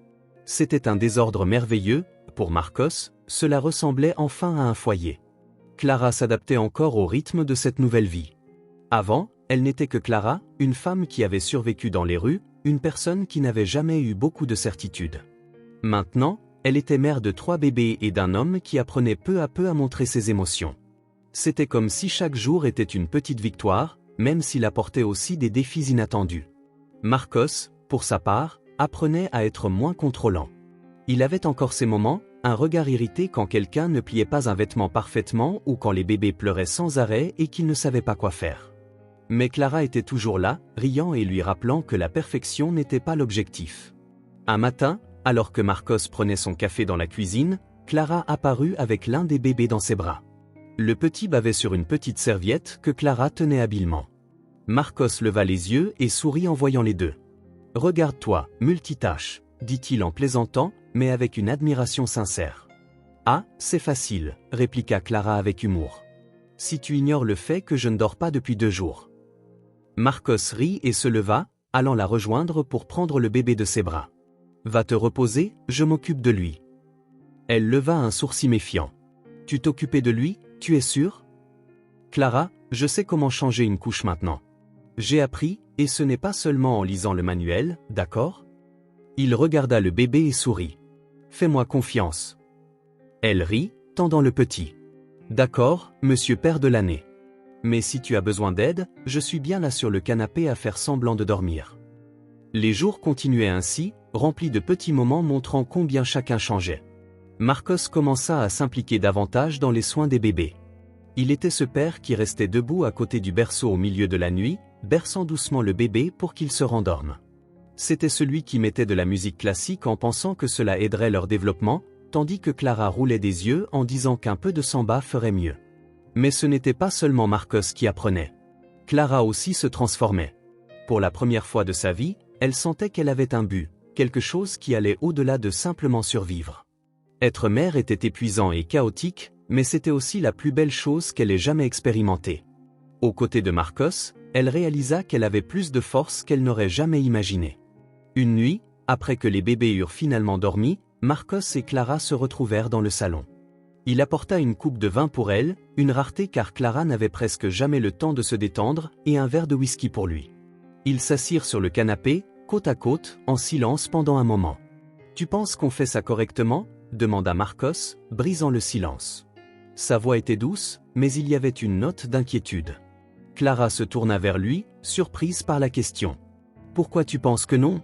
C'était un désordre merveilleux, pour Marcos, cela ressemblait enfin à un foyer. Clara s'adaptait encore au rythme de cette nouvelle vie. Avant, elle n'était que Clara, une femme qui avait survécu dans les rues, une personne qui n'avait jamais eu beaucoup de certitude. Maintenant, elle était mère de 3 bébés et d'un homme qui apprenait peu à peu à montrer ses émotions. C'était comme si chaque jour était une petite victoire, même s'il apportait aussi des défis inattendus. Marcos, pour sa part, apprenait à être moins contrôlant. Il avait encore ses moments, un regard irrité quand quelqu'un ne pliait pas un vêtement parfaitement ou quand les bébés pleuraient sans arrêt et qu'il ne savait pas quoi faire. Mais Clara était toujours là, riant et lui rappelant que la perfection n'était pas l'objectif. Un matin, alors que Marcos prenait son café dans la cuisine, Clara apparut avec l'un des bébés dans ses bras. Le petit bavait sur une petite serviette que Clara tenait habilement. Marcos leva les yeux et sourit en voyant les deux. « Regarde-toi, multitâche, » dit-il en plaisantant, mais avec une admiration sincère. « Ah, c'est facile, » répliqua Clara avec humour. « Si tu ignores le fait que je ne dors pas depuis 2 jours. » Marcos rit et se leva, allant la rejoindre pour prendre le bébé de ses bras. « Va te reposer, je m'occupe de lui. » Elle leva un sourcil méfiant. « Tu t'occupais de lui, tu es sûre ? » Clara, je sais comment changer une couche maintenant. J'ai appris, et ce n'est pas seulement en lisant le manuel, d'accord ? Il regarda le bébé et sourit. « Fais-moi confiance. » Elle rit, tendant le petit. « D'accord, monsieur père de l'année. Mais si tu as besoin d'aide, je suis bien là sur le canapé à faire semblant de dormir. » Les jours continuaient ainsi, remplis de petits moments montrant combien chacun changeait. Marcos commença à s'impliquer davantage dans les soins des bébés. Il était ce père qui restait debout à côté du berceau au milieu de la nuit, berçant doucement le bébé pour qu'il se rendorme. C'était celui qui mettait de la musique classique en pensant que cela aiderait leur développement, tandis que Clara roulait des yeux en disant qu'un peu de samba ferait mieux. Mais ce n'était pas seulement Marcos qui apprenait. Clara aussi se transformait. Pour la première fois de sa vie, elle sentait qu'elle avait un but, quelque chose qui allait au-delà de simplement survivre. Être mère était épuisant et chaotique, mais c'était aussi la plus belle chose qu'elle ait jamais expérimentée. Aux côtés de Marcos, elle réalisa qu'elle avait plus de force qu'elle n'aurait jamais imaginé. Une nuit, après que les bébés eurent finalement dormi, Marcos et Clara se retrouvèrent dans le salon. Il apporta une coupe de vin pour elle, une rareté car Clara n'avait presque jamais le temps de se détendre, et un verre de whisky pour lui. Ils s'assirent sur le canapé, côte à côte, en silence pendant un moment. « Tu penses qu'on fait ça correctement ?» demanda Marcos, brisant le silence. Sa voix était douce, mais il y avait une note d'inquiétude. Clara se tourna vers lui, surprise par la question. « Pourquoi tu penses que non ?»«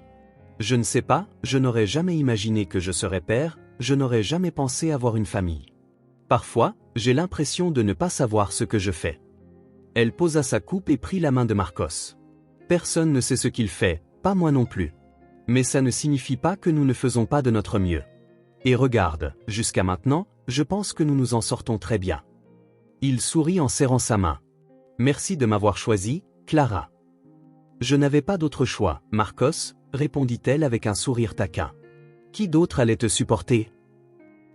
Je ne sais pas, je n'aurais jamais imaginé que je serais père, je n'aurais jamais pensé avoir une famille. Parfois, j'ai l'impression de ne pas savoir ce que je fais. » Elle posa sa coupe et prit la main de Marcos. « Personne ne sait ce qu'il fait, pas moi non plus. Mais ça ne signifie pas que nous ne faisons pas de notre mieux. Et regarde, jusqu'à maintenant, je pense que nous nous en sortons très bien. » Il sourit en serrant sa main. « Merci de m'avoir choisi, Clara. »« Je n'avais pas d'autre choix, Marcos, » répondit-elle avec un sourire taquin. « Qui d'autre allait te supporter ?»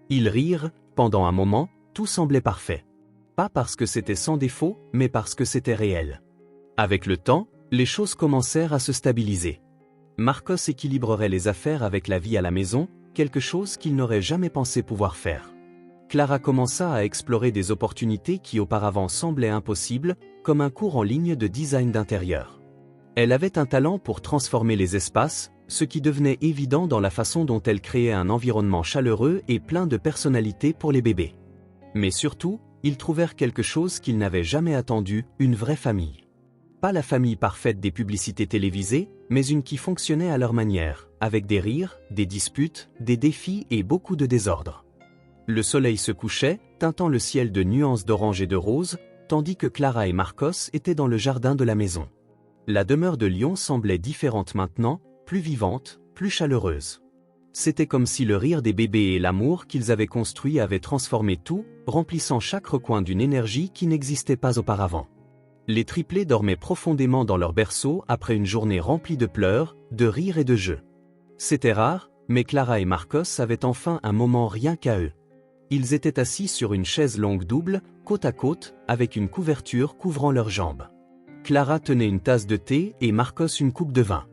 Ils rirent, pendant un moment, tout semblait parfait. Pas parce que c'était sans défaut, mais parce que c'était réel. Avec le temps, les choses commencèrent à se stabiliser. Marcos équilibrerait les affaires avec la vie à la maison, quelque chose qu'il n'aurait jamais pensé pouvoir faire. Clara commença à explorer des opportunités qui auparavant semblaient impossibles, comme un cours en ligne de design d'intérieur. Elle avait un talent pour transformer les espaces, ce qui devenait évident dans la façon dont elle créait un environnement chaleureux et plein de personnalité pour les bébés. Mais surtout, ils trouvèrent quelque chose qu'ils n'avaient jamais attendu, une vraie famille. Pas la famille parfaite des publicités télévisées, mais une qui fonctionnait à leur manière, avec des rires, des disputes, des défis et beaucoup de désordre. Le soleil se couchait, teintant le ciel de nuances d'orange et de rose, tandis que Clara et Marcos étaient dans le jardin de la maison. La demeure de Lyon semblait différente maintenant, plus vivante, plus chaleureuse. C'était comme si le rire des bébés et l'amour qu'ils avaient construit avaient transformé tout, remplissant chaque recoin d'une énergie qui n'existait pas auparavant. Les triplés dormaient profondément dans leur berceau après une journée remplie de pleurs, de rires et de jeux. C'était rare, mais Clara et Marcos avaient enfin un moment rien qu'à eux. Ils étaient assis sur une chaise longue double, côte à côte, avec une couverture couvrant leurs jambes. Clara tenait une tasse de thé et Marcos une coupe de vin.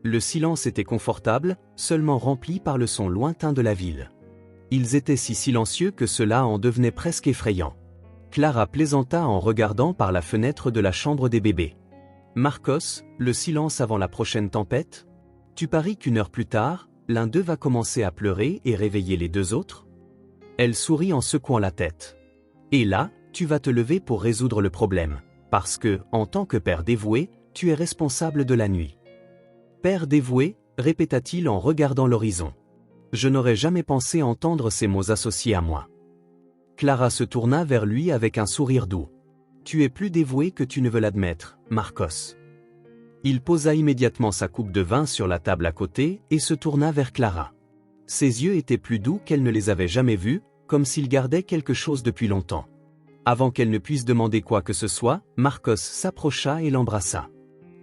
Le silence était confortable, seulement rempli par le son lointain de la ville. Ils étaient si silencieux que cela en devenait presque effrayant. Clara plaisanta en regardant par la fenêtre de la chambre des bébés. « Marcos, le silence avant la prochaine tempête ? Tu paries qu'une heure plus tard, l'un d'eux va commencer à pleurer et réveiller les deux autres ?» Elle sourit en secouant la tête. « Et là, tu vas te lever pour résoudre le problème, parce que, en tant que père dévoué, tu es responsable de la nuit. » « Père dévoué » répéta-t-il en regardant l'horizon. Je n'aurais jamais pensé entendre ces mots associés à moi. Clara se tourna vers lui avec un sourire doux. « Tu es plus dévoué que tu ne veux l'admettre, Marcos. » Il posa immédiatement sa coupe de vin sur la table à côté et se tourna vers Clara. Ses yeux étaient plus doux qu'elle ne les avait jamais vus, comme s'il gardait quelque chose depuis longtemps. Avant qu'elle ne puisse demander quoi que ce soit, Marcos s'approcha et l'embrassa.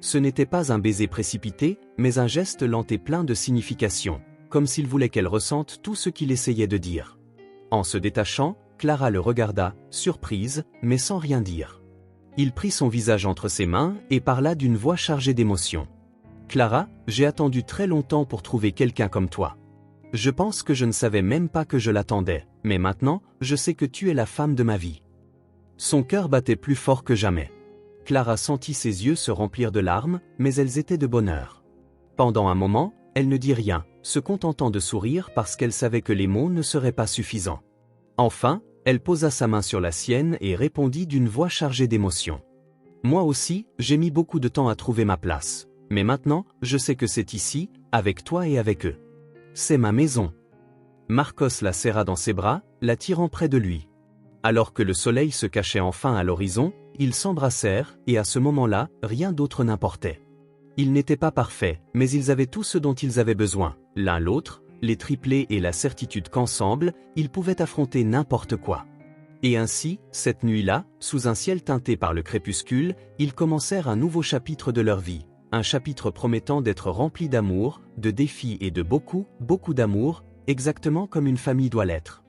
Ce n'était pas un baiser précipité, mais un geste lent et plein de signification, comme s'il voulait qu'elle ressente tout ce qu'il essayait de dire. En se détachant, Clara le regarda, surprise, mais sans rien dire. Il prit son visage entre ses mains et parla d'une voix chargée d'émotion. « Clara, j'ai attendu très longtemps pour trouver quelqu'un comme toi. Je pense que je ne savais même pas que je l'attendais, mais maintenant, je sais que tu es la femme de ma vie. » Son cœur battait plus fort que jamais. Clara sentit ses yeux se remplir de larmes, mais elles étaient de bonheur. Pendant un moment, elle ne dit rien, se contentant de sourire parce qu'elle savait que les mots ne seraient pas suffisants. Enfin, elle posa sa main sur la sienne et répondit d'une voix chargée d'émotion. « Moi aussi, j'ai mis beaucoup de temps à trouver ma place. Mais maintenant, je sais que c'est ici, avec toi et avec eux. C'est ma maison. » Marcos la serra dans ses bras, la tirant près de lui. Alors que le soleil se cachait enfin à l'horizon, ils s'embrassèrent, et à ce moment-là, rien d'autre n'importait. Ils n'étaient pas parfaits, mais ils avaient tout ce dont ils avaient besoin, l'un l'autre, les triplés et la certitude qu'ensemble, ils pouvaient affronter n'importe quoi. Et ainsi, cette nuit-là, sous un ciel teinté par le crépuscule, ils commencèrent un nouveau chapitre de leur vie, un chapitre promettant d'être rempli d'amour, de défis et de beaucoup, beaucoup d'amour, exactement comme une famille doit l'être.